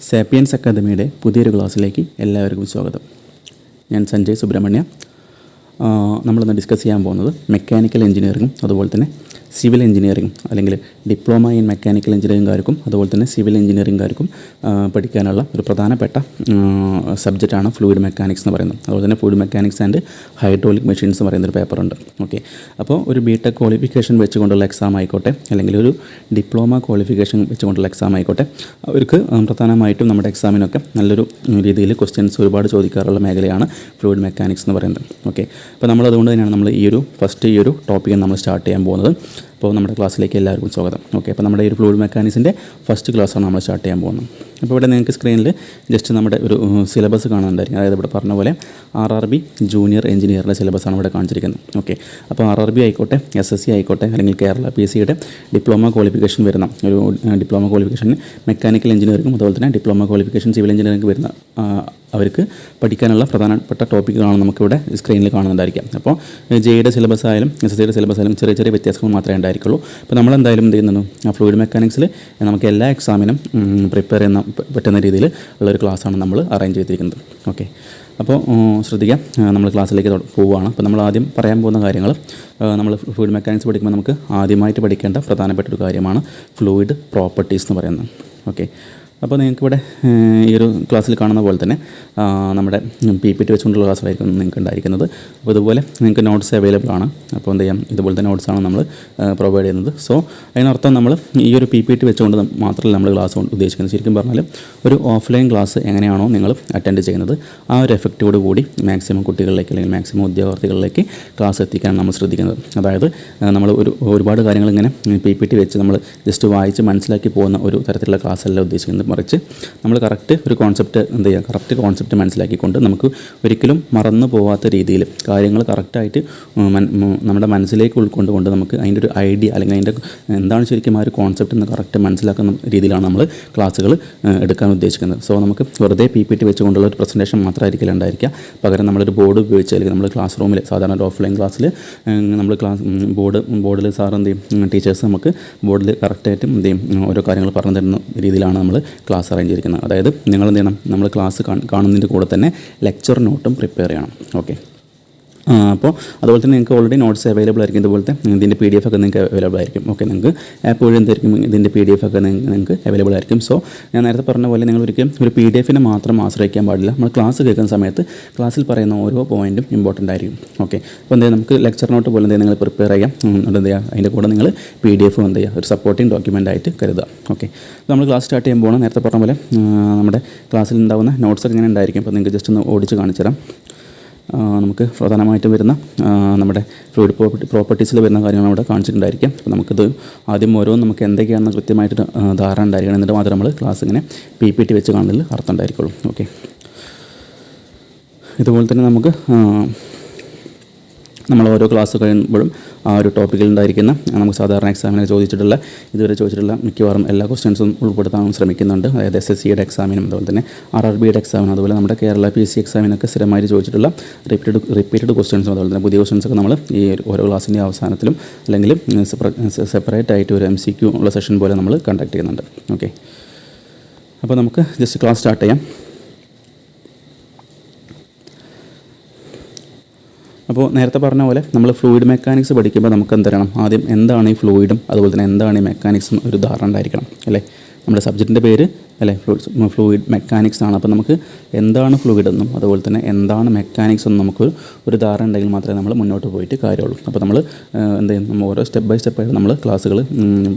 Sapiens അക്കാദമിയുടെ പുതിയൊരു ക്ലാസ്സിലേക്ക് എല്ലാവർക്കും സ്വാഗതം. ഞാൻ സഞ്ജയ് സുബ്രഹ്മണ്യ. നമ്മളിന്ന് ഡിസ്കസ് ചെയ്യാൻ പോകുന്നത് മെക്കാനിക്കൽ എഞ്ചിനീയറിങ്ങും അതുപോലെ തന്നെ സിവിൽ എഞ്ചിനീയറിംഗ് അല്ലെങ്കിൽ ഡിപ്ലോമ ഇൻ മെക്കാനിക്കൽ എഞ്ചിനീയറിംഗുകാർക്കും അതുപോലെ തന്നെ സിവിൽ എഞ്ചിനീയറിംഗുകാർക്കും പഠിക്കാനുള്ള ഒരു പ്രധാനപ്പെട്ട സബ്ജക്റ്റാണ് ഫ്ലൂയിഡ് മെക്കാനിക്സ് എന്ന് പറയുന്നത്. അതുപോലെ തന്നെ fluid mechanics and hydraulic machines എന്ന് പറയുന്നൊരു പേപ്പറുണ്ട്. ഓക്കെ, അപ്പോൾ ഒരു ബിടെക് ക്വാളിഫിക്കേഷൻ വെച്ചുകൊണ്ടുള്ള എക്സാം ആയിക്കോട്ടെ അല്ലെങ്കിൽ ഒരു ഡിപ്ലോമ ക്വാളിഫിക്കേഷൻ വെച്ചുകൊണ്ടുള്ള എക്സാം ആയിക്കോട്ടെ, അവർക്ക് പ്രധാനമായിട്ടും നമ്മുടെ എക്സാമിനൊക്കെ നല്ലൊരു രീതിയിൽ ക്വസ്റ്റ്യൻസ് ഒരുപാട് ചോദിക്കാറുള്ള മേഖലയാണ് ഫ്ലൂയിഡ് മെക്കാനിക്സ് എന്ന് പറയുന്നത്. ഓക്കെ, അപ്പോൾ നമ്മളതുകൊണ്ട് തന്നെയാണ് നമ്മൾ ഈ ഒരു ടോപ്പിക്ക് നമ്മൾ സ്റ്റാർട്ട് ചെയ്യാൻ പോകുന്നത്. അപ്പോൾ നമ്മുടെ ക്ലാസ്സിലേക്ക് എല്ലാവർക്കും സ്വാഗതം. ഓക്കെ, അപ്പോൾ നമ്മുടെ ഈ ഒരു ഫ്ലൂയിഡ് മെക്കാനിക്സിൻ്റെ ഫസ്റ്റ് ക്ലാസ്സാണ് നമ്മൾ സ്റ്റാർട്ട് ചെയ്യാൻ പോകുന്നത്. അപ്പോൾ ഇവിടെ നിങ്ങൾക്ക് സ്ക്രീനിൽ ജസ്റ്റ് നമ്മുടെ ഒരു സിലബസ് കാണുന്നുണ്ടായിരിക്കും. അതായത് ഇവിടെ പറഞ്ഞ പോലെ RRB ജൂനിയർ എഞ്ചിനീയറിൻ്റെ സിലബസാണ് ഇവിടെ കാണിച്ചിരിക്കുന്നത്. ഓക്കെ, അപ്പോൾ RRB ആയിക്കോട്ടെ, SSC ആയിക്കോട്ടെ, അല്ലെങ്കിൽ കേരള PSCയുടെ ഡിപ്ലോമ ക്വാളിഫിക്കേഷൻ വരുന്ന ഒരു ഡിപ്ലോമ ക്വാളിഫിക്കേഷൻ മെക്കാനിക്കൽ എഞ്ചിനീയറിംഗും അതുപോലെ തന്നെ ഡിപ്ലോമ ക്വാളിഫിക്കേഷൻ സിവിൽ എഞ്ചിനീയറിംഗ് വരുന്ന അവർക്ക് പഠിക്കാനുള്ള പ്രധാനപ്പെട്ട ടോപ്പിക്കുകളാണ് നമുക്കിവിടെ സ്ക്രീനിൽ കാണുന്നുണ്ടായിരിക്കാം. അപ്പോൾ JEയുടെ സിലബസ് ആയാലും SSCയുടെ സിലബസ് ആയാലും ചെറിയ ചെറിയ വ്യത്യാസങ്ങൾ മാത്രമേ ഉണ്ടായിരിക്കുള്ളൂ. അപ്പോൾ നമ്മളെന്തായാലും എന്ത് ചെയ്യുന്നു, ആ ഫ്ലൂയിഡ് മെക്കാനിക്സിൽ നമുക്ക് എല്ലാ എക്സാമിനും പ്രിപ്പയർ ചെയ്യുന്ന പറ്റുന്ന രീതിയിൽ ഉള്ളൊരു ക്ലാസ്സാണ് നമ്മൾ അറേഞ്ച് ചെയ്തിരിക്കുന്നത്. ഓക്കെ, അപ്പോൾ ശ്രദ്ധിക്കാം, നമ്മൾ ക്ലാസ്സിലേക്ക് പോവുകയാണ്. അപ്പോൾ നമ്മൾ ആദ്യം പറയാൻ പോകുന്ന കാര്യങ്ങൾ, നമ്മൾ ഫ്ലൂയിഡ് മെക്കാനിക്സ് പഠിക്കുമ്പോൾ നമുക്ക് ആദ്യമായിട്ട് പഠിക്കേണ്ട പ്രധാനപ്പെട്ട ഒരു കാര്യമാണ് ഫ്ലൂയിഡ് പ്രോപ്പർട്ടീസ് എന്ന് പറയുന്നത്. ഓക്കെ, അപ്പോൾ നിങ്ങൾക്കിവിടെ ഈ ഒരു ക്ലാസ്സിൽ കാണുന്ന പോലെ തന്നെ നമ്മുടെ PPT വെച്ചുകൊണ്ടുള്ള ക്ലാസ്സായിരിക്കും നിങ്ങൾക്ക് ഉണ്ടായിരിക്കുന്നത്. അപ്പോൾ ഇതുപോലെ നിങ്ങൾക്ക് നോട്ട്സ് അവൈലബിൾ ആണ്. അപ്പോൾ എന്ത് ചെയ്യാം, ഇതുപോലത്തെ നോട്ട്സാണ് നമ്മൾ പ്രൊവൈഡ് ചെയ്യുന്നത്. സോ അതിനർത്ഥം നമ്മൾ ഈ ഒരു PPT വെച്ചുകൊണ്ട് മാത്രമല്ല നമ്മൾ ക്ലാസ് ഉദ്ദേശിക്കുന്നത്. ശരിക്കും പറഞ്ഞാൽ ഒരു ഓഫ്ലൈൻ ക്ലാസ് എങ്ങനെയാണോ നിങ്ങൾ അറ്റൻഡ് ചെയ്യുന്നത്, ആ ഒരു എഫക്റ്റോട് കൂടി മാക്സിമം കുട്ടികളിലേക്ക് അല്ലെങ്കിൽ മാക്സിമം ഉദ്യോഗാർത്ഥികളിലേക്ക് ക്ലാസ് എത്തിക്കാൻ നമ്മൾ ശ്രദ്ധിക്കുന്നത്. അതായത് നമ്മൾ ഒരുപാട് കാര്യങ്ങൾ ഇങ്ങനെ PPT വെച്ച് നമ്മൾ ജസ്റ്റ് വായിച്ച് മനസ്സിലാക്കി പോകുന്ന ഒരു തരത്തിലുള്ള ക്ലാസ് അല്ല ഉദ്ദേശിക്കുന്നത്. മറിച്ച് നമ്മൾ കറക്റ്റ് ഒരു കോൺസെപ്റ്റ് എന്ത് ചെയ്യുക, കറക്റ്റ് കോൺസെപ്റ്റ് മനസ്സിലാക്കിക്കൊണ്ട് നമുക്ക് ഒരിക്കലും മറന്നു പോകാത്ത രീതിയിൽ കാര്യങ്ങൾ കറക്റ്റായിട്ട് നമ്മുടെ മനസ്സിലേക്ക് ഉൾക്കൊണ്ടുകൊണ്ട് നമുക്ക് അതിൻ്റെ ഒരു ഐഡിയ അല്ലെങ്കിൽ അതിൻ്റെ എന്താണ് ശരിക്കും ആ ഒരു കോൺസെപ്റ്റ് എന്ന് കറക്റ്റ് മനസ്സിലാക്കുന്ന രീതിയിലാണ് നമ്മൾ ക്ലാസ്സുകൾ എടുക്കാൻ ഉദ്ദേശിക്കുന്നത്. സോ നമുക്ക് വെറുതെ PPT വെച്ചുകൊണ്ടുള്ള ഒരു പ്രസൻറ്റേഷൻ മാത്രമായിരിക്കില്ല ഉണ്ടായിരിക്കുക. പകരം നമ്മളൊരു ബോർഡ് ഉപയോഗിച്ച് അല്ലെങ്കിൽ നമ്മൾ ക്ലാസ് റൂമിൽ സാധാരണ ഒരു ഓഫ്ലൈൻ ക്ലാസ്സിൽ നമ്മൾ ബോർഡിൽ സാർ എന്ത് ചെയ്യും, ടീച്ചേഴ്സ് നമുക്ക് ബോർഡിൽ കറക്റ്റായിട്ട് എന്ത് ചെയ്യും ഓരോ കാര്യങ്ങൾ പറഞ്ഞു തരുന്ന രീതിയിലാണ് നമ്മൾ ക്ലാസ് അറേഞ്ച് ചെയ്തിരിക്കുന്നത്. അതായത് നിങ്ങൾ എന്ത് ചെയ്യണം, നമ്മൾ ക്ലാസ് കാണുന്നതിൻ്റെ കൂടെ തന്നെ ലെക്ചർ നോട്ടും പ്രിപ്പയർ ചെയ്യണം. ഓക്കെ, അപ്പോൾ അതുപോലെ തന്നെ നിങ്ങൾക്ക് ഓൾറെഡി നോട്ട്സ് അവൈലബിൾ ആയിരിക്കും. ഇതുപോലത്തെ ഇതിൻ്റെ PDF ഒക്കെ നിങ്ങൾക്ക് അവൈലബിൾ ആയിരിക്കും. ഓക്കെ, നിങ്ങൾക്ക് ആപ്പ് വഴി എന്തായിരിക്കും ഇതിൻ്റെ PDF ഒക്കെ നിങ്ങൾക്ക് അവൈലബിൾ ആയിരിക്കും. സോ ഞാൻ നേരത്തെ പറഞ്ഞ പോലെ നിങ്ങൾ ഒരിക്കലും ഒരു PDFനെ മാത്രം ആശ്രയിക്കാൻ പാടില്ല. നമ്മൾ ക്ലാസ് കേൾക്കുന്ന സമയത്ത് ക്ലാസ്സിൽ പറയുന്ന ഓരോ പോയിൻറ്റും ഇമ്പോർട്ടൻ്റ് ആയിരിക്കും. ഓക്കെ, അപ്പോൾ എന്ത് ചെയ്യുക, നമുക്ക് ലെക്ചർ നോട്ട് പോലെ എന്തെങ്കിലും നിങ്ങൾ പ്രിപ്പയർ ചെയ്യാം. എന്ത് ചെയ്യുക, അതിൻ്റെ കൂടെ നിങ്ങൾ PDF എന്ത് ചെയ്യുക, ഒരു സപ്പോർട്ടിംഗ് ഡോക്യുമെൻ്റ് ആയിട്ട് കരുതുക. ഓക്കെ, നമ്മൾ ക്ലാസ് സ്റ്റാർട്ട് ചെയ്യുമ്പോൾ നേരത്തെ പറഞ്ഞ പോലെ നമ്മുടെ ക്ലാസ്സിൽ ഉണ്ടാകുന്ന നോട്ട്സ് ഒക്കെ ഇങ്ങനെ ഉണ്ടായിരിക്കും. അപ്പോൾ നിങ്ങൾക്ക് ജസ്റ്റ് ഒന്ന് ഓടിച്ച് കാണിച്ചു തരാം. നമുക്ക് പ്രധാനമായിട്ടും വരുന്ന നമ്മുടെ ഫ്ലൂയിഡ് പ്രോപ്പർട്ടീസിൽ വരുന്ന കാര്യങ്ങൾ അവിടെ കാണിച്ചിട്ടുണ്ടായിരിക്കും. അപ്പോൾ നമുക്കിത് ആദ്യം ഓരോന്നും നമുക്ക് എന്തൊക്കെയാണെന്ന് കൃത്യമായിട്ട് ധാരണ ഉണ്ടായിരിക്കണം. എന്നിട്ട് മാത്രം നമ്മൾ ക്ലാസ് ഇങ്ങനെ PPT വെച്ച് കാണുന്നതിൽ അർത്ഥം ഉണ്ടായിരിക്കുള്ളൂ. ഓക്കെ, ഇതുപോലെ തന്നെ നമ്മൾ ഓരോ ക്ലാസ് കഴിയുമ്പോഴും ആ ഒരു ടോപ്പിക്കിൽ ഉണ്ടായിരിക്കുന്ന നമുക്ക് സാധാരണ എക്സാമിനെ ഇതുവരെ ചോദിച്ചിട്ടുള്ള മിക്കവാറും എല്ലാ ക്വസ്റ്റ്യൻസും ഉൾപ്പെടുത്താൻ ശ്രമിക്കുന്നുണ്ട്. അതായത് SSCയുടെ എക്സാമിനും അതുപോലെ തന്നെ RRBയുടെ എക്സാമിനും അതുപോലെ നമ്മുടെ കേരള PSC എക്സാമിനൊക്കെ സ്ഥിരമായിട്ട് ചോദിച്ചിട്ടുള്ള റിപ്പീറ്റഡ് ക്വസ്റ്റ്യൻസും അതുപോലെ തന്നെ പുതിയ ക്വസ്റ്റ്യൻസൊക്കെ നമ്മൾ ഈ ഓരോ ക്ലാസ്സിൻ്റെ അവസാനത്തിലും അല്ലെങ്കിൽ സെപ്പറേറ്റ് ആയിട്ട് ഒരു MCQ ഉള്ള സെഷൻ പോലെ നമ്മൾ കണ്ടക്ട് ചെയ്യുന്നുണ്ട്. ഓക്കെ, അപ്പോൾ നമുക്ക് ജസ്റ്റ് ക്ലാസ് സ്റ്റാർട്ട് ചെയ്യാം. അപ്പോൾ നേരത്തെ പറഞ്ഞ പോലെ നമ്മൾ ഫ്ലൂയിഡ് മെക്കാനിക്സ് പഠിക്കുമ്പോൾ നമുക്ക് എന്തരണം, ആദ്യം എന്താണ് ഈ ഫ്ലൂയിഡും അതുപോലെ തന്നെ എന്താണ് ഈ മെക്കാനിക്സും ഒരു ധാരണ ഉണ്ടായിരിക്കണം അല്ലേ. നമ്മുടെ സബ്ജക്റ്റിൻ്റെ പേര് അല്ലേ ഫ്ലൂയിഡ് മെക്കാനിക്സ് ആണ്. അപ്പോൾ നമുക്ക് എന്താണ് ഫ്ലൂയിഡ് എന്നും അതുപോലെ തന്നെ എന്താണ് മെക്കാനിക്സ് എന്നും നമുക്ക് ഒരു ധാരണ ഉണ്ടെങ്കിൽ മാത്രമേ നമ്മൾ മുന്നോട്ട് പോയിട്ട് കാര്യമുള്ളൂ. അപ്പോൾ നമ്മൾ എന്ത് ചെയ്യും, നമ്മൾ ഓരോ സ്റ്റെപ്പ് ബൈ സ്റ്റെപ്പായിട്ട് നമ്മൾ ക്ലാസ്സുകൾ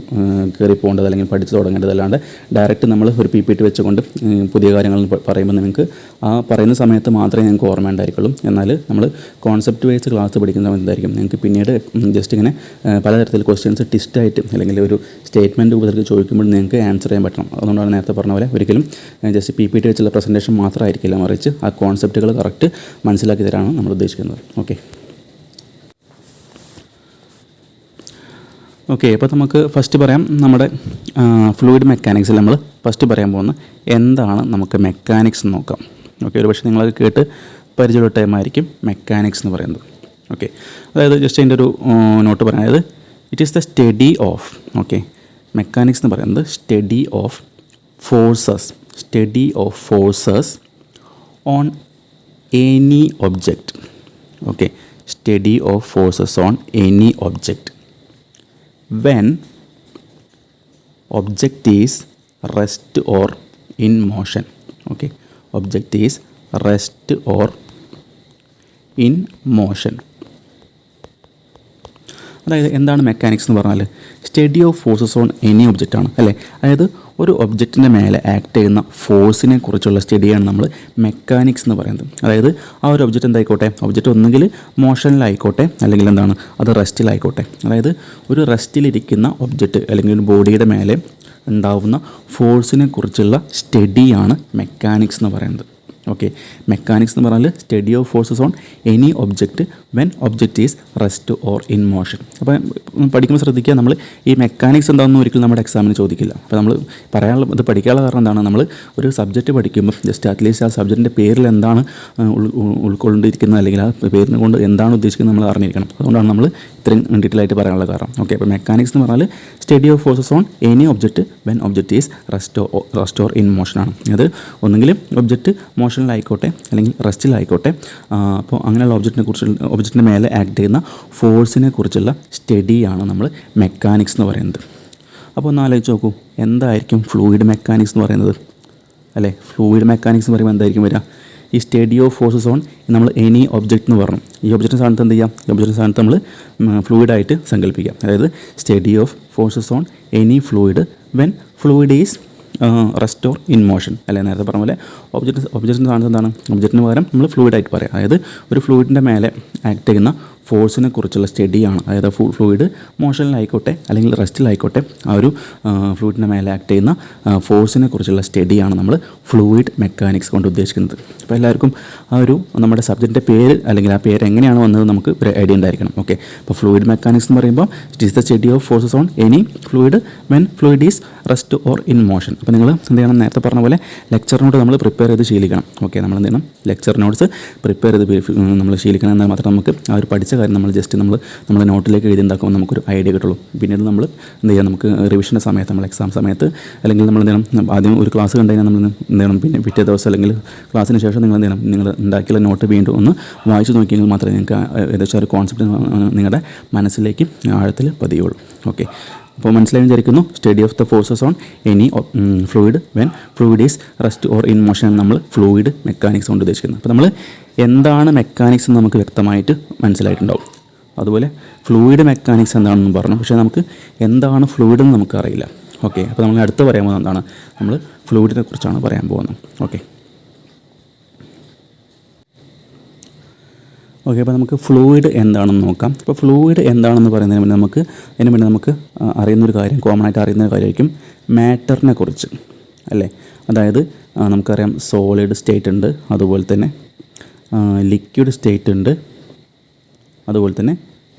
കയറി പോകേണ്ടത് അല്ലെങ്കിൽ പഠിച്ച് തുടങ്ങേണ്ടത്. അല്ലാണ്ട് ഡയറക്റ്റ് നമ്മൾ ഒരു PPT വെച്ചുകൊണ്ട് പുതിയ കാര്യങ്ങൾ പറയുമ്പോൾ നിങ്ങൾക്ക് ആ പറയുന്ന സമയത്ത് മാത്രമേ നിങ്ങൾക്ക് ഓർമ്മ ഉണ്ടായിരിക്കുള്ളൂ. എന്നാൽ നമ്മൾ കോൺസെപ്റ്റ് വൈസ് ക്ലാസ് പഠിക്കുന്ന സമയത്ത് എന്തായിരിക്കും, നിങ്ങൾക്ക് പിന്നീട് ജസ്റ്റ് ഇങ്ങനെ പലതരത്തിൽ ക്വസ്റ്റ്യൻസ് ടിസ്റ്റായിട്ട് അല്ലെങ്കിൽ ഒരു സ്റ്റേറ്റ്മെൻറ്റ് രൂപത്തിൽ ചോദിക്കുമ്പോൾ നിങ്ങൾക്ക് ആൻസർ ചെയ്യാൻ പറ്റണം. അതുകൊണ്ടാണ് നേരത്തെ പറഞ്ഞ പോലെ ഒരിക്കലും ജസ്റ്റ് PPT വെച്ചുള്ള പ്രസൻറ്റേഷൻ മാത്രമായിരിക്കില്ല, മറിച്ച് ആ കോൺസെപ്റ്റുകൾ കറക്റ്റ് മനസ്സിലാക്കി തരാനാണ് നമ്മൾ ഉദ്ദേശിക്കുന്നത്. ഓക്കെ, അപ്പോൾ നമുക്ക് ഫസ്റ്റ് പറയാം, നമ്മുടെ ഫ്ലൂയിഡ് മെക്കാനിക്സിൽ നമ്മൾ ഫസ്റ്റ് പറയാൻ പോകുന്ന എന്താണ് നമുക്ക് മെക്കാനിക്സ് എന്ന് നോക്കാം. ഓക്കെ, ഒരു പക്ഷേ നിങ്ങളത് കേട്ട് പരിചയമുള്ള ടൈമായിരിക്കും മെക്കാനിക്സ് എന്ന് പറയുന്നത്. ഓക്കെ, അതായത് ജസ്റ്റ് അതിൻ്റെ ഒരു നോട്ട് പറയാം. അതായത് it is the study of, okay, mechanics എന്ന് പറയുന്നത് study of forces study of forces on any object. Okay, study of forces on any object when object is rest or in motion. Okay, object is rest or in motion. അതായത് എന്താണ് mechanics എന്ന് പറഞ്ഞാൽ study of forces on any object ആണ് അല്ലേ. അതായത് ഒരു ഒബ്ജക്റ്റിൻ്റെ മേലെ act ചെയ്യുന്ന ഫോഴ്സിനെ കുറിച്ചുള്ള സ്റ്റഡിയാണ് നമ്മൾ മെക്കാനിക്സ് എന്ന് പറയുന്നത്. അതായത് ആ ഒരു ഒബ്ജക്റ്റ് എന്തായിക്കോട്ടെ, ഒബ്ജക്റ്റ് ഒന്നുകിൽ മോഷനിലായിക്കോട്ടെ അല്ലെങ്കിൽ എന്താണ് അത് റെസ്റ്റിലായിക്കോട്ടെ. അതായത് ഒരു റെസ്റ്റിലിരിക്കുന്ന ഒബ്ജക്റ്റ് അല്ലെങ്കിൽ ഒരു ബോഡിയുടെ മേലെ ഉണ്ടാവുന്ന ഫോഴ്സിനെ കുറിച്ചുള്ള സ്റ്റഡിയാണ് മെക്കാനിക്സ് എന്ന് പറയുന്നത്. ഓക്കെ, മെക്കാനിക്സ് എന്ന് പറഞ്ഞാൽ study of forces on any object when object is rest or in motion. അപ്പോൾ പഠിക്കുമ്പോൾ ശ്രദ്ധിക്കുക, നമ്മൾ ഈ മെക്കാനിക്സ് എന്താണെന്ന് ഒരിക്കലും നമ്മുടെ എക്സാമിന് ചോദിക്കില്ല. അപ്പോൾ നമ്മൾ പറയാനുള്ള ഇത് പഠിക്കാനുള്ള കാരണം എന്താണ്, നമ്മൾ ഒരു സബ്ജക്റ്റ് പഠിക്കുമ്പോൾ ജസ്റ്റ് അറ്റ്ലീസ്റ്റ് ആ സബ്ജക്റ്റിൻ്റെ പേരിൽ എന്താണ് ഉൾക്കൊണ്ടിരിക്കുന്നത് അല്ലെങ്കിൽ ആ പേരിനെ കൊണ്ട് എന്താണ് ഉദ്ദേശിക്കുന്നത് നമ്മൾ അറിഞ്ഞിരിക്കണം. അതുകൊണ്ടാണ് നമ്മൾ ഇത്രയും ഡീറ്റെയിൽ ആയിട്ട് പറയാനുള്ള കാരണം. ഓക്കെ, അപ്പോൾ മെക്കാനിക്സ് എന്ന് പറഞ്ഞാൽ study of forces on any object when object is rest or in മോഷനാണ്. അത് ഒന്നുകിൽ ഒബ്ജക്റ്റ് മോഷനിലായിക്കോട്ടെ അല്ലെങ്കിൽ റെസ്റ്റിലായിക്കോട്ടെ. അപ്പോൾ അങ്ങനെയുള്ള ഒബ്ജക്റ്റിൻ്റെ മേലെ ആക്ട് ചെയ്യുന്ന ഫോഴ്സിനെ കുറിച്ചുള്ള സ്റ്റഡിയാണ് നമ്മൾ മെക്കാനിക്സ് എന്ന് പറയുന്നത്. അപ്പോൾ ഒന്ന് ആലോചിച്ച് നോക്കൂ, എന്തായിരിക്കും ഫ്ലൂയിഡ് മെക്കാനിക്സ് എന്ന് പറയുന്നത് അല്ലേ. ഫ്ലൂയിഡ് മെക്കാനിക്സ് എന്ന് പറയുമ്പോൾ എന്തായിരിക്കും വരിക, ഈ സ്റ്റഡി ഓഫ് ഫോഴ്സസ് ഓൺ നമ്മൾ എനി ഒബ്ജക്റ്റ് എന്ന് പറഞ്ഞു. ഈ ഒബ്ജക്റ്റിൻ്റെ സ്ഥാനത്ത് എന്ത് ചെയ്യാം, ഈ ഒബ്ജക്റ്റിൻ്റെ സ്ഥാനത്ത് നമ്മൾ ഫ്ലൂയിഡായിട്ട് സങ്കല്പിക്കാം. അതായത് study of forces on any fluid when fluid is rest or in motion അല്ലെ. നേരത്തെ പറഞ്ഞ പോലെ ഒബ്ജക്റ്റിൻ്റെ സ്ഥാനത്ത് എന്താണ്, ഒബ്ജക്റ്റിന് പകരം നമ്മൾ ഫ്ലൂയിഡായിട്ട് പറയാം. അതായത് ഒരു ഫ്ലൂയിഡിൻ്റെ മേലെ ആക്ട് ചെയ്യുന്ന ഫോഴ്സിനെ കുറിച്ചുള്ള സ്റ്റഡിയാണ്. അതായത് ഫ്ലൂയിഡ് മോഷനിലായിക്കോട്ടെ അല്ലെങ്കിൽ റെസ്റ്റിലായിക്കോട്ടെ ആ ഒരു ഫ്ലൂയിഡിൻ്റെ മേലെ ആക്ട് ചെയ്യുന്ന ഫോഴ്സിനെ കുറിച്ചുള്ള സ്റ്റഡിയാണ് നമ്മൾ ഫ്ലൂയിഡ് മെക്കാനിക്സ് കൊണ്ട് ഉദ്ദേശിക്കുന്നത്. അപ്പോൾ എല്ലാവർക്കും ആ ഒരു നമ്മുടെ സബ്ജക്റ്റിൻ്റെ പേര് അല്ലെങ്കിൽ ആ പേര് എങ്ങനെയാണ് വന്നത് നമുക്ക് ഒരു ഐഡിയ ഉണ്ടായിരിക്കണം. ഓക്കെ, അപ്പോൾ ഫ്ലൂയിഡ് മെക്കാനിക്സ് എന്ന് പറയുമ്പോൾ it is the study of forces on any fluid when fluid is rest or in motion. അപ്പോൾ നിങ്ങൾ എന്ത് ചെയ്യണം, നേരത്തെ പറഞ്ഞ പോലെ ലെക്ചർ നോട്ട് നമ്മൾ പ്രിപ്പയർ ചെയ്ത് ശീലിക്കണം. ഓക്കെ, നമ്മൾ എന്ത് ചെയ്യണം, ലെക്ചർ നോട്ട്സ് പ്രിപ്പയർ ചെയ്ത് നമ്മൾ ശീലിക്കണം. എന്നാൽ മാത്രം നമുക്ക് ആ ഒരു പഠിച്ച കാര്യം നമ്മൾ ജസ്റ്റ് നമ്മുടെ നോട്ടിലേക്ക് എഴുതി ഉണ്ടാക്കുമ്പോൾ നമുക്കൊരു ഐഡിയ കിട്ടുള്ളൂ. പിന്നീട് നമ്മൾ എന്ത് ചെയ്യാം, നമുക്ക് റിവിഷൻ്റെ സമയത്ത് നമ്മൾ എക്സാം സമയത്ത് അല്ലെങ്കിൽ നമ്മൾ എന്ത് ചെയ്യണം, ആദ്യം ഒരു ക്ലാസ് കണ്ടു കഴിഞ്ഞാൽ നമ്മൾ എന്ത് ചെയ്യണം, പിന്നെ പിറ്റേ ദിവസം അല്ലെങ്കിൽ ക്ലാസ്സിന് ശേഷം നിങ്ങൾ എന്ത് ചെയ്യണം, നിങ്ങൾ ഉണ്ടാക്കിയുള്ള നോട്ട് വീണ്ടും ഒന്ന് വായിച്ചു നോക്കിയെങ്കിൽ മാത്രമേ നിങ്ങൾക്ക് ഏകദേശം ഒരു കോൺസെപ്റ്റ് നിങ്ങളുടെ മനസ്സിലേക്ക് ആഴത്തിൽ പതിയുള്ളൂ. ഓക്കെ, അപ്പോൾ മനസ്സിലായി വിചാരിക്കുന്നു. Study of the forces on any fluid when fluid is rest or in motion നമ്മൾ ഫ്ലൂയിഡ് മെക്കാനിക്സ് കൊണ്ട് ഉദ്ദേശിക്കുന്നത്. അപ്പോൾ നമ്മൾ എന്താണ് മെക്കാനിക്സ് എന്ന് നമുക്ക് വ്യക്തമായിട്ട് മനസ്സിലായിട്ടുണ്ടാവും. അതുപോലെ ഫ്ലൂയിഡ് മെക്കാനിക്സ് എന്താണെന്ന് പറഞ്ഞു, പക്ഷേ നമുക്ക് എന്താണ് ഫ്ലൂയിഡ് എന്ന് നമുക്കറിയില്ല. ഓക്കെ, അപ്പോൾ നമ്മൾ അടുത്ത് പറയാൻ പോകുന്നത് എന്താണ്, നമ്മൾ ഫ്ലൂയിഡിനെ കുറിച്ചാണ് പറയാൻ പോകുന്നത്. ഓക്കെ, അപ്പോൾ നമുക്ക് ഫ്ലൂയിഡ് എന്താണെന്ന് നോക്കാം. ഇപ്പോൾ ഫ്ലൂയിഡ് എന്താണെന്ന് പറയുന്നതിന് മുന്നേ നമുക്ക് അറിയുന്നൊരു കാര്യം, കോമൺ ആയിട്ട് അറിയുന്നൊരു കാര്യമായിരിക്കും മാറ്ററിനെ കുറിച്ച് അല്ലേ. അതായത് നമുക്കറിയാം സോളിഡ് സ്റ്റേറ്റ് ഉണ്ട്, അതുപോലെ തന്നെ ലിക്വിഡ് സ്റ്റേറ്റ് ഉണ്ട്, അതുപോലെ തന്നെ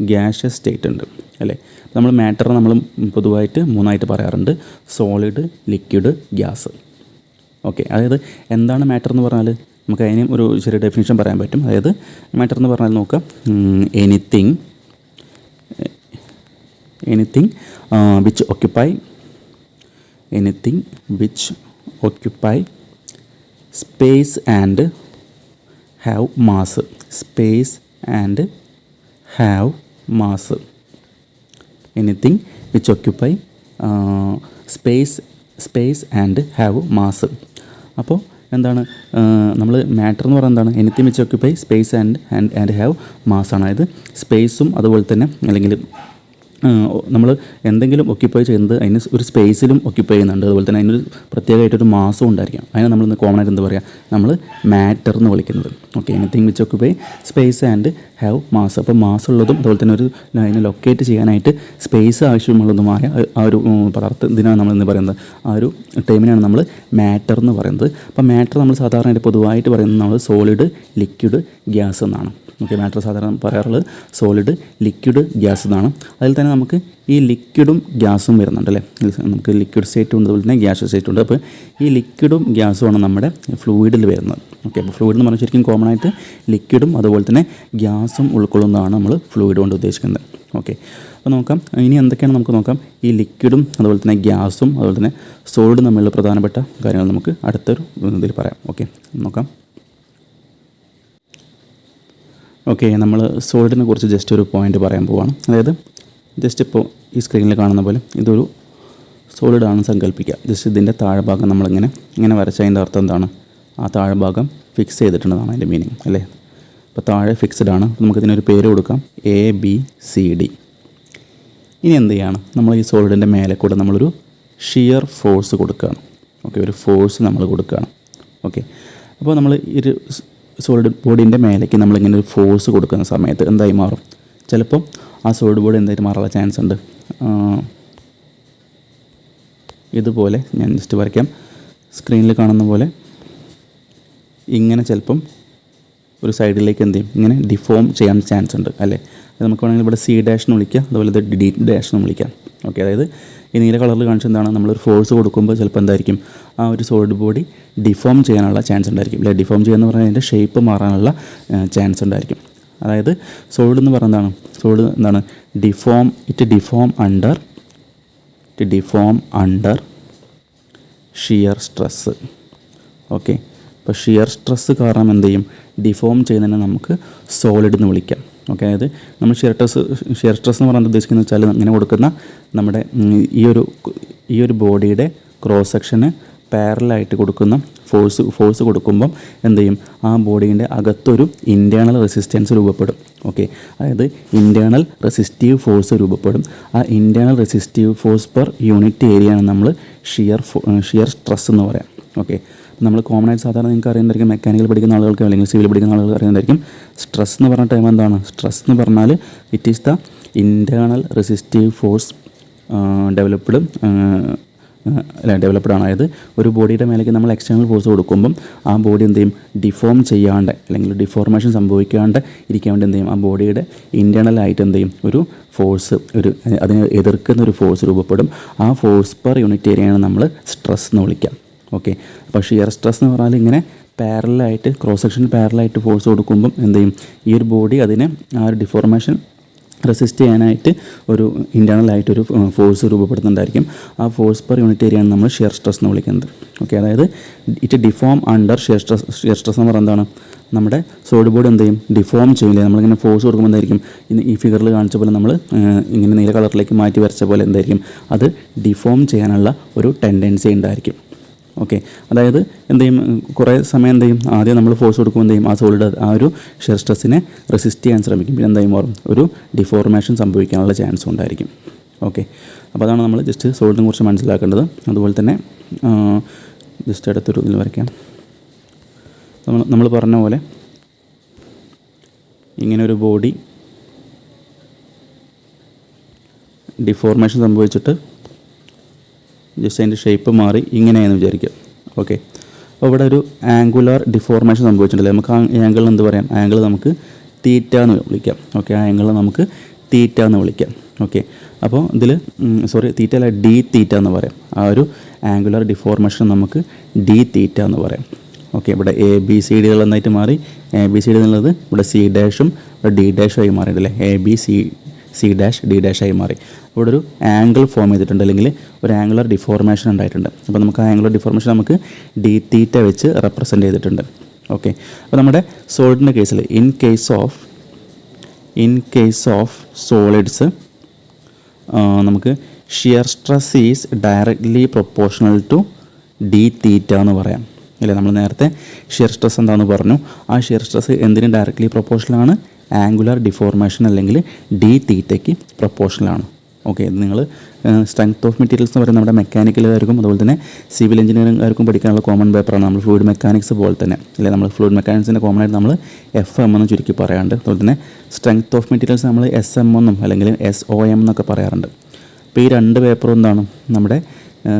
ഗ്യാഷ്യസ് സ്റ്റേറ്റ് ഉണ്ട് അല്ലേ. നമ്മൾ മാറ്റർ നമ്മൾ പൊതുവായിട്ട് മൂന്നായിട്ട് പറയാറുണ്ട്, സോളിഡ്, ലിക്വിഡ്, ഗ്യാസ്. ഓക്കെ, അതായത് എന്താണ് മാറ്റർ എന്ന് പറഞ്ഞാൽ നമുക്ക് അതിന് ഒരു ചെറിയ ഡെഫിനിഷൻ പറയാൻ പറ്റും. അതായത് മാറ്റർ എന്ന് പറഞ്ഞാൽ നോക്കാം, anything which occupy space and have mass. Anything which occupy space and have mass. അപ്പോൾ എന്താണ് നമ്മൾ മാറ്റർ എന്ന് പറയുന്നത് എന്താണ്, anything which occupy space and have mass ആണ്. അതായത് സ്പേസും അതുപോലെ തന്നെ അല്ലെങ്കിൽ നമ്മൾ എന്തെങ്കിലും ഒക്യുപ്പൈ ചെയ്യുന്നത് അതിന് ഒരു സ്പേസിലും ഒക്യുപ്പൈ ചെയ്യുന്നുണ്ട്, അതുപോലെ തന്നെ അതിനൊരു പ്രത്യേകമായിട്ടൊരു മാസം ഉണ്ടായിരിക്കാം. അതിനെ നമ്മൾ കോമൺ ആയിട്ട് എന്താ പറയുക, നമ്മൾ മാറ്റർ എന്ന് വിളിക്കുന്നത്. Okay, anything which occupy space and have mass. അപ്പോൾ മാസ് ഉള്ളതും അതുപോലെ തന്നെ ഒരു അതിനെ ലൊക്കേറ്റ് ചെയ്യാനായിട്ട് സ്പേസ് ആവശ്യമുള്ളതുമായ ആ ഒരു ഇതിനാണ് നമ്മൾ എന്ന് പറയുന്നത്, ആ ഒരു ടൈമിനാണ് നമ്മൾ മാറ്റർ എന്ന് പറയുന്നത്. അപ്പോൾ മാറ്റർ നമ്മൾ സാധാരണയായിട്ട് പൊതുവായിട്ട് പറയുന്നത് നമ്മൾ സോളിഡ്, ലിക്വിഡ്, ഗ്യാസ് എന്നാണ്. ഓക്കെ, മാറ്റർ സാധാരണ പറയാറുള്ളത് സോളിഡ്, ലിക്വിഡ്, ഗ്യാസ് എന്നാണ്. അതിൽ തന്നെ നമുക്ക് ഈ ലിക്വിഡും ഗ്യാസും വരുന്നുണ്ട് അല്ലേ. നമുക്ക് ലിക്വിഡ് സ്റ്റേറ്റ് ഉണ്ട്, അതുപോലെ തന്നെ ഗ്യാസ് സ്റ്റേറ്റ് ഉണ്ട്. അപ്പോൾ ഈ ലിക്വിഡും ഗ്യാസുമാണ് നമ്മുടെ ഫ്ലൂയിഡിൽ വരുന്നത്. ഓക്കെ, അപ്പോൾ ഫ്ലൂയിഡ് എന്ന് പറഞ്ഞാൽ ശരിക്കും കോമൺ ആയിട്ട് ലിക്വിഡും അതുപോലെ തന്നെ ഗ്യാസും ഉൾക്കൊള്ളുന്നതാണ് നമ്മൾ ഫ്ലൂയിഡ് കൊണ്ട് ഉദ്ദേശിക്കുന്നത്. ഓക്കെ, അപ്പോൾ നോക്കാം ഇനി എന്തൊക്കെയാണ് നമുക്ക് നോക്കാം. ഈ ലിക്വിഡും അതുപോലെ തന്നെ ഗ്യാസും അതുപോലെ തന്നെ സോളിഡും തമ്മിലുള്ള പ്രധാനപ്പെട്ട കാര്യങ്ങൾ നമുക്ക് അടുത്തൊരു ഇതിൽ പറയാം. ഓക്കെ, നോക്കാം. ഓക്കെ, നമ്മൾ സോളിഡിനെ കുറിച്ച് ജസ്റ്റ് ഒരു പോയിൻ്റ് പറയാൻ പോവുകയാണ്. അതായത് ജസ്റ്റ് ഇപ്പോൾ ഈ സ്ക്രീനിൽ കാണുന്ന പോലെ ഇതൊരു സോളിഡാണെന്ന് സങ്കല്പിക്കുക. ജസ്റ്റ് ഇതിൻ്റെ താഴ്ഭാഗം ഇങ്ങനെ വരച്ചതിൻ്റെ അർത്ഥം എന്താണ്? ആ താഴ്ഭാഗം ഫിക്സ് ചെയ്തിട്ടുണ്ടെന്നാണ് അതിൻ്റെ മീനിങ് അല്ലേ. അപ്പോൾ താഴെ ഫിക്സ്ഡ് ആണ്. നമുക്കിതിനൊരു പേര് കൊടുക്കാം, ABCD. ഇനി എന്ത് ചെയ്യാണ്? നമ്മൾ ഈ സോളിഡിൻ്റെ മേലെ കൂടെ നമ്മളൊരു ഷിയർ ഫോഴ്സ് കൊടുക്കുകയാണ്. ഓക്കെ, ഒരു ഫോഴ്സ് നമ്മൾ കൊടുക്കുകയാണ്. ഓക്കെ, അപ്പോൾ നമ്മൾ ഒരു സോളിഡ് ബോഡീൻ്റെ മേലേക്ക് നമ്മളിങ്ങനെ ഒരു ഫോഴ്സ് കൊടുക്കുന്ന സമയത്ത് എന്തായി മാറും? ചിലപ്പം ആ സോളിഡ് ബോഡി എന്തായിട്ട് മാറാനുള്ള ചാൻസ് ഉണ്ട്. ഇതുപോലെ ഞാൻ ജസ്റ്റ് വരയ്ക്കാം. സ്ക്രീനിൽ കാണുന്ന പോലെ ഇങ്ങനെ ചിലപ്പം ഒരു സൈഡിലേക്ക് എന്ത് ചെയ്യും? ഇങ്ങനെ ഡിഫോം ചെയ്യാൻ ചാൻസ് ഉണ്ട് അല്ലേ. അത് നമുക്ക് വേണമെങ്കിൽ ഇവിടെ C' എന്ന് വിളിക്കാം, അതുപോലെ ഇത് D' എന്ന് വിളിക്കാം. ഓക്കെ, അതായത് ഈ നീല കളറിൽ കാണിച്ച എന്താണ്? നമ്മളൊരു ഫോഴ്സ് കൊടുക്കുമ്പോൾ ചിലപ്പോൾ എന്തായിരിക്കും? ആ ഒരു സോളിഡ് ബോഡി ഡിഫോം ചെയ്യാനുള്ള ചാൻസ് ഉണ്ടായിരിക്കും അല്ലെ. ഡിഫോം ചെയ്യാന്ന് പറഞ്ഞാൽ അതിൻ്റെ ഷേപ്പ് മാറാനുള്ള ചാൻസ് ഉണ്ടായിരിക്കും. അതായത് സോളിഡ് എന്ന് പറയുന്നത് എന്താണ്? സോളിഡ് എന്താണ്? Deform under shear stress. Okay, അപ്പോൾ ഷിയർ സ്ട്രെസ്സ് കാരണം എന്ത് ചെയ്യും? ഡിഫോം ചെയ്യുന്നതിനെ നമുക്ക് സോളിഡ് എന്ന് വിളിക്കാം. ഓക്കെ, അതായത് നമ്മൾ ഷിയർ സ്ട്രെസ് എന്ന് പറഞ്ഞാൽ ഉദ്ദേശിക്കുന്നത് വെച്ചാൽ ഇങ്ങനെ കൊടുക്കുന്ന നമ്മുടെ ഈ ഒരു ബോഡിയുടെ ക്രോസ് സെക്ഷന് പാരലായിട്ട് കൊടുക്കുന്ന ഫോഴ്സ് കൊടുക്കുമ്പം എന്ത് ചെയ്യും? ആ ബോഡീൻ്റെ അകത്തൊരു ഇൻറ്റേർണൽ റെസിസ്റ്റൻസ് രൂപപ്പെടും. ഓക്കെ, അതായത് ഇൻറ്റേർണൽ റെസിസ്റ്റീവ് ഫോഴ്സ് രൂപപ്പെടും. ആ internal resistive force per unit ഏരിയയാണ് നമ്മൾ ഷിയർ സ്ട്രെസ് എന്ന് പറയാം. ഓക്കെ, നമ്മൾ കോമൺ ആയിട്ട് സാധാരണ നിങ്ങൾക്ക് അറിയുന്നതായിരിക്കും, മെക്കാനിക്കൽ പഠിക്കുന്ന ആളുകൾക്ക് അല്ലെങ്കിൽ സിവിൽ പഠിക്കുന്ന ആളുകൾക്ക് അറിയുന്നതായിരിക്കും. സ്ട്രെസ് എന്ന് പറഞ്ഞ ടൈം എന്താണ്? സ്ട്രെസ് എന്ന് പറഞ്ഞാൽ it is the internal resistive force developed ആണ്. അതായത് ഒരു ബോഡിയുടെ മേലേക്ക് നമ്മൾ എക്സ്റ്റേണൽ ഫോഴ്സ് കൊടുക്കുമ്പം ആ ബോഡി എന്ത് ചെയ്യും? ഡിഫോം ചെയ്യാണ്ട് അല്ലെങ്കിൽ ഡിഫോർമേഷൻ സംഭവിക്കാണ്ട് ഇരിക്കാൻ വേണ്ടി എന്ത് ചെയ്യും? ആ ബോഡിയുടെ ഇൻറ്റേർണലായിട്ട് എന്ത് ചെയ്യും? ഒരു ഫോഴ്സ്, അതിനെ എതിർക്കുന്ന ഒരു ഫോഴ്സ് രൂപപ്പെടും. ആ ഫോഴ്സ് പെർ യൂണിറ്റ് ഏരിയയാണ് നമ്മൾ സ്ട്രെസ് എന്ന് വിളിക്കാം. ഓക്കെ, അപ്പോൾ ഷിയർ സ്ട്രെസ് എന്ന് പറഞ്ഞാൽ ഇങ്ങനെ പാരലായിട്ട് ക്രോസ് സെക്ഷനിൽ പാരലായിട്ട് ഫോഴ്സ് കൊടുക്കുമ്പം എന്ത് ചെയ്യും? ഈ ഒരു ബോഡി അതിനെ ആ ഒരു ഡിഫോർമേഷൻ റെസിസ്റ്റ് ചെയ്യാനായിട്ട് ഒരു ഇൻറ്റേർണലായിട്ടൊരു ഫോഴ്സ് രൂപപ്പെടുന്നുണ്ടായിരിക്കും. ആ ഫോഴ്സ് പെർ യൂണിറ്റ് ഏരിയയാണ് നമ്മൾ ഷിയർ സ്ട്രെസ് എന്ന് വിളിക്കുന്നത്. ഓക്കെ, അതായത് it deform under shear stress എന്ന് പറയുന്നത് എന്താണ്? നമ്മുടെ സോളിഡ് ബോഡി എന്ത് ചെയ്യും? ഡിഫോം ചെയ്യില്ലേ. നമ്മളിങ്ങനെ ഫോഴ്സ് കൊടുക്കുമ്പോൾ എന്തായിരിക്കും? ഈ ഫിഗറിൽ കാണിച്ച പോലെ നമ്മൾ ഇങ്ങനെ നീല കളറിലേക്ക് മാറ്റി വരച്ച പോലെ എന്തായിരിക്കും? അത് ഡിഫോം ചെയ്യാനുള്ള ഒരു ടെൻഡൻസി ഉണ്ടായിരിക്കും. ഓക്കെ, അതായത് എന്ത് ചെയ്യും? കുറേ സമയം എന്ത് ചെയ്യും? ആദ്യം നമ്മൾ ഫോഴ്സ് കൊടുക്കുമ്പോൾ എന്ത് ചെയ്യും? ആ സോളിഡ് ആ ഒരു ഷിയർ സ്ട്രെസ്സിനെ റെസിസ്റ്റ് ചെയ്യാൻ ശ്രമിക്കും. പിന്നെ എന്തായി മാറും? ഒരു ഡിഫോർമേഷൻ സംഭവിക്കാനുള്ള ചാൻസും ഉണ്ടായിരിക്കും. ഓക്കെ, അപ്പോൾ അതാണ് നമ്മൾ ജസ്റ്റ് സോളിഡിനെ കുറിച്ച് മനസ്സിലാക്കേണ്ടത്. അതുപോലെ തന്നെ ജസ്റ്റ് അടുത്തൊരു ഇതിൽ വരയ്ക്കാം. നമ്മൾ പറഞ്ഞ പോലെ ഇങ്ങനെ ഒരു ബോഡി ഡിഫോർമേഷൻ സംഭവിച്ചിട്ട് ജസ്റ്റ് അതിൻ്റെ ഷേപ്പ് മാറി ഇങ്ങനെയാണെന്ന് വിചാരിക്കുക. ഓക്കെ, അപ്പോൾ ഇവിടെ ഒരു ആംഗുലാർ ഡിഫോർമേഷൻ സംഭവിച്ചിട്ടുണ്ടല്ലേ. നമുക്ക് ആ ആംഗിളിന് എന്ത് പറയാം? ആംഗിൾ നമുക്ക് തീറ്റ എന്ന് വിളിക്കാം. ഓക്കെ, ആ ആംഗിൾ നമുക്ക് തീറ്റ എന്ന് വിളിക്കാം. ഓക്കെ, അപ്പോൾ ഇതിൽ തീറ്റ അല്ല, ഡി തീറ്റ എന്ന് പറയാം. ആ ഒരു ആംഗുലാർ ഡിഫോർമേഷൻ നമുക്ക് ഡി തീറ്റ എന്ന് പറയാം. ഓക്കെ, ഇവിടെ ABCD എന്നായിട്ട് മാറി. ABCD എന്നുള്ളത് ഇവിടെ C' ഇവിടെ D' ആയി മാറിയിട്ടല്ലേ. ABCD' ആയി മാറി. ഇവിടെ ഒരു ആംഗിൾ ഫോം ചെയ്തിട്ടുണ്ട്, അല്ലെങ്കിൽ ഒരു ആംഗുലർ ഡിഫോർമേഷൻ ഉണ്ടായിട്ടുണ്ട്. അപ്പോൾ നമുക്ക് ആ ആംഗുലർ ഡിഫോർമേഷൻ നമുക്ക് D തീറ്റ വെച്ച് റെപ്രസെൻ്റ് ചെയ്തിട്ടുണ്ട്. ഓക്കെ, അപ്പോൾ നമ്മുടെ സോളിഡിൻ്റെ കേസിൽ ഇൻ കേസ് ഓഫ് സോളിഡ്സ് നമുക്ക് shear stress is directly proportional to D theta എന്ന് പറയാം അല്ലേ. നമ്മൾ നേരത്തെ ഷിയർ സ്ട്രെസ് എന്താണെന്ന് പറഞ്ഞു. ആ ഷിയർ സ്ട്രെസ് എന്തിനും ഡയറക്റ്റ്ലി പ്രൊപ്പോർഷണലാണ്? ആംഗുലർ ഡിഫോർമേഷൻ അല്ലെങ്കിൽ D തീറ്റയ്ക്ക് പ്രൊപ്പോർഷണലാണ്. ഓക്കെ, ഇത് നിങ്ങൾ സ്ട്രെങ്ത് ഓഫ് മെറ്റീരിയൽസ് എന്ന് പറയുന്നത് നമ്മുടെ മെക്കാനിക്കലുകാർക്കും അതുപോലെ തന്നെ സിവിൽ എഞ്ചിനീയറിംഗുകാർക്കും പഠിക്കാനുള്ള കോമൺ പേപ്പറാണ്. നമ്മൾ ഫ്ലൂയിഡ് മെക്കാനിക്സ് പോലെ തന്നെ അല്ലേ. നമ്മൾ ഫ്ലൂയിഡ് മെക്കാനിക്സിൻ്റെ കോമൺ ആയിട്ട് നമ്മൾ FM എന്ന് ചുരുക്കി പറയാറുണ്ട്. അതുപോലെ തന്നെ സ്ട്രെങ്ത് ഓഫ് മെറ്റീരിയൽസ് നമ്മൾ SM എന്നും അല്ലെങ്കിൽ SOM എന്നൊക്കെ പറയാറുണ്ട്. അപ്പോൾ ഈ രണ്ട് പേപ്പറും എന്താണ്? നമ്മുടെ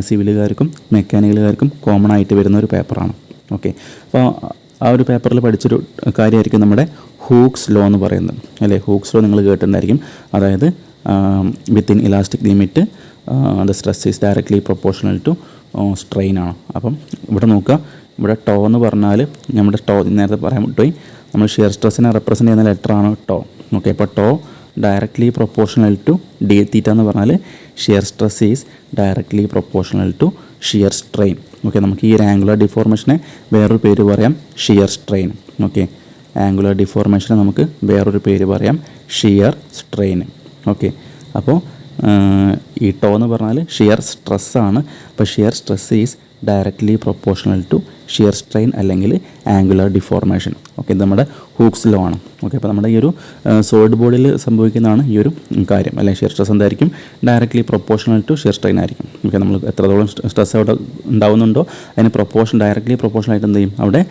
സിവിലുകാർക്കും മെക്കാനിക്കലുകാർക്കും കോമൺ ആയിട്ട് വരുന്ന ഒരു പേപ്പറാണ്. ഓക്കെ, അപ്പോൾ ആ ഒരു പേപ്പറിൽ പഠിച്ചൊരു കാര്യമായിരിക്കും നമ്മുടെ ഹൂക്സ് ലോ എന്ന് പറയുന്നത് അല്ലേ. ഹൂക്സ് ലോ നിങ്ങൾ കേട്ടിട്ടുണ്ടായിരിക്കും. അതായത് within elastic limit the stress is directly proportional to strain ആണ്. അപ്പം ഇവിടെ നോക്കുക, ഇവിടെ ടോ എന്ന് പറഞ്ഞാൽ നമ്മുടെ ടോ നേരത്തെ പറയാൻ വിട്ടുപോയി. നമ്മൾ ഷിയർ സ്ട്രെസ്സിനെ റെപ്രസെൻ്റ് ചെയ്യുന്ന ലെറ്ററാണ് ടോ. ഓക്കെ, അപ്പോൾ tau directly proportional to d theta എന്ന് പറഞ്ഞാൽ shear stress is directly proportional to shear strain. Okay, നമുക്ക് ഈ ഒരു ആംഗുലർ ഡിഫോർമേഷനെ വേറൊരു പേര് പറയാം ഷിയർ സ്ട്രെയിൻ. ഓക്കെ, ആംഗുലർ ഡിഫോർമേഷനെ നമുക്ക് വേറൊരു പേര് പറയാം ഷിയർ സ്ട്രെയിൻ. ഓക്കെ, അപ്പോൾ ഈ ടോ എന്ന് പറഞ്ഞാൽ ഷിയർ സ്ട്രെസ്സാണ്. അപ്പോൾ shear stress is directly proportional to shear strain അല്ലെങ്കിൽ ആംഗുലർ ഡിഫോർമേഷൻ. ഓക്കെ, ഇത് നമ്മുടെ ഹൂക്സ് ലോ ആണ്. ഓക്കെ, അപ്പോൾ നമ്മുടെ ഈ ഒരു സോളിഡ് ബോഡിയിൽ സംഭവിക്കുന്നതാണ് ഈ ഒരു കാര്യം. അല്ലെങ്കിൽ ഷിയർ സ്ട്രെസ് എന്തായിരിക്കും? Directly proportional to shear strain ആയിരിക്കും. ഓക്കെ, നമ്മൾ എത്രത്തോളം സ്ട്രെസ് അവിടെ ഉണ്ടാവുന്നുണ്ടോ അതിന് ഡയറക്ട്ലി പ്രൊപ്പോർഷണൽ ആയിട്ട് എന്ത് ചെയ്യും? അവിടെ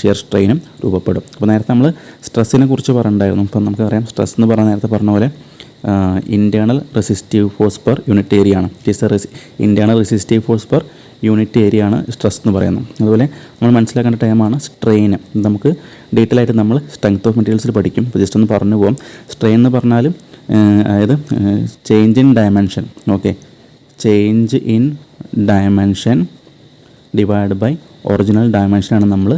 ഷിയർ സ്ട്രെയിനും രൂപപ്പെടും. അപ്പോൾ നേരത്തെ നമ്മൾ സ്ട്രെസ്സിനെ കുറിച്ച് പറഞ്ഞിട്ടുണ്ടായിരുന്നു. ഇപ്പം നമുക്കറിയാം സ്ട്രെസ് എന്ന് പറഞ്ഞാൽ നേരത്തെ പറഞ്ഞ പോലെ internal resistive force per unit area ആണ്. Internal resistive force per unit area ആണ് സ്ട്രെസ് എന്ന് പറയുന്നത്. അതുപോലെ നമ്മൾ മനസ്സിലാക്കേണ്ട ടൈമാണ് സ്ട്രെയിൻ. നമുക്ക് ഡീറ്റെയിൽ ആയിട്ട് നമ്മൾ സ്ട്രെങ്ത് ഓഫ് മെറ്റീരിയൽസിൽ പഠിക്കും. ഇപ്പോൾ ജസ്റ്റ് ഒന്ന് പറഞ്ഞു പോകാം. സ്ട്രെയിൻ എന്ന് പറഞ്ഞാൽ അതായത് change in dimension. Okay, change in dimension divide by original ഡയമെൻഷനാണ് നമ്മൾ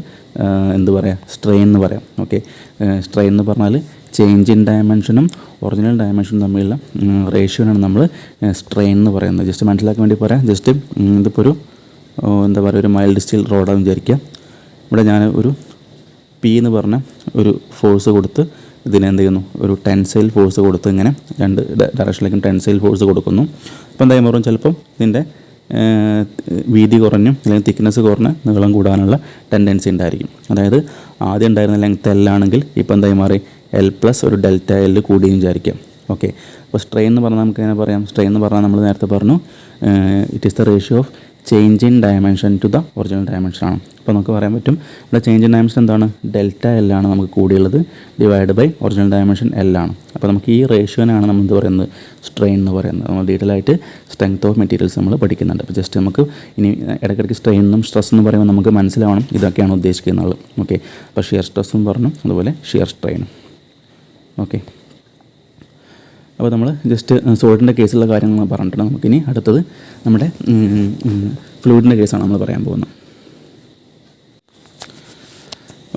എന്ത് പറയുക? സ്ട്രെയിൻ എന്ന് പറയാം. ഓക്കെ, സ്ട്രെയിൻ എന്ന് പറഞ്ഞാൽ ചേഞ്ച് ഇൻ ഡയമെൻഷനും ഒറിജിനൽ ഡയമെൻഷനും തമ്മിലുള്ള റേഷ്യോനാണ് നമ്മൾ സ്ട്രെയിൻ എന്ന് പറയുന്നത്. ജസ്റ്റ് മനസ്സിലാക്കാൻ വേണ്ടി പറയാം. ജസ്റ്റ് ഇതിപ്പോൾ ഒരു എന്താ പറയുക, ഒരു മൈൽഡ് സ്റ്റീൽ റോഡാണെന്ന് വിചാരിക്കുക. ഇവിടെ ഞാൻ ഒരു പി എന്ന് പറഞ്ഞ ഒരു ഫോഴ്സ് കൊടുത്ത് ഇതിനെ എന്ത് ചെയ്യുന്നു? ഒരു ടെൻസൈൽ ഫോഴ്സ് കൊടുത്ത് ഇങ്ങനെ രണ്ട് ഡയറക്ഷനിലേക്കും ടെൻസൈൽ ഫോഴ്സ് കൊടുക്കുന്നു. അപ്പോൾ എന്തായാലും മാറും? ചിലപ്പം ഇതിൻ്റെ വീതി കുറഞ്ഞും അല്ലെങ്കിൽ തിക്നെസ് കുറഞ്ഞ് നീളം കൂടാനുള്ള ടെൻഡൻസി ഉണ്ടായിരിക്കും. അതായത് ആദ്യം ഉണ്ടായിരുന്ന ലെങ്ത് എൽ ആണെങ്കിൽ ഇപ്പോൾ എന്തായി മാറി? എൽ പ്ലസ് ഒരു ഡെൽറ്റ എൽ കൂടിയും വിചാരിക്കാം. ഓക്കെ, അപ്പോൾ സ്ട്രെയിൻ എന്ന് പറഞ്ഞാൽ നമുക്ക് എങ്ങനെ പറയാം? സ്ട്രെയിൻ എന്ന് പറഞ്ഞാൽ നമ്മൾ നേരത്തെ പറഞ്ഞു it is the ratio of change in dimension to the original dimension ആണ്. അപ്പോൾ നമുക്ക് പറയാൻ പറ്റും ഇവിടെ ചേഞ്ച് ഇൻ ഡയമെൻഷൻ എന്താണ്? ഡെൽറ്റ എൽ ആണ് നമുക്ക് കൂടിയുള്ളത് divide by original dimension L ആണ്. അപ്പോൾ നമുക്ക് ഈ റേഷ്യോനാണ് നമ്മൾ എന്ത് പറയുന്നത്? സ്ട്രെയിൻ എന്ന് പറയുന്നത്. നമ്മൾ ഡീറ്റെയിൽ ആയിട്ട് സ്ട്രെങ്ത് ഓഫ് മെറ്റീരിയൽസ് നമ്മൾ പഠിക്കുന്നുണ്ട്. അപ്പോൾ ജസ്റ്റ് നമുക്ക് ഇനി ഇടയ്ക്കിടയ്ക്ക് സ്ട്രെയിൻ എന്നും സ്ട്രെസ് എന്ന് പറയുമ്പോൾ നമുക്ക് മനസ്സിലാവണം ഇതൊക്കെയാണ് ഉദ്ദേശിക്കുന്നത്. ഓക്കെ, അപ്പോൾ ഷിയർ സ്ട്രെസ്സും പറഞ്ഞു, അതുപോലെ ഷിയർ സ്ട്രെയിനും. ഓക്കെ, അപ്പോൾ നമ്മൾ ജസ്റ്റ് സോളിഡിൻ്റെ കേസുള്ള കാര്യങ്ങൾ പറഞ്ഞിട്ടുണ്ട്. നമുക്കിനി അടുത്തത് നമ്മുടെ ഫ്ലൂയിഡിൻ്റെ കേസാണ് നമ്മൾ പറയാൻ പോകുന്നത്.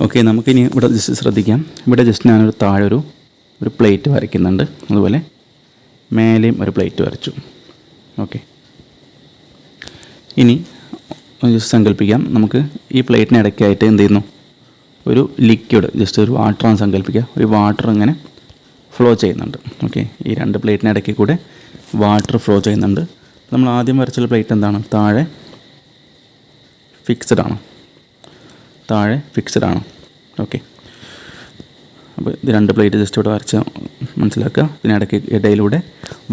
ഓക്കെ, നമുക്കിനി ഇവിടെ ജസ്റ്റ് ശ്രദ്ധിക്കാം. ഇവിടെ ജസ്റ്റ് ഞാനൊരു താഴെ ഒരു പ്ലേറ്റ് വരയ്ക്കുന്നുണ്ട്. അതുപോലെ മേലെയും ഒരു പ്ലേറ്റ് വരച്ചു. ഓക്കെ, ഇനി ജസ്റ്റ് സങ്കല്പിക്കാം. നമുക്ക് ഈ പ്ലേറ്റിന് ഇടയ്ക്കായിട്ട് എന്ത് ചെയ്യുന്നു? ഒരു ലിക്വിഡ്, ജസ്റ്റ് ഒരു വാട്ടറാണ് സങ്കല്പിക്കുക. ഒരു വാട്ടർ ഇങ്ങനെ ഫ്ലോ ചെയ്യുന്നുണ്ട്. ഓക്കെ, ഈ രണ്ട് പ്ലേറ്റിന് ഇടയ്ക്ക് കൂടെ വാട്ടർ ഫ്ലോ ചെയ്യുന്നുണ്ട്. നമ്മൾ ആദ്യം വരച്ചുള്ള പ്ലേറ്റ് എന്താണ്? താഴെ ഫിക്സഡ് ആണ്. ഓക്കെ, അപ്പോൾ ഇത് രണ്ട് പ്ലേറ്റ് ജസ്റ്റ് ഇവിടെ വരച്ച് മനസ്സിലാക്കുക. ഇതിനിടയ്ക്ക് ഇടയിലൂടെ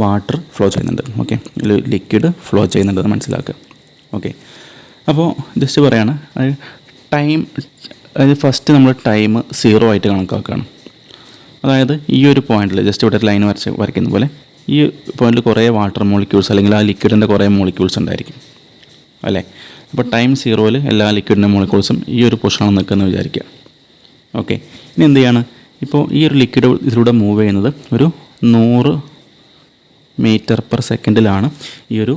വാട്ടർ ഫ്ലോ ചെയ്യുന്നുണ്ട്. ഓക്കെ, ഇതിൽ ലിക്വിഡ് ഫ്ലോ ചെയ്യുന്നുണ്ടെന്ന് മനസ്സിലാക്കുക. ഓക്കെ, അപ്പോൾ ജസ്റ്റ് പറയാണ് അതായത് ഫസ്റ്റ് നമ്മൾ ടൈം 0 ആയിട്ട് കണക്കാക്കുകയാണ്. അതായത് ഈ ഒരു പോയിന്റിൽ ജസ്റ്റ് ഇവിടെ ലൈൻ വരയ്ക്കുന്ന പോലെ ഈ പോയിന്റിൽ കുറേ വാട്ടർ മോളിക്യൂൾസ് അല്ലെങ്കിൽ ആ ലിക്വിഡിൻ്റെ കുറേ മോളിക്യൂൾസ് ഉണ്ടായിരിക്കും അല്ലേ? അപ്പോൾ ടൈം 0-ൽ എല്ലാ ലിക്വിഡിൻ്റെ മോളിക്യൂൾസും ഈ ഒരു പൊസിഷനാണ് നിൽക്കുന്നത് വിചാരിക്കുക. ഓക്കെ, ഇനി എന്ത് ചെയ്യാണ്? ഇപ്പോൾ ഈ ഒരു ലിക്വിഡ് ഇതിലൂടെ മൂവ് ചെയ്യുന്നത് ഒരു 100 മീറ്റർ/സെക്കൻഡിലാണ് ഈ ഒരു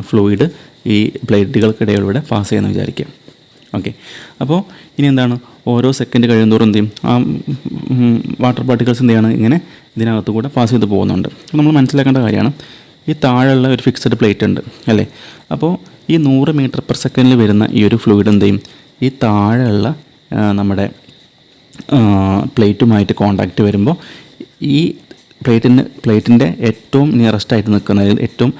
ഫ്ലൂയിഡ് ഈ പ്ലേറ്റുകൾക്കിടയിലൂടെ പാസ് ചെയ്യുന്നത് വിചാരിക്കുക. ഓക്കെ, അപ്പോൾ ഇനി എന്താണ്? ഓരോ സെക്കൻഡ് കഴിയുന്തോറും എന്ത് ചെയ്യും? ആ വാട്ടർ പാർട്ടിക്കിൾസ് എന്ത് ചെയ്യാണ്? ഇങ്ങനെ ഇതിനകത്ത് കൂടെ പാസ് ചെയ്ത് പോകുന്നുണ്ട്. അപ്പോൾ നമ്മൾ മനസ്സിലാക്കേണ്ട കാര്യമാണ്, ഈ താഴെയുള്ള ഒരു ഫിക്സഡ് പ്ലേറ്റ് ഉണ്ട് അല്ലേ? അപ്പോൾ ഈ 100 മീറ്റർ/സെക്കൻഡിൽ വരുന്ന ഈ ഒരു ഫ്ലൂയിഡ് എന്ത് ചെയ്യും? ഈ താഴെയുള്ള നമ്മുടെ പ്ലേറ്റുമായിട്ട് കോണ്ടാക്റ്റ് വരുമ്പോൾ ഈ പ്ലേറ്റിൻ്റെ ഏറ്റവും നിയറസ്റ്റ് ആയിട്ട് നിൽക്കുന്ന, ഏറ്റവും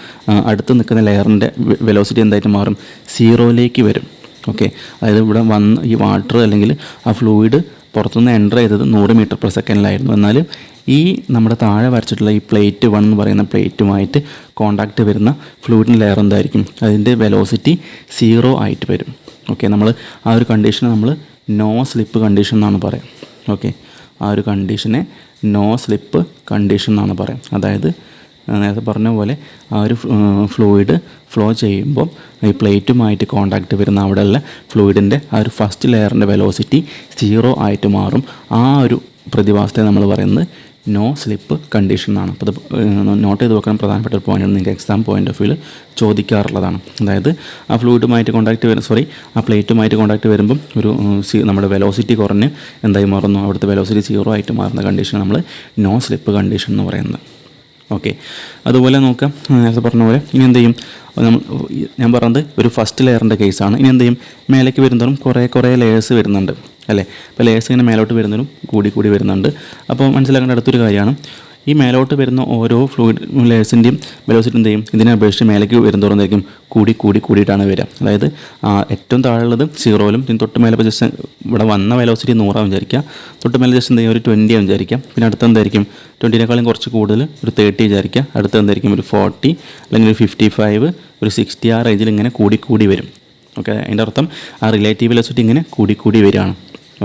അടുത്ത് നിൽക്കുന്ന ലെയറിൻ്റെ വെലോസിറ്റി എന്തായിട്ട് മാറും? 0-ലേക്ക് വരും. ഓക്കെ, അതായത് ഇവിടെ വന്ന് ഈ വാട്ടർ അല്ലെങ്കിൽ ആ ഫ്ലൂയിഡ് പുറത്തുനിന്ന് എൻ്റർ ചെയ്തത് 100 മീറ്റർ/സെക്കൻഡിലായിരുന്നു. എന്നാലും ഈ നമ്മുടെ താഴെ വരച്ചിട്ടുള്ള ഈ പ്ലേറ്റ് 1 എന്ന് പറയുന്ന പ്ലേറ്റുമായിട്ട് കോണ്ടാക്റ്റ് വരുന്ന ഫ്ലൂയിഡിൻ്റെ ലെയർ എന്തായിരിക്കും? അതിൻ്റെ വെലോസിറ്റി 0 ആയിട്ട് വരും. ഓക്കെ, നമ്മൾ ആ ഒരു കണ്ടീഷനെ നമ്മൾ നോ സ്ലിപ്പ് കണ്ടീഷൻ എന്നാണ് പറയാം. ഓക്കെ, ആ ഒരു കണ്ടീഷനെ നോ സ്ലിപ്പ് കണ്ടീഷൻ എന്നാണ് പറയാം. അതായത് നേരത്തെ പറഞ്ഞ പോലെ ആ ഒരു ഫ്ലൂയിഡ് ഫ്ലോ ചെയ്യുമ്പോൾ ഈ പ്ലേറ്റുമായിട്ട് കോണ്ടാക്റ്റ് വരുന്ന അവിടെയുള്ള ഫ്ലൂയിഡിൻ്റെ ആ ഒരു ഫസ്റ്റ് ലെയറിൻ്റെ വെലോസിറ്റി 0 ആയിട്ട് മാറും. ആ ഒരു പ്രതിഭാസത്തെ നമ്മൾ പറയുന്നത് നോ സ്ലിപ്പ് കണ്ടീഷൻ എന്നാണ്. അപ്പോൾ ഇത് നോട്ട് ചെയ്ത് വെക്കാൻ പ്രധാനപ്പെട്ട ഒരു പോയിൻ്റാണ്, നിങ്ങൾക്ക് എക്സാം പോയിൻ്റ് ഓഫ് വ്യൂവിൽ ചോദിക്കാറുള്ളതാണ്. അതായത് ആ ഫ്ലൂയിഡുമായിട്ട് ആ പ്ലേറ്റുമായിട്ട് കോൺടാക്റ്റ് വരുമ്പം ഒരു നമ്മുടെ വെലോസിറ്റി കുറഞ്ഞ് എന്തായി മാറുന്നു, അവിടുത്തെ വെലോസിറ്റി 0 ആയിട്ട് മാറുന്ന കണ്ടീഷൻ നമ്മൾ നോ സ്ലിപ്പ് കണ്ടീഷൻ എന്ന് പറയുന്നത്. ഓക്കെ, അതുപോലെ നോക്കാം, നേരത്തെ പറഞ്ഞ പോലെ ഇനി എന്ത് ചെയ്യും, ഞാൻ പറഞ്ഞത് ഒരു ഫസ്റ്റ് ലെയറിൻ്റെ കേസാണ്. ഇനി എന്ത് ചെയ്യും, മേലേക്ക് വരുന്നതും കുറേ ലെയേഴ്സ് വരുന്നുണ്ട് അല്ലേ. അപ്പോൾ ലെയേഴ്സ് ഇങ്ങനെ മേലോട്ട് വരുന്നതും കൂടി വരുന്നുണ്ട്. അപ്പോൾ മനസ്സിലാക്കേണ്ട അടുത്തൊരു കാര്യമാണ്, ഈ മേലോട്ട് വരുന്ന ഓരോ ഫ്ലൂയിഡ് ലെയേഴ്സിൻ്റെയും വെലോസിറ്റി എന്ത് ചെയ്യും, ഇതിനെ അപേക്ഷിച്ച് മേലേക്ക് വരുന്നതോറും കൂടിയിട്ടാണ് വരിക. അതായത് ഏറ്റവും താഴെയുള്ളത് 0-ലും ഇതിന് തൊട്ട് മേലെ ഇപ്പോൾ ജസ്റ്റ് ഇവിടെ വന്ന വെലോസിറ്റി 100 വിചാരിക്കുക, തൊട്ട് മേലെ ജസ്റ്റ് എന്ത് ചെയ്യും ഒരു 20 വിചാരിക്കുക, പിന്നെ അടുത്ത എന്തായിരിക്കും 20-നേക്കാളും കുറച്ച് കൂടുതൽ ഒരു 30 വിചാരിക്കുക, അടുത്ത എന്തായിരിക്കും ഒരു 40 അല്ലെങ്കിൽ ഒരു 55 ഒരു 60 ആ റേഞ്ചിൽ ഇങ്ങനെ കൂടി വരും. ഓക്കെ, അതിൻ്റെ അർത്ഥം ആ റിലേറ്റീവ് വെലോസിറ്റി ഇങ്ങനെ കൂടി വരികയാണ്.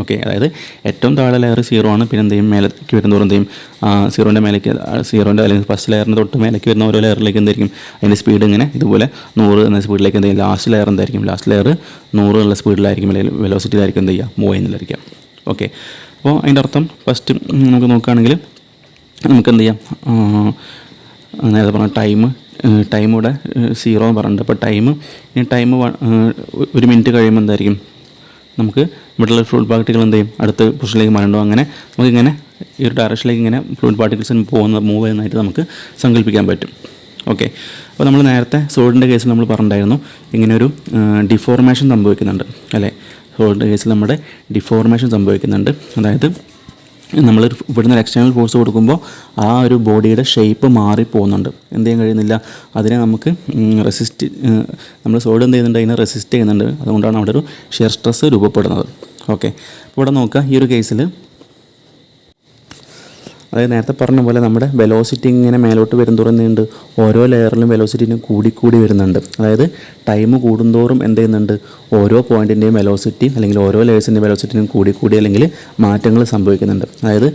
ഓക്കെ, അതായത് ഏറ്റവും താഴെ ലെയർ 0 ആണ്, പിന്നെ എന്ത് ചെയ്യും മേലേക്ക് വരുന്നതോറും എന്ത് ചെയ്യും 0-ൻ്റെ മേലേക്ക് 0-ൻ്റെ അല്ലെങ്കിൽ ഫസ്റ്റ് ലെയറിന് തൊട്ട് മേലേക്ക് വരുന്ന ഓരോ ലെയറിലേക്ക് എന്തായിരിക്കും അതിൻ്റെ സ്പീഡ് ഇങ്ങനെ ഇതുപോലെ 100 എന്ന സ്പീഡിലേക്ക് എന്ത് ചെയ്യും ലാസ്റ്റ് ലെയർ എന്തായിരിക്കും, ലാസ്റ്റ് ലെയർ 100 ഉള്ള സ്പീഡിലായിരിക്കും അല്ലെങ്കിൽ വെലോസിറ്റിയിലായിരിക്കും എന്ത് ചെയ്യുക മൂവ് ചെയ്യുന്നതായിരിക്കാം. ഓക്കെ, അപ്പോൾ അതിൻ്റെ അർത്ഥം ഫസ്റ്റ് നമുക്ക് നോക്കുകയാണെങ്കിൽ നമുക്ക് എന്ത് ചെയ്യാം, നേരത്തെ പറഞ്ഞ ടൈം ഇവിടെ 0 എന്ന് പറഞ്ഞിട്ടുണ്ട്. അപ്പോൾ ടൈം 1 മിനിറ്റ് കഴിയുമ്പോൾ എന്തായിരിക്കും നമുക്ക് ഇവിടെയുള്ള ഫ്ലൂയിഡ് പാർട്ടിക്കിൾ എന്ത് ചെയ്യും അടുത്ത പൊസിഷനിലേക്ക് മാറണ്ടോ, അങ്ങനെ നമുക്കിങ്ങനെ ഈ ഒരു ഡയറക്ഷനിലേക്ക് ഇങ്ങനെ ഫ്ലൂയിഡ് പാർട്ടിക്കിൾസ് മൂവ് ചെയ്യുന്നതായിട്ട് നമുക്ക് സങ്കല്പിക്കാൻ പറ്റും. ഓക്കെ, അപ്പോൾ നമ്മൾ നേരത്തെ സോളിഡിൻ്റെ കേസിൽ നമ്മൾ പറഞ്ഞിട്ടുണ്ടായിരുന്നു ഇങ്ങനെ ഒരു ഡിഫോർമേഷൻ സംഭവിക്കുന്നുണ്ട് അല്ലേ. സോളിഡിൻ്റെ കേസിൽ നമ്മുടെ ഡിഫോർമേഷൻ സംഭവിക്കുന്നുണ്ട്, അതായത് നമ്മൾ ഇവിടുന്ന് എക്സ്റ്റേണൽ ഫോഴ്സ് കൊടുക്കുമ്പോൾ ആ ഒരു ബോഡിയുടെ ഷേപ്പ് മാറിപ്പോകുന്നുണ്ട്, എന്ത് ചെയ്യാൻ കഴിയുന്നില്ല, അതിനെ നമുക്ക് നമ്മൾ സോളിഡ് എന്ത് ചെയ്യുന്നുണ്ട്, അതിനെ റെസിസ്റ്റ് ചെയ്യുന്നുണ്ട്, അതുകൊണ്ടാണ് അവിടെ ഒരു ഷിയർ സ്ട്രെസ് രൂപപ്പെടുന്നത്. ഓക്കെ, ഇവിടെ നോക്കുക, ഈ ഒരു കേസിൽ അതായത് നേരത്തെ പറഞ്ഞ പോലെ നമ്മുടെ വെലോസിറ്റി ഇങ്ങനെ മേലോട്ട് വരുന്നതോറുന്നുണ്ട് ഓരോ ലെയറിലും വെലോസിറ്റിനും കൂടി വരുന്നുണ്ട്. അതായത് ടൈം കൂടുന്തോറും എന്ത് ചെയ്യുന്നുണ്ട് ഓരോ പോയിൻറ്റിൻ്റെയും വെലോസിറ്റി അല്ലെങ്കിൽ ഓരോ ലെയേഴ്സിൻ്റെയും വെലോസിറ്റിനും കൂടി അല്ലെങ്കിൽ മാറ്റങ്ങൾ സംഭവിക്കുന്നുണ്ട്. അതായത്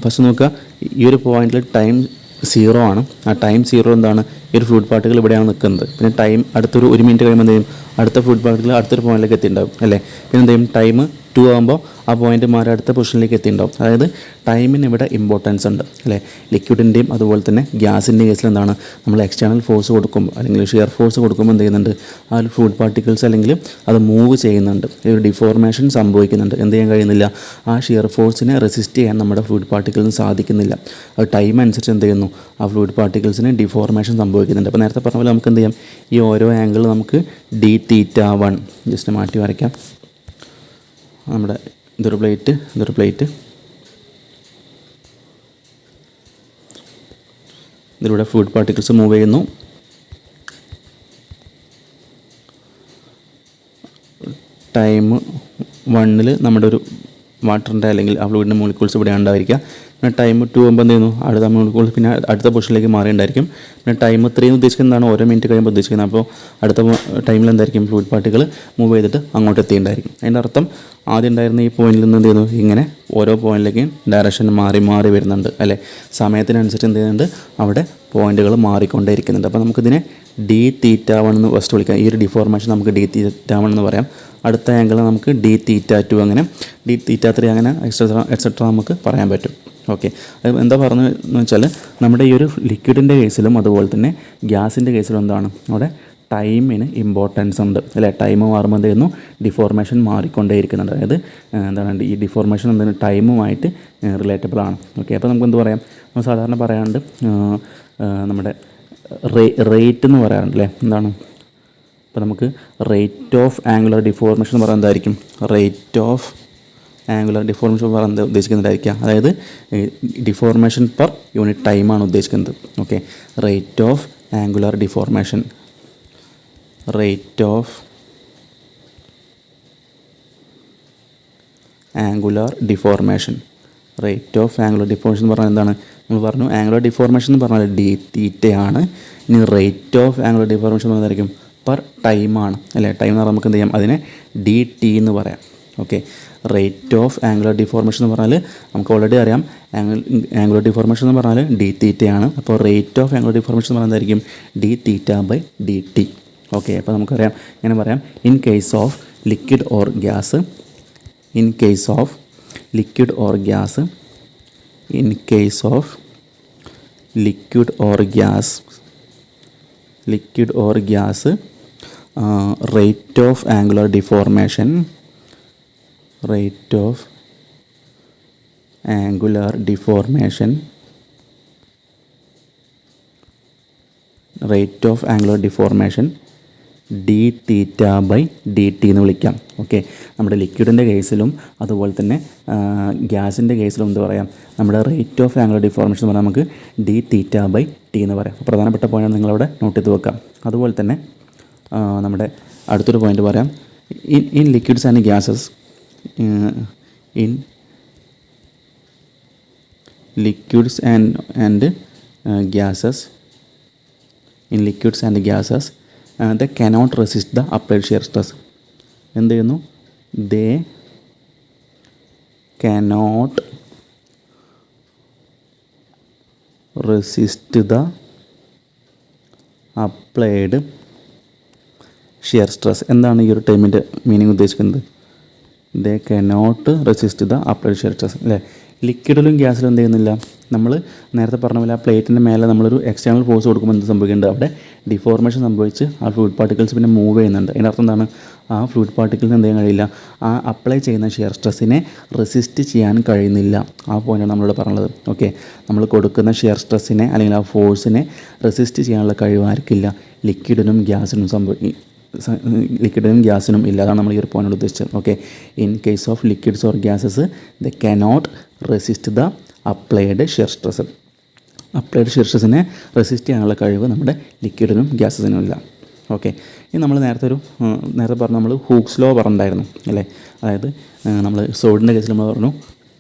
ഫസ്റ്റ് നോക്കുക, ഈ ഒരു പോയിൻറ്റിൽ ടൈം 0 ആണ്, ആ ടൈം 0 എന്താണ് ഈ ഒരു ഫ്ലൂയിഡ് പാർട്ടിക്കിൾ ഇവിടെയാണ് നിൽക്കുന്നത്. പിന്നെ ടൈം അടുത്തൊരു 1 മിനിറ്റ് കഴിയുമ്പോൾ എന്ത് ചെയ്യും അടുത്ത ഫ്ലൂയിഡ് പാർട്ടിക്കിൾ അടുത്തൊരു പോയിൻറ്റിലേക്ക് എത്തിയിട്ടുണ്ടാവും അല്ലേ. പിന്നെ എന്ത് ചെയ്യും ടൈം 2 ആകുമ്പോൾ ആ പോയിൻറ്റ് മാറി അടുത്ത പൊസിഷനിലേക്ക് എത്തിയിട്ടുണ്ടാവും. അതായത് ടൈമിന് ഇവിടെ ഇമ്പോർട്ടൻസ് ഉണ്ട് അല്ലേ. ലിക്വിഡിൻ്റെയും അതുപോലെ തന്നെ ഗ്യാസിൻ്റെയും കേസിൽ എന്താണ് നമ്മൾ എക്സ്റ്റേണൽ ഫോഴ്സ് കൊടുക്കുമ്പോൾ അല്ലെങ്കിൽ ഷിയർ ഫോഴ്സ് കൊടുക്കുമ്പോൾ എന്ത് ചെയ്യുന്നുണ്ട് ആ ഒരു ഫ്ലൂയിഡ് പാർട്ടിക്കിൾസ് അല്ലെങ്കിൽ അത് മൂവ് ചെയ്യുന്നുണ്ട്, ഒരു ഡിഫോർമേഷൻ സംഭവിക്കുന്നുണ്ട്. എന്ത് ചെയ്യാൻ കഴിയുന്നില്ല, ആ ഷിയർ ഫോഴ്സിനെ റെസിസ്റ്റ് ചെയ്യാൻ നമ്മുടെ ഫ്ലൂയിഡ് പാർട്ടിക്കിൾസിന് സാധിക്കുന്നില്ല. അത് ടൈം അനുസരിച്ച് എന്ത് ചെയ്യുന്നു ആ ഫ്ലൂയിഡ് പാർട്ടിക്കിൾസിന് ഡിഫോർമേഷൻ സംഭവിക്കുന്നുണ്ട്. അപ്പോൾ നേരത്തെ പറഞ്ഞ പോലെ നമുക്ക് എന്ത് ചെയ്യാം, ഈ ഓരോ ആംഗിൾ നമുക്ക് d(θ1) ജസ്റ്റ് മാറ്റി വരയ്ക്കാം. നമ്മുടെ ഇതൊരു പ്ലേറ്റ് ഇതിലൂടെ ഫ്ലൂയിഡ് പാർട്ടിക്കിൾസ് മൂവ് ചെയ്യുന്നു. ടൈം 1 നമ്മുടെ ഒരു വാട്ടറിൻ്റെ അല്ലെങ്കിൽ ആ ഫ്ലൂയിഡിൻ്റെ മോളിക്യൂൾസ് ഇവിടെ ഉണ്ടായിരിക്കുക. പിന്നെ ടൈം 2 ആകുമ്പോൾ എന്ത് ചെയ്യുന്നു അടുത്ത മോളിക്യൂൾസ് പിന്നെ അടുത്ത പൊസിഷനിലേക്ക് മാറിയിട്ടുണ്ടായിരിക്കും. പിന്നെ ടൈം 3 ഉദ്ദേശിക്കുന്നതാണ് ഓരോ മിനിറ്റ് കഴിയുമ്പോൾ ഉദ്ദേശിക്കുന്നത്. അപ്പോൾ അടുത്ത ടൈമിൽ എന്തായിരിക്കും ഫ്ലൂയിഡ് പാർട്ടികൾ മൂവ് ചെയ്തിട്ട് അങ്ങോട്ട് എത്തിയിട്ടുണ്ടായിരിക്കും. അതിൻ്റെ അർത്ഥം ആദ്യം ഉണ്ടായിരുന്ന ഈ പോയിന്റിൽ നിന്ന് എന്ത് ചെയ്യുന്നു ഇങ്ങനെ ഓരോ പോയിന്റിലേക്കും ഡയറക്ഷൻ മാറി വരുന്നുണ്ട് അല്ലേ. സമയത്തിനനുസരിച്ച് എന്ത് ചെയ്യുന്നുണ്ട് അവിടെ പോയിന്റുകൾ മാറിക്കൊണ്ടേയിരിക്കുന്നുണ്ട്. അപ്പോൾ നമുക്കിതിനെ d(θ1) എന്ന് ഫസ്റ്റ് വിളിക്കാം. ഈ ഒരു ഡിഫോർമേഷൻ നമുക്ക് d(θ1) എന്ന് പറയാം. അടുത്ത ആംഗിൾ നമുക്ക് d(θ2) അങ്ങനെ d(θ3) അങ്ങനെ എക്സെട്ര നമുക്ക് പറയാൻ പറ്റും. ഓക്കെ, അത് എന്താ പറഞ്ഞതെന്ന് വെച്ചാൽ നമ്മുടെ ഈ ഒരു ലിക്വിഡിൻ്റെ കേസിലും അതുപോലെ തന്നെ ഗ്യാസിൻ്റെ കേസിലും എന്താണ് അവിടെ ടൈമിന് ഇമ്പോർട്ടൻസ് ഉണ്ട് അല്ലേ. ടൈം മാറുമ്പോൾ എന്ത് ചെയ്യുന്നു ഡിഫോർമേഷൻ മാറിക്കൊണ്ടേയിരിക്കുന്നുണ്ട്. അതായത് എന്താണ് ഈ ഡിഫോർമേഷൻ എന്താണ് ടൈമുമായിട്ട് റിലേറ്റബിൾ ആണ്. ഓക്കെ, അപ്പോൾ നമുക്ക് എന്ത് പറയാം, നമ്മൾ സാധാരണ പറയാറുണ്ട് നമ്മുടെ റേറ്റ് എന്ന് പറയാറുണ്ട് അല്ലേ. എന്താണ് അപ്പോൾ നമുക്ക് റേറ്റ് ഓഫ് ആംഗുലർ ഡിഫോർമേഷൻ എന്ന് പറയുന്നത് എന്തായിരിക്കും, റേറ്റ് ഓഫ് ആംഗുലർ ഡിഫോർമേഷൻ പറയുന്നത് ഉദ്ദേശിക്കുന്നതായിരിക്കാം. അതായത് ഡിഫോർമേഷൻ പെർ യൂണിറ്റ് ടൈമാണ് ഉദ്ദേശിക്കുന്നത്. Okay, rate of angular deformation rate of angular deformation എന്ന് പറഞ്ഞാൽ എന്താണ്, നമ്മൾ പറഞ്ഞു ആംഗുലർ ഡിഫോർമേഷൻ എന്ന് പറഞ്ഞാൽ d(θ) ആണ്. ഇനി റേറ്റ് ഓഫ് ആംഗുലർ ഡിഫോർമേഷൻ പറയുന്നതായിരിക്കും പെർ ടൈമാണ് അല്ലേ. ടൈം എന്ന് പറഞ്ഞാൽ നമുക്ക് എന്ത് ചെയ്യാം അതിനെ dt എന്ന് പറയാം. Okay, rate of angular deformation എന്ന് പറഞ്ഞാൽ നമുക്ക് ഓൾറെഡി അറിയാം ആംഗുലർ ഡിഫോർമേഷൻ എന്ന് പറഞ്ഞാൽ d(θ) ആണ്. അപ്പോൾ റേറ്റ് ഓഫ് ആംഗുലർ ഡിഫോർമേഷൻ എന്ന് പറയുന്നതായിരിക്കും d(θ/dt). ഓക്കെ, അപ്പോൾ നമുക്കറിയാം ഇങ്ങനെ പറയാം, in case of liquid or gas in case of liquid or gas, rate of angular deformation, d theta by dt എന്ന് വിളിക്കാം. ഓക്കെ, നമ്മുടെ ലിക്വിഡിൻ്റെ കേസിലും അതുപോലെ തന്നെ ഗ്യാസിൻ്റെ കേസിലും എന്ത് പറയാം, നമ്മുടെ റേറ്റ് ഓഫ് ആംഗുലർ ഡിഫോർമേഷൻ എന്ന് പറഞ്ഞാൽ നമുക്ക് d theta by t എന്ന് പറയാം. പ്രധാനപ്പെട്ട പോയിൻ്റ് നിങ്ങളവിടെ നോട്ട് ചെയ്ത് വെക്കാം. അതുപോലെ തന്നെ നമ്മുടെ അടുത്തൊരു പോയിൻ്റ് പറയാം. In liquids and gases, they cannot resist the applied shear stress. എന്ത് ചെയ്യുന്നു? they cannot resist the applied shear stress. എന്താണ് ഈ ഒരു ടൈമിൻ്റെ മീനിങ് ഉദ്ദേശിക്കുന്നത്? they cannot resist the applied shear stress അല്ലേ. ലിക്വിഡിലും ഗ്യാസിലും എന്ത് ചെയ്യുന്നില്ല, നമ്മൾ നേരത്തെ പറഞ്ഞ പോലെ ആ പ്ലേറ്റിൻ്റെ മേലെ നമ്മളൊരു എക്സ്റ്റേണൽ ഫോഴ്സ് കൊടുക്കുമ്പോൾ എന്ത് സംഭവിക്കുന്നുണ്ട്, അവിടെ ഡിഫോർമേഷൻ സംഭവിച്ച് ആ ഫ്ലൂയിഡ് പാർട്ടിക്കിൾസ് പിന്നെ മൂവ് ചെയ്യുന്നുണ്ട്. അതിൻ്റെ അർത്ഥം എന്താണ്, ആ ഫ്ലൂയിഡ് പാർട്ടിക്കിൾസിന് എന്ത് ചെയ്യാൻ കഴിയില്ല, ആ അപ്ലൈ ചെയ്യുന്ന ഷിയർ സ്ട്രെസ്സിനെ റെസിസ്റ്റ് ചെയ്യാൻ കഴിയുന്നില്ല. ആ പോയിൻ്റാണ് നമ്മളിവിടെ പറഞ്ഞത്. ഓക്കെ, നമ്മൾ കൊടുക്കുന്ന ഷിയർ സ്ട്രെസ്സിനെ അല്ലെങ്കിൽ ആ ഫോഴ്സിനെ റെസിസ്റ്റ് ചെയ്യാനുള്ള കഴിവ് ആർക്കില്ല, ലിക്വിഡിനും ഗ്യാസിനും ഇല്ല. അതാണ് നമ്മൾ ഈ ഒരു പോയിൻ്റ് ഉദ്ദേശിച്ചത്. Okay, in case of liquids or gases they cannot resist the applied shear stress. Applied shear സ്ട്രെസ്സിനെ റെസിസ്റ്റ് ചെയ്യാനുള്ള കഴിവ് നമ്മുടെ ലിക്വിഡിനും ഗ്യാസസിനും ഇല്ല. ഓക്കെ, ഇനി നമ്മൾ നേരത്തെ പറഞ്ഞു, നമ്മൾ ഹൂക്സ് ലോ പറഞ്ഞിട്ടുണ്ടായിരുന്നു അല്ലേ. അതായത് നമ്മൾ സോഡിൻ്റെ കേസിൽ നമ്മൾ പറഞ്ഞു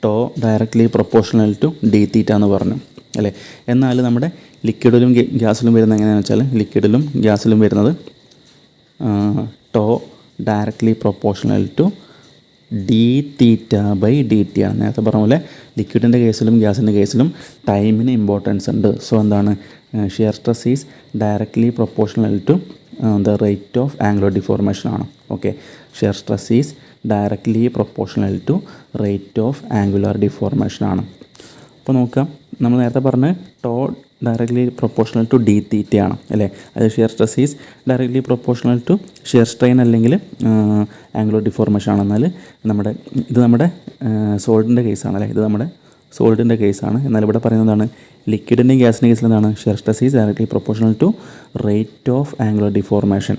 tau directly proportional to d theta എന്ന് പറഞ്ഞു അല്ലേ. എന്നാൽ നമ്മുടെ ലിക്വിഡിലും ഗ്യാസിലും വരുന്നത് എങ്ങനെയാണെന്ന് വെച്ചാൽ, ലിക്വിഡിലും ഗ്യാസിലും വരുന്നത് tau directly proportional to d theta by d t ആണ്. നേരത്തെ പറഞ്ഞ പോലെ ലിക്വിഡിൻ്റെ കേസിലും ഗ്യാസിൻ്റെ കേസിലും ടൈമിന് ഇമ്പോർട്ടൻസ് ഉണ്ട്. സോ എന്താണ്, shear stress is directly proportional to the rate of angular deformation ആണ്. Okay, shear stress is directly proportional to rate of angular deformation ആണ്. അപ്പോൾ നോക്കാം, നമ്മൾ നേരത്തെ പറഞ്ഞ് tau directly proportional to d തീറ്റയാണ് അല്ലേ. അത് shear stress is directly proportional to shear strain അല്ലെങ്കിൽ ആംഗുലർ ഡിഫോർമേഷൻ ആണ്. എന്നാൽ ഇത് നമ്മുടെ സോളിഡിൻ്റെ കേസാണ് അല്ലേ. ഇത് നമ്മുടെ സോളിഡിൻ്റെ കേസാണ്. എന്നാൽ ഇവിടെ പറയുന്നതാണ് ലിക്വിഡിൻ്റെ ഗ്യാസിൻ്റെ കേസിൽ എന്താണ്, shear stress is directly proportional to rate of angular deformation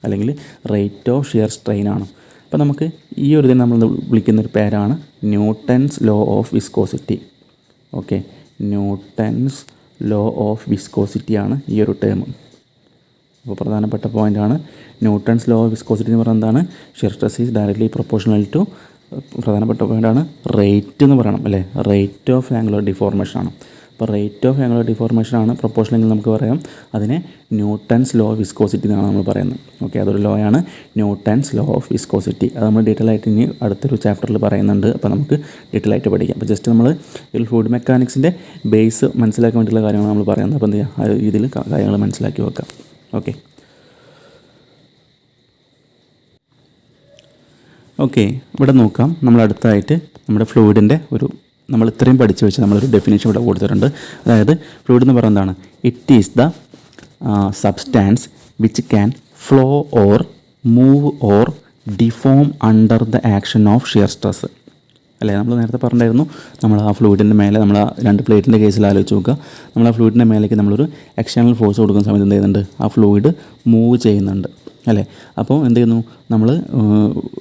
അല്ലെങ്കിൽ റേറ്റ് ഓഫ് ഷിയർ സ്ട്രെയിൻ ആണ്. അപ്പോൾ നമുക്ക് ഈ ഒരു ഇതിനെ നമ്മൾ വിളിക്കുന്നൊരു പേരാണ് Newton's law of viscosity. Okay, Newton's law of viscosity ആണ് ഈ ഒരു ടേം. അപ്പോൾ പ്രധാനപ്പെട്ട പോയിൻ്റാണ് ന്യൂട്ടൺസ് ലോ ഓഫ് വിസ്കോസിറ്റി എന്ന് പറയുന്നത് എന്താണ്, shear stress is directly proportional to, പ്രധാനപ്പെട്ട പോയിൻ്റാണ് റേറ്റ് എന്ന് പറയണം അല്ലേ, റേറ്റ് ഓഫ് ആംഗുലർ ഡിഫോർമേഷൻ ആണ്. അപ്പോൾ റേറ്റ് ഓഫ് ആംഗുലർ ഡിഫോർമേഷൻ ആണ് പ്രൊപ്പോർഷനെങ്കിൽ നമുക്ക് പറയാം അതിനെ ന്യൂട്ടൺസ് ലോ ഓഫ് വിസ്കോസിറ്റി എന്നാണ് നമ്മൾ പറയുന്നത്. ഓക്കെ, അതൊരു ലോ ആണ് ന്യൂട്ടൺസ് ലോ ഓഫ് വിസ്കോസിറ്റി. അത് നമ്മൾ ഡീറ്റെയിൽ ആയിട്ട് ഇനി അടുത്തൊരു ചാപ്റ്ററിൽ പറയുന്നുണ്ട്. അപ്പോൾ നമുക്ക് ഡീറ്റെയിൽ ആയിട്ട് പഠിക്കാം. അപ്പോൾ ജസ്റ്റ് നമ്മൾ ഈ ഫ്ലൂയിഡ് മെക്കാനിക്സിൻ്റെ ബേസ് മനസ്സിലാക്കാൻ വേണ്ടിയിട്ടുള്ള കാര്യങ്ങൾ നമ്മൾ പറയുന്നത്. അപ്പോൾ എന്ത് ചെയ്യുക, ആ രീതിയിൽ കാര്യങ്ങൾ മനസ്സിലാക്കി വെക്കാം. ഓക്കെ ഓക്കെ ഇവിടെ നോക്കാം. നമ്മൾ അടുത്തായിട്ട് നമ്മുടെ ഫ്ലൂയിഡിൻ്റെ നമ്മൾ ഇത്രയും പഠിച്ചു വെച്ച് നമ്മളൊരു ഡെഫിനേഷൻ ഇവിടെ കൊടുത്തിട്ടുണ്ട്. അതായത് ഫ്ലൂയിഡ് എന്ന് പറയുന്നത് എന്താണ്, it is the substance which can flow or move or deform under the action of shear stress അല്ലേ. നമ്മൾ നേരത്തെ പറഞ്ഞിട്ടുണ്ടായിരുന്നു, നമ്മൾ ആ ഫ്ലൂയിഡിൻ്റെ മേലെ, നമ്മൾ ആ രണ്ട് പ്ലേറ്റിൻ്റെ കേസിൽ ആലോചിച്ച് നോക്കുക, നമ്മൾ ആ ഫ്ലൂയിഡിൻ്റെ മേലേക്ക് നമ്മളൊരു എക്സ്റ്റേണൽ ഫോഴ്സ് കൊടുക്കുന്ന സമയത്ത് എന്ത് ചെയ്യുന്നുണ്ട്, ആ ഫ്ലൂയിഡ് മൂവ് ചെയ്യുന്നുണ്ട് അല്ലേ. അപ്പോൾ എന്ത് ചെയ്യുന്നു, നമ്മൾ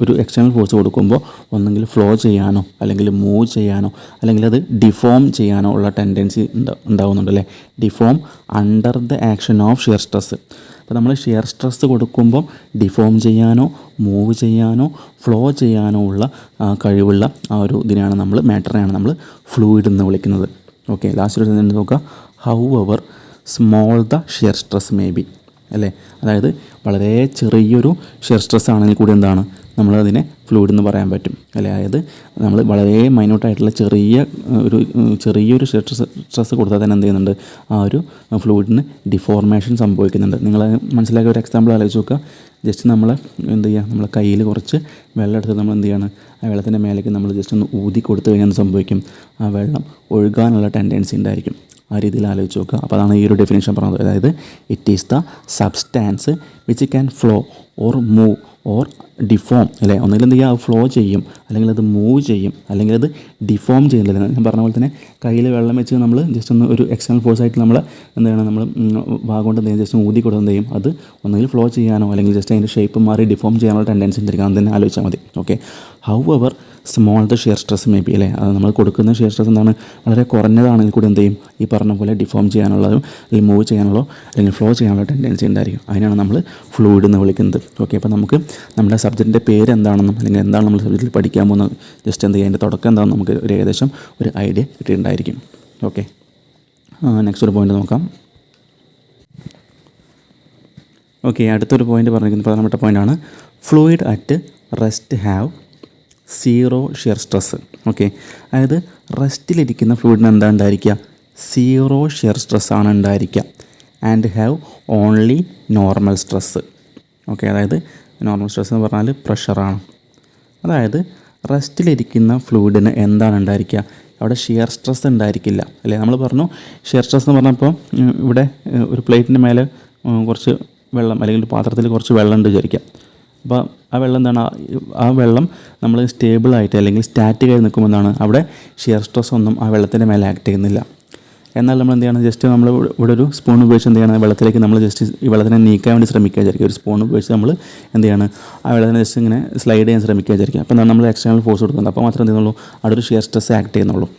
ഒരു എക്സ്റ്റേണൽ ഫോഴ്സ് കൊടുക്കുമ്പോൾ ഒന്നെങ്കിൽ ഫ്ലോ ചെയ്യാനോ അല്ലെങ്കിൽ മൂവ് ചെയ്യാനോ അല്ലെങ്കിൽ അത് ഡിഫോം ചെയ്യാനോ ഉള്ള ടെൻഡൻസി ഉണ്ടാകുന്നുണ്ട് അല്ലേ. Deform under the action of shear stress. അപ്പോൾ നമ്മൾ ഷിയർ സ്ട്രെസ് കൊടുക്കുമ്പോൾ ഡിഫോം ചെയ്യാനോ മൂവ് ചെയ്യാനോ ഫ്ലോ ചെയ്യാനോ ഉള്ള കഴിവുള്ള ആ ഒരു ഇതിനെയാണ് നമ്മൾ, മാറ്ററിനെയാണ് നമ്മൾ ഫ്ലൂയിഡ് എന്ന് വിളിക്കുന്നത്. ഓക്കെ, ലാസ്റ്റ് ഒരു നോക്കുക, how ever small the shear stress may be അല്ലേ. അതായത് വളരെ ചെറിയൊരു ഷിയർ സ്ട്രെസ് ആണെങ്കിൽ കൂടി എന്താണ്, നമ്മളതിനെ ഫ്ലൂയിഡ് എന്ന് പറയാൻ പറ്റും അല്ലേ. അതായത് നമ്മൾ വളരെ മൈന്യൂട്ടായിട്ടുള്ള ചെറിയൊരു സ്ട്രെസ് കൊടുത്താൽ തന്നെ എന്ത് ചെയ്യുന്നുണ്ട്, ആ ഒരു ഫ്ലൂയിഡിന് ഡിഫോർമേഷൻ സംഭവിക്കുന്നുണ്ട്. നിങ്ങൾ മനസ്സിലാക്കിയ ഒരു എക്സാമ്പിൾ ആലോചിച്ച് നോക്കുക. ജസ്റ്റ് നമ്മൾ എന്ത് ചെയ്യുക, നമ്മളെ കയ്യിൽ കുറച്ച് വെള്ളം എടുത്ത് നമ്മൾ എന്ത് ചെയ്യണം, ആ വെള്ളത്തിൻ്റെ മേലേക്ക് നമ്മൾ ജസ്റ്റ് ഒന്ന് ഊതി കൊടുത്തു കഴിഞ്ഞാൽ എന്ത് സംഭവിക്കും, ആ വെള്ളം ഒഴുകാനുള്ള ടെൻഡൻസി ഉണ്ടായിരിക്കും. ആ രീതിയിൽ ആലോചിച്ച് നോക്കുക. അപ്പോൾ അതാണ് ഈ ഒരു ഡെഫിനിഷൻ പറഞ്ഞത്. അതായത് it is the substance which can flow or move or deform അല്ലേ. ഒന്നുകിൽ എന്ത് ചെയ്യുക, ഫ്ലോ ചെയ്യും, അല്ലെങ്കിൽ അത് മൂവ് ചെയ്യും, അല്ലെങ്കിൽ അത് ഡിഫോം ചെയ്യുന്നില്ല. ഞാൻ പറഞ്ഞ പോലെ തന്നെ കയ്യിൽ വെള്ളം വെച്ച് നമ്മൾ ജസ്റ്റ് ഒന്ന് ഒരു എക്സ്റ്റേണൽ ഫോഴ്സ് ആയിട്ട് നമ്മൾ എന്താണ് നമ്മൾ ഭാഗം കൊണ്ട് ജസ്റ്റ് ഊതി കൊടുത്ത് എന്ത് ചെയ്യും, അത് ഒന്നുകിൽ ഫ്ലോ ചെയ്യാനോ അല്ലെങ്കിൽ ജസ്റ്റ് അതിൻ്റെ ഷേപ്പ് മാറി ഡിഫോം ചെയ്യാനുള്ള ടെൻഡൻസി ഉണ്ടായിരിക്കും. അത് തന്നെ ആലോചിച്ചാൽ മതി. Okay, how ever small the shear stress may be അല്ലേ. അത് നമ്മൾ കൊടുക്കുന്ന ഷിയർ സ്ട്രെസ് എന്താണ്, വളരെ കുറഞ്ഞതാണെങ്കിൽ കൂടി എന്ത് ചെയ്യും, ഈ പറഞ്ഞ പോലെ ഡിഫോം ചെയ്യാനുള്ളതോ അല്ലെങ്കിൽ മൂവ് ചെയ്യാനുള്ളോ അല്ലെങ്കിൽ ഫ്ലോ ചെയ്യാനുള്ള ടെൻഡൻസി ഉണ്ടായിരിക്കും. അതിനാണ് നമ്മൾ ഫ്ലൂയിഡ് എന്ന് വിളിക്കുന്നത്. ഓക്കെ, അപ്പോൾ നമുക്ക് നമ്മുടെ സബ്ജക്റ്റിൻ്റെ പേര് എന്താണെന്നും അല്ലെങ്കിൽ എന്താണ് നമ്മൾ സബ്ജക്റ്റിൽ പഠിക്കാൻ പോകുന്നത് ജസ്റ്റ് എന്ത് ചെയ്യുക, അതിൻ്റെ തുടക്കം എന്താണെന്ന് നമുക്ക് ഒരു ഏകദേശം ഒരു ഐഡിയ കിട്ടിയിട്ടുണ്ടായിരിക്കും. ഓക്കെ, നെക്സ്റ്റ് ഒരു പോയിൻ്റ് നോക്കാം. ഓക്കെ, അടുത്തൊരു പോയിൻ്റ് പറഞ്ഞിരിക്കുന്നത് പ്രധാനപ്പെട്ട പോയിൻ്റാണ് fluid at rest have zero shear stress. Okay, അതായത് റെസ്റ്റിലിരിക്കുന്ന ഫ്ലൂയിഡിന് എന്താ ഉണ്ടായിരിക്കുക, സീറോ ഷിയർ സ്ട്രെസ്സാണ് ഉണ്ടായിരിക്കുക. And have only normal stress. Okay, അതായത് നോർമൽ സ്ട്രെസ് എന്ന് പറഞ്ഞാൽ പ്രഷറാണ്. അതായത് റെസ്റ്റിലിരിക്കുന്ന ഫ്ലൂയിഡിന് എന്താണ് ഉണ്ടായിരിക്കുക, അവിടെ ഷിയർ സ്ട്രെസ് ഉണ്ടായിരിക്കില്ല അല്ലേ. നമ്മൾ പറഞ്ഞു ഷിയർ സ്ട്രെസ് എന്ന് പറഞ്ഞപ്പോൾ ഇവിടെ ഒരു പ്ലേറ്റിൻ്റെ മേലെ കുറച്ച് വെള്ളം അല്ലെങ്കിൽ ഒരു പാത്രത്തിൽ കുറച്ച് വെള്ളം ഉണ്ട് വിചാരിക്കാം. അപ്പോൾ ആ വെള്ളം എന്താണ്, ആ വെള്ളം നമ്മൾ സ്റ്റേബിളായിട്ട് അല്ലെങ്കിൽ സ്റ്റാറ്റിക്കായി നിൽക്കുമ്പോൾ എന്താണ്, അവിടെ ഷിയർ സ്ട്രെസ് ഒന്നും ആ വെള്ളത്തിൻ്റെ മേലെ ആക്ട് ചെയ്യുന്നില്ല. എന്നാൽ നമ്മൾ എന്ത് ചെയ്യണം, ജസ്റ്റ് നമ്മൾ ഇവിടെ ഒരു സ്പൂൺ ഉപയോഗിച്ച് എന്ത് ചെയ്യണം, വെള്ളത്തിലേക്ക് നമ്മൾ ജസ്റ്റ് ഈ വെള്ളത്തിനെ നീക്കാൻ വേണ്ടി ശ്രമിക്കുക വിചാരിക്കുക. ഒരു സ്പൂൺ ഉപയോഗിച്ച് നമ്മൾ എന്ത് ചെയ്യണം, ആ വെള്ളത്തിനെ ജസ്റ്റ് ഇങ്ങനെ സ്ലൈഡ് ചെയ്യാൻ ശ്രമിക്കുക വിചാരിക്കുക. അപ്പോൾ നമ്മൾ എക്സ്റ്റേണൽ ഫോഴ്സ് കൊടുക്കുന്നത്, അപ്പോൾ മാത്രമേ എന്ത് ചെയ്യുന്നുള്ളൂ, അവിടെ ഒരു ഷിയർ സ്ട്രെസ് ആക്ട് ചെയ്യുന്നുള്ളൂ.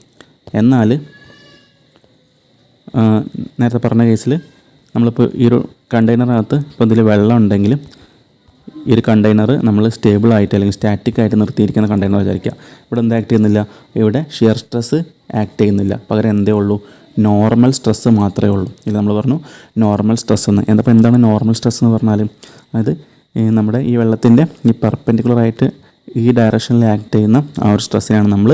എന്നാൽ നേരത്തെ പറഞ്ഞ കേസിൽ നമ്മളിപ്പോൾ ഈ ഒരു കണ്ടെയ്നറിനകത്ത് ഇപ്പോൾ ഇതിൽ വെള്ളം ഉണ്ടെങ്കിൽ ഈ ഒരു കണ്ടെയ്നർ നമ്മൾ സ്റ്റേബിളായിട്ട് അല്ലെങ്കിൽ സ്റ്റാറ്റിക്കായിട്ട് നിർത്തിയിരിക്കുന്ന കണ്ടെയ്നർ വിചാരിക്കുക. ഇവിടെ എന്താ ആക്ട് ചെയ്യുന്നില്ല, ഇവിടെ ഷിയർ സ്ട്രെസ് ആക്ട് ചെയ്യുന്നില്ല. പകരം എന്തേ ഉള്ളൂ, നോർമൽ സ്ട്രെസ്സ് മാത്രമേ ഉള്ളൂ. ഇത് നമ്മൾ പറഞ്ഞു നോർമൽ സ്ട്രെസ് എന്ന്. അപ്പോൾ എന്താണ് നോർമൽ സ്ട്രെസ് എന്ന് പറഞ്ഞാൽ, അതായത് നമ്മുടെ ഈ വെള്ളത്തിൻ്റെ ഈ പെർപെൻഡിക്കുലറായിട്ട് ഈ ഡയറക്ഷനിൽ ആക്ട് ചെയ്യുന്ന ആ ഒരു സ്ട്രെസ്സിനാണ് നമ്മൾ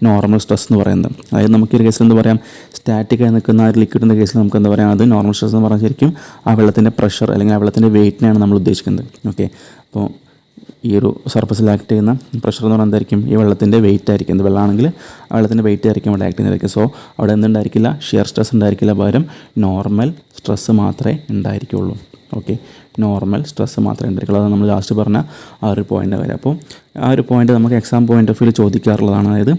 നോർമൽ സ്ട്രെസ് എന്ന് പറയുന്നത്. അതായത് നമുക്ക് ഈ കേസിൽ എന്താ പറയാം, സ്റ്റാറ്റിക്കായി നിൽക്കുന്ന ആ ഒരു ലിക്വിഡിൻ്റെ കേസിൽ നമുക്ക് എന്താ പറയുക, അത് നോർമൽ സ്ട്രെസ് എന്ന് പറഞ്ഞാൽ ശരിക്കും ആ വെള്ളത്തിൻ്റെ പ്രഷർ അല്ലെങ്കിൽ ആ വെള്ളത്തിൻ്റെ വെയിറ്റിനെയാണ് നമ്മൾ ഉദ്ദേശിക്കുന്നത്. ഓക്കെ, അപ്പോൾ ഈ ഒരു സർഫസിൽ ആക്ട് ചെയ്യുന്ന പ്രഷർ എന്ന് പറഞ്ഞാൽ എന്തായിരിക്കും, ഈ വെള്ളത്തിൻ്റെ വെയിറ്റ് ആയിരിക്കും. ഇത് വെള്ളമാണെങ്കിൽ ആ വെള്ളത്തിൻ്റെ വെയിറ്റ് ആയിരിക്കും അവിടെ ആക്ട് ചെയ്യുന്നതായിരിക്കും. സോ അവിടെ എന്തുണ്ടായിരിക്കില്ല, ഷിയർ സ്ട്രെസ് ഉണ്ടായിരിക്കില്ല, പകരം നോർമൽ സ്ട്രെസ്സ് മാത്രമേ ഉണ്ടായിരിക്കുള്ളൂ. ഓക്കെ, നോർമൽ സ്ട്രെസ്സ് മാത്രമേ ഉണ്ടായിരിക്കുള്ളൂ. അതാണ് നമ്മൾ ലാസ്റ്റ് പറഞ്ഞ ആ ഒരു പോയിൻ്റ് കാര്യം. അപ്പോൾ ആ ഒരു പോയിൻ്റ് നമുക്ക് എക്സാം പോയിൻ്റ് ഓഫ് വ്യൂ ചോദിക്കാറുള്ളതാണ്. അതായത്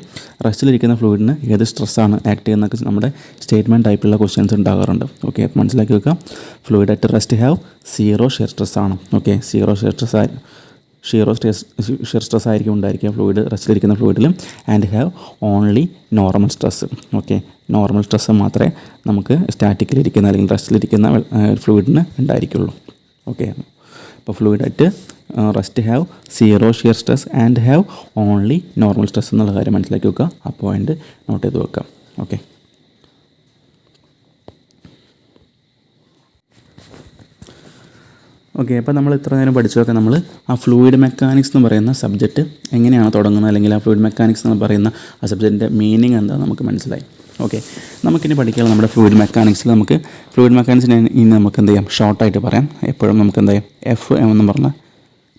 റെസ്റ്റിലിരിക്കുന്ന ഫ്ലൂയിഡിന് ഏത് സ്ട്രെസ്സാണ് ആക്ട് ചെയ്യുന്നതൊക്കെ നമ്മുടെ സ്റ്റേറ്റ്മെൻറ്റ് ടൈപ്പിലുള്ള ക്വസ്റ്റ്യൻസ് ഉണ്ടാകാറുണ്ട്. ഓക്കെ, അപ്പോൾ മനസ്സിലാക്കി വെക്കുക. Fluid at rest have zero shear stress ആണ്. ഓക്കെ, ഷിയർ സ്ട്രെസ് ആയിരിക്കും ഉണ്ടായിരിക്കുക ഫ്ലൂയിഡ് റെസ്റ്റിലിരിക്കുന്ന ഫ്ലൂയിഡിൽ. And have only normal stress. Okay, normal stress മാത്രമേ നമുക്ക് സ്റ്റാറ്റിക്കിലിരിക്കുന്ന അല്ലെങ്കിൽ റെസ്റ്റിലിരിക്കുന്ന ഫ്ലൂയിഡിന് ഉണ്ടായിരിക്കുള്ളൂ. ഓക്കെ, അപ്പോൾ fluid at rest have zero shear stress and have only normal stress എന്നുള്ള കാര്യം മനസ്സിലാക്കി വെക്കുക. ആ പോയിൻ്റ് നോട്ട് ചെയ്ത് വെക്കാം. ഓക്കെ, ഓക്കെ, അപ്പോൾ നമ്മൾ ഇത്ര നേരം പഠിച്ചതൊക്കെ നമ്മൾ ആ ഫ്ലൂയിഡ് മെക്കാനിക്സ് എന്ന് പറയുന്ന സബ്ജക്റ്റ് എങ്ങനെയാണ് തുടങ്ങുന്നത്, അല്ലെങ്കിൽ ആ ഫ്ലൂയിഡ് മെക്കാനിക്സ് എന്ന് പറയുന്ന ആ സബ്ജക്റ്റിൻ്റെ മീനിങ് എന്താണെന്ന് നമുക്ക് മനസ്സിലായി. ഓക്കെ, നമുക്കിനി പഠിക്കാനുള്ള നമ്മുടെ ഫ്ലൂയിഡ് മെക്കാനിക്സിൽ നമുക്ക് ഫ്ലൂയിഡ് മെക്കാനിക്സിനെ ഇനി നമുക്ക് എന്ത് ചെയ്യാം, ഷോർട്ടായിട്ട് പറയാം. എപ്പോഴും നമുക്ക് എന്താ ചെയ്യാം, എഫ് എം എന്ന് പറഞ്ഞ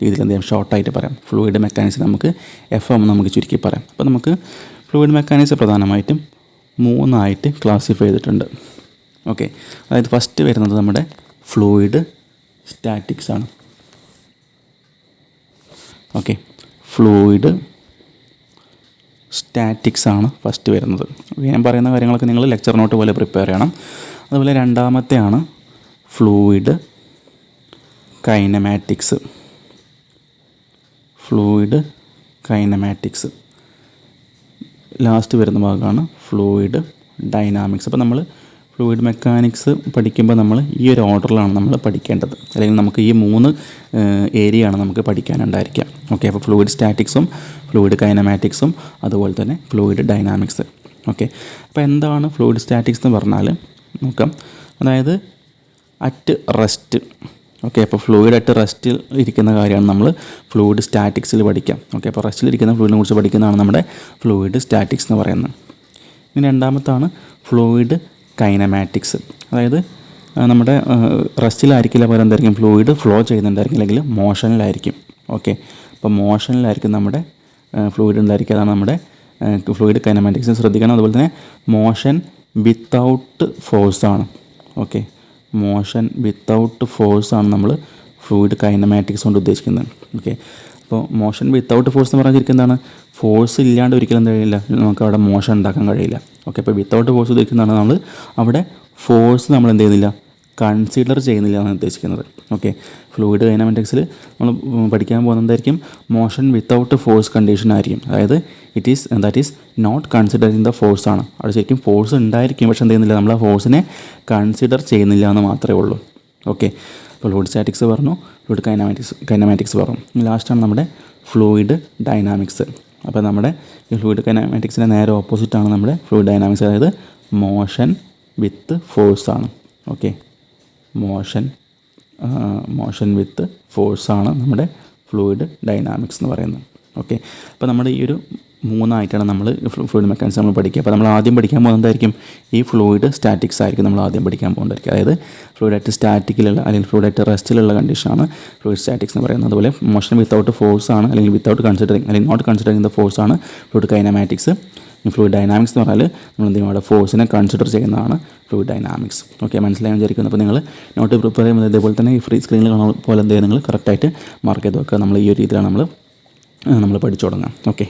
രീതിയിൽ എന്ത് ചെയ്യാം, ഷോർട്ടായിട്ട് പറയാം. ഫ്ലൂയിഡ് മെക്കാനിക്സിൽ നമുക്ക് എഫ് എം നമുക്ക് ചുരുക്കി പറയാം. അപ്പോൾ നമുക്ക് ഫ്ലൂയിഡ് മെക്കാനിക്സ് പ്രധാനമായിട്ടും 3 ക്ലാസിഫൈ ചെയ്തിട്ടുണ്ട്. ഓക്കെ, അതായത് ഫസ്റ്റ് വരുന്നത് നമ്മുടെ ഫ്ലൂയിഡ് സ്റ്റാറ്റിക്സ് ആണ്. ഓക്കെ, ഫ്ലൂയിഡ് സ്റ്റാറ്റിക്സ് ആണ് ഫസ്റ്റ് വരുന്നത്. ഞാൻ പറയുന്ന കാര്യങ്ങളൊക്കെ നിങ്ങൾ ലെക്ചർ നോട്ട് പോലെ പ്രിപ്പയർ ചെയ്യണം. അതുപോലെ രണ്ടാമത്തെയാണ് fluid kinematics. Fluid kinematics last വരുന്ന ഭാഗമാണ് ഫ്ലൂയിഡ് ഡൈനാമിക്സ്. അപ്പോൾ നമ്മൾ ഫ്ലൂയിഡ് മെക്കാനിക്സ് പഠിക്കുമ്പോൾ നമ്മൾ ഈ ഒരു ഓർഡറിലാണ് നമ്മൾ പഠിക്കേണ്ടത്, അല്ലെങ്കിൽ നമുക്ക് ഈ 3 ഏരിയയാണ് നമുക്ക് പഠിക്കാനുണ്ടായിരിക്കുക. ഓക്കെ, അപ്പോൾ ഫ്ലൂയിഡ് സ്റ്റാറ്റിക്സും ഫ്ലൂയിഡ് കൈനമാറ്റിക്സും അതുപോലെ തന്നെ ഫ്ലൂയിഡ് ഡൈനാമിക്സ്. ഓക്കെ, അപ്പോൾ എന്താണ് ഫ്ലൂയിഡ് സ്റ്റാറ്റിക്സ് എന്ന് പറഞ്ഞാൽ നോക്കാം. അതായത് അറ്റ് റെസ്റ്റ് ഓക്കെ, അപ്പോൾ ഫ്ലൂയിഡായിട്ട് റെസ്റ്റിൽ ഇരിക്കുന്ന കാര്യമാണ് നമ്മൾ ഫ്ലൂയിഡ് സ്റ്റാറ്റിക്സിൽ പഠിക്കാം. ഓക്കെ, അപ്പോൾ റെസ്റ്റിലിരിക്കുന്ന ഫ്ലൂയിഡിനെ കുറിച്ച് പഠിക്കുന്നതാണ് നമ്മുടെ ഫ്ലൂയിഡ് സ്റ്റാറ്റിക്സ് എന്ന് പറയുന്നത്. ഇനി രണ്ടാമത്താണ് ഫ്ലൂയിഡ് കൈനമാറ്റിക്സ്. അതായത് നമ്മുടെ റെസ്റ്റിലായിരിക്കില്ല, പകരം എന്തായിരിക്കും ഫ്ലൂയിഡ് ഫ്ലോ ചെയ്യുന്നുണ്ടായിരിക്കും, അല്ലെങ്കിൽ മോഷനിലായിരിക്കും. ഓക്കെ, അപ്പോൾ മോഷനിലായിരിക്കും നമ്മുടെ ഫ്ലൂയിഡ് ഉണ്ടായിരിക്കുക. അതാണ് നമ്മുടെ ഫ്ലൂയിഡ് കൈനമാറ്റിക്സ്. ശ്രദ്ധിക്കണം. അതുപോലെ തന്നെ മോഷൻ വിത്തൗട്ട് ഫോഴ്സാണ്. ഓക്കെ, മോഷൻ വിത്തൗട്ട് ഫോഴ്സാണ് നമ്മൾ ഫ്ലൂയിഡ് കൈനമാറ്റിക്സ് കൊണ്ട് ഉദ്ദേശിക്കുന്നത്. ഓക്കെ, അപ്പോൾ മോഷൻ വിത്തൗട്ട് ഫോഴ്സ് എന്ന് പറഞ്ഞാൽ എന്താണ്, ഫോഴ്സ് ഇല്ലാണ്ട് ഒരിക്കലും എന്താ കഴിയില്ല, നമുക്ക് അവിടെ മോഷൻ ഉണ്ടാക്കാൻ കഴിയില്ല. ഓക്കെ, അപ്പോൾ വിത്തൗട്ട് ഫോഴ്സ് ഉദ്ദേശിക്കുന്നതാണ് നമ്മൾ അവിടെ ഫോഴ്സ് നമ്മൾ എന്ത് ചെയ്യുന്നില്ല, കൺസിഡർ ചെയ്യുന്നില്ല എന്നാണ് ഉദ്ദേശിക്കുന്നത്. ഓക്കെ, ഫ്ലൂയിഡ് കൈനമാറ്റിക്സിൽ നമ്മൾ പഠിക്കാൻ പോകുന്നതായിരിക്കും മോഷൻ വിത്തൗട്ട് ഫോഴ്സ് കണ്ടീഷൻ ആയിരിക്കും. അതായത് that is not considering the force ആണ്. അവിടെ ശരിക്കും ഫോഴ്സ് ഉണ്ടായിരിക്കും, പക്ഷേ എന്ത് ചെയ്യുന്നില്ല, നമ്മൾ ആ ഫോഴ്സിനെ കൺസിഡർ ചെയ്യുന്നില്ല എന്ന് മാത്രമേ ഉള്ളൂ. ഓക്കെ, അപ്പോൾ ഫ്ലൂയിഡ് സ്റ്റാറ്റിക്സ് പറഞ്ഞു, ഫ്ലൂയിഡ് കൈനമാറ്റിക്സ് പറഞ്ഞു. ലാസ്റ്റാണ് നമ്മുടെ ഫ്ലൂയിഡ് ഡൈനാമിക്സ്. അപ്പോൾ നമ്മുടെ ഈ ഫ്ലൂയിഡ് കൈനമാറ്റിക്സിൻ്റെ നേരെ ഓപ്പോസിറ്റാണ് നമ്മുടെ ഫ്ലൂയിഡ് ഡൈനാമിക്സ്. അതായത് മോഷൻ വിത്ത് ഫോഴ്സാണ്. ഓക്കെ, മോഷൻ വിത്ത് ഫോഴ്സാണ് നമ്മുടെ ഫ്ലൂയിഡ് ഡൈനാമിക്സ് എന്ന് പറയുന്നത്. ഓക്കെ, അപ്പോൾ നമ്മുടെ ഈ ഒരു മൂന്നായിട്ടാണ് നമ്മൾ ഫ്ലൂയിഡ് മെക്കാനിക്സ് നമ്മൾ പഠിക്കുക. അപ്പോൾ നമ്മൾ ആദ്യം പഠിക്കാൻ പോകുന്നതായിരിക്കും ഈ ഫ്ലൂയിഡ് സ്റ്റാറ്റിക്സ് ആയിരിക്കും നമ്മൾ ആദ്യം പഠിക്കാൻ പോകുന്നതായിരിക്കും. അതായത് ഫ്ലൂയിഡായിട്ട് സ്റ്റാറ്റിക്കിലുള്ള അല്ലെങ്കിൽ ഫ്ലൂയിഡായിട്ട് റെസ്റ്റിലുള്ള കണ്ടീഷനാണ് ഫ്ലൂയിഡ് സ്റ്റാറ്റിക്സ് എന്ന് പറയുന്നത്. അതുപോലെ മോഷൻ വിത്തൗട്ട് ഫോഴ്സ് ആണ്, അല്ലെങ്കിൽ വിത്തൗട്ട് കൺസിഡറിങ് അല്ലെങ്കിൽ നോട്ട് കൺസിഡറിങ് ദ ഫോഴ്സ് ആണ് ഫ്ലൂയിഡ് കൈനമാറ്റിക്സ്. ഫ്ലൂയിഡ് ഡൈനാമിക്സ് എന്ന് പറഞ്ഞാൽ നമ്മൾ എന്ത് ചെയ്യും, അവിടെ ഫോഴ്സിനെ കൺസിഡർ ചെയ്യുന്നതാണ് ഫ്ലൂയിഡ് ഡൈനാമിക്സ്. ഓക്കെ, മനസ്സിലായി വിചാരിക്കുന്നു. അപ്പോൾ നിങ്ങൾ നോട്ട് പ്രിപ്പയർ ചെയ്യുമ്പോൾ ഇതേപോലെ തന്നെ ഈ ഫ്രീ സ്ക്രീനിൽ കാണുന്ന പോലെ എന്ത് ചെയ്യുക, നിങ്ങൾ കറക്റ്റായിട്ട് മാർക്ക് ചെയ്ത് വെക്കുക. നമ്മൾ ഈ ഒരു രീതിയിലാണ് നമ്മൾ പഠിച്ചു തുടങ്ങാം. ഓക്കെ,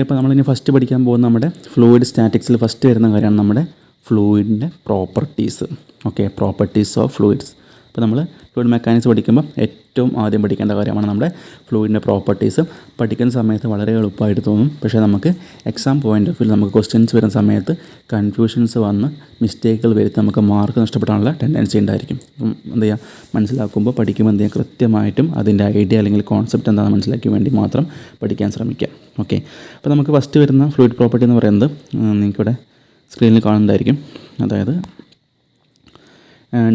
അപ്പോൾ നമ്മളിനി ഫസ്റ്റ് പഠിക്കാൻ പോകുന്ന നമ്മുടെ ഫ്ലൂയിഡ് സ്റ്റാറ്റിക്സിൽ ഫസ്റ്റ് വരുന്ന കാര്യമാണ് നമ്മുടെ ഫ്ലൂയിഡിൻ്റെ properties. Okay, properties of fluids. അപ്പോൾ നമ്മൾ ഫ്ലൂയിഡ് മെക്കാനിക്സ് പഠിക്കുമ്പോൾ ഏറ്റവും ആദ്യം പഠിക്കേണ്ട കാര്യമാണ് നമ്മുടെ ഫ്ലൂയിഡിൻ്റെ പ്രോപ്പർട്ടീസ്. പഠിക്കുന്ന സമയത്ത് വളരെ എളുപ്പമായിട്ട് തോന്നും, പക്ഷേ നമുക്ക് എക്സാം പോയിൻ്റ് ഓഫ് വ്യൂ നമുക്ക് ക്വസ്റ്റ്യൻസ് വരുന്ന സമയത്ത് കൺഫ്യൂഷൻസ് വന്ന് മിസ്റ്റേക്കുകൾ വരുത്തി നമുക്ക് മാർക്ക് നഷ്ടപ്പെടാനുള്ള ടെൻഡൻസി ഉണ്ടായിരിക്കും. അപ്പം എന്ത് ചെയ്യുക, മനസ്സിലാക്കുമ്പോൾ പഠിക്കുമ്പോൾ എന്ത് ചെയ്യുക, കൃത്യമായിട്ടും അതിൻ്റെ ഐഡിയ അല്ലെങ്കിൽ കോൺസെപ്റ്റ് എന്താണെന്ന് മനസ്സിലാക്കി വേണ്ടി മാത്രം പഠിക്കാൻ ശ്രമിക്കുക. ഓക്കെ, അപ്പോൾ നമുക്ക് ഫസ്റ്റ് വരുന്ന ഫ്ലൂയിഡ് പ്രോപ്പർട്ടി എന്ന് പറയുന്നത് നിങ്ങൾക്കിവിടെ സ്ക്രീനിൽ കാണുന്നതായിരിക്കും. അതായത്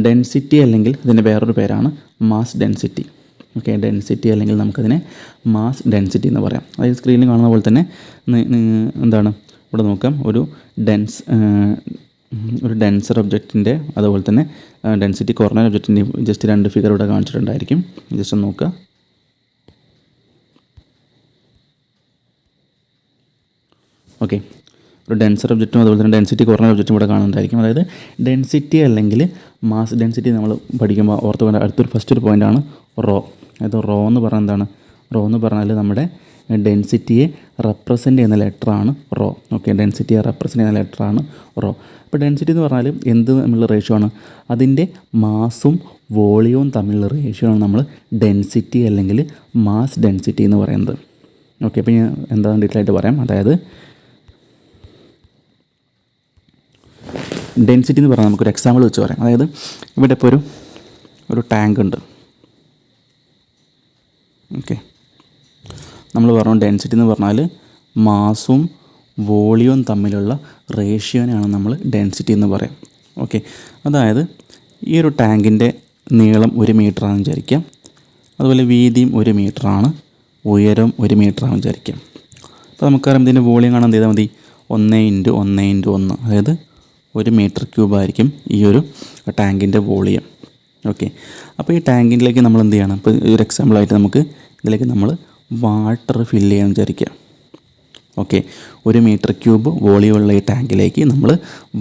ഡെൻസിറ്റി, അല്ലെങ്കിൽ ഇതിൻ്റെ വേറൊരു പേരാണ് മാസ് ഡെൻസിറ്റി. ഓക്കെ, ഡെൻസിറ്റി അല്ലെങ്കിൽ നമുക്കതിനെ മാസ് ഡെൻസിറ്റി എന്ന് പറയാം. അതായത് സ്ക്രീനിൽ കാണുന്ന പോലെ തന്നെ എന്താണ് ഇവിടെ നോക്കാം, ഒരു ഡെൻസർ ഒബ്ജക്റ്റിൻ്റെ അതുപോലെ തന്നെ ഡെൻസിറ്റി കുറഞ്ഞ ഒബ്ജക്റ്റിൻ്റെ ജസ്റ്റ് രണ്ട് ഫിഗർ ഇവിടെ കാണിച്ചിട്ടുണ്ടായിരിക്കും. ജസ്റ്റ് ഒന്ന് നോക്കുക. ഓക്കെ, ഒരു ഡെൻസർ ഒബ്ജക്റ്റും അതുപോലെ തന്നെ ഡെൻസിറ്റി കുറഞ്ഞ ഒബ്ജക്റ്റും ഇവിടെ കാണുന്നുണ്ടായിരിക്കും. അതായത് ഡെൻസിറ്റി അല്ലെങ്കിൽ മാസ് ഡെൻസിറ്റി നമ്മൾ പഠിക്കുമ്പോൾ ഓർത്ത് വേണ്ട ഫസ്റ്റ് ഒരു പോയിൻ്റാണ് റോ. അതായത് റോ എന്ന് പറഞ്ഞാൽ എന്താണ്, റോ എന്ന് പറഞ്ഞാൽ നമ്മുടെ ഡെൻസിറ്റിയെ റെപ്രസെൻ്റ് ചെയ്യുന്ന ലെറ്ററാണ് റോ. ഓക്കെ, ഡെൻസിറ്റിയെ റെപ്രസെൻ്റ് ചെയ്യുന്ന ലെറ്ററാണ് റോ. അപ്പോൾ ഡെൻസിറ്റി എന്ന് പറഞ്ഞാൽ എന്ത് തമ്മിലുള്ള റേഷ്യോ ആണ്, അതിൻ്റെ മാസും വോളിയവും തമ്മിലുള്ള റേഷ്യോ ആണ് നമ്മൾ ഡെൻസിറ്റി അല്ലെങ്കിൽ മാസ് ഡെൻസിറ്റി എന്ന് പറയുന്നത്. ഓക്കെ, അപ്പോൾ ഞാൻ എന്താണെന്ന് ഡീറ്റെയിൽ ആയിട്ട് പറയാം. അതായത് ഡെൻസിറ്റി എന്ന് പറഞ്ഞാൽ നമുക്കൊരു എക്സാമ്പിൾ വെച്ച് പറയാം. അതായത് ഇവിടെ ഇപ്പോൾ ഒരു ടാങ്ക് ഉണ്ട്. ഓക്കെ, നമ്മൾ പറഞ്ഞു ഡെൻസിറ്റി എന്ന് പറഞ്ഞാൽ മാസും വോളിയവും തമ്മിലുള്ള റേഷ്യോനെയാണ് നമ്മൾ ഡെൻസിറ്റി എന്ന് പറയാം. ഓക്കെ, അതായത് ഈ ഒരു ടാങ്കിൻ്റെ നീളം 1 മീറ്ററാണെന്ന് വിചാരിക്കാം. അതുപോലെ വീതിയും 1 മീറ്ററാണ്, ഉയരം 1 മീറ്ററാണെന്ന് വിചാരിക്കാം. അപ്പോൾ നമുക്കറിയാം ഇതിൻ്റെ വോളിയം കാണാൻ എന്ത് ചെയ്താൽ മതി, 1 × 1 × 1, അതായത് 1 മീറ്റർ ക്യൂബായിരിക്കും ഈ ഒരു ടാങ്കിൻ്റെ വോളിയം. ഓക്കെ, അപ്പോൾ ഈ ടാങ്കിലേക്ക് നമ്മൾ എന്ത് ചെയ്യണം, ഇപ്പോൾ ഒരു എക്സാമ്പിളായിട്ട് നമുക്ക് ഇതിലേക്ക് നമ്മൾ വാട്ടർ ഫില്ല് ചെയ്യാൻ വിചാരിക്കുക. ഓക്കെ, 1 മീറ്റർ ക്യൂബ് വോളിയമുള്ള ഈ ടാങ്കിലേക്ക് നമ്മൾ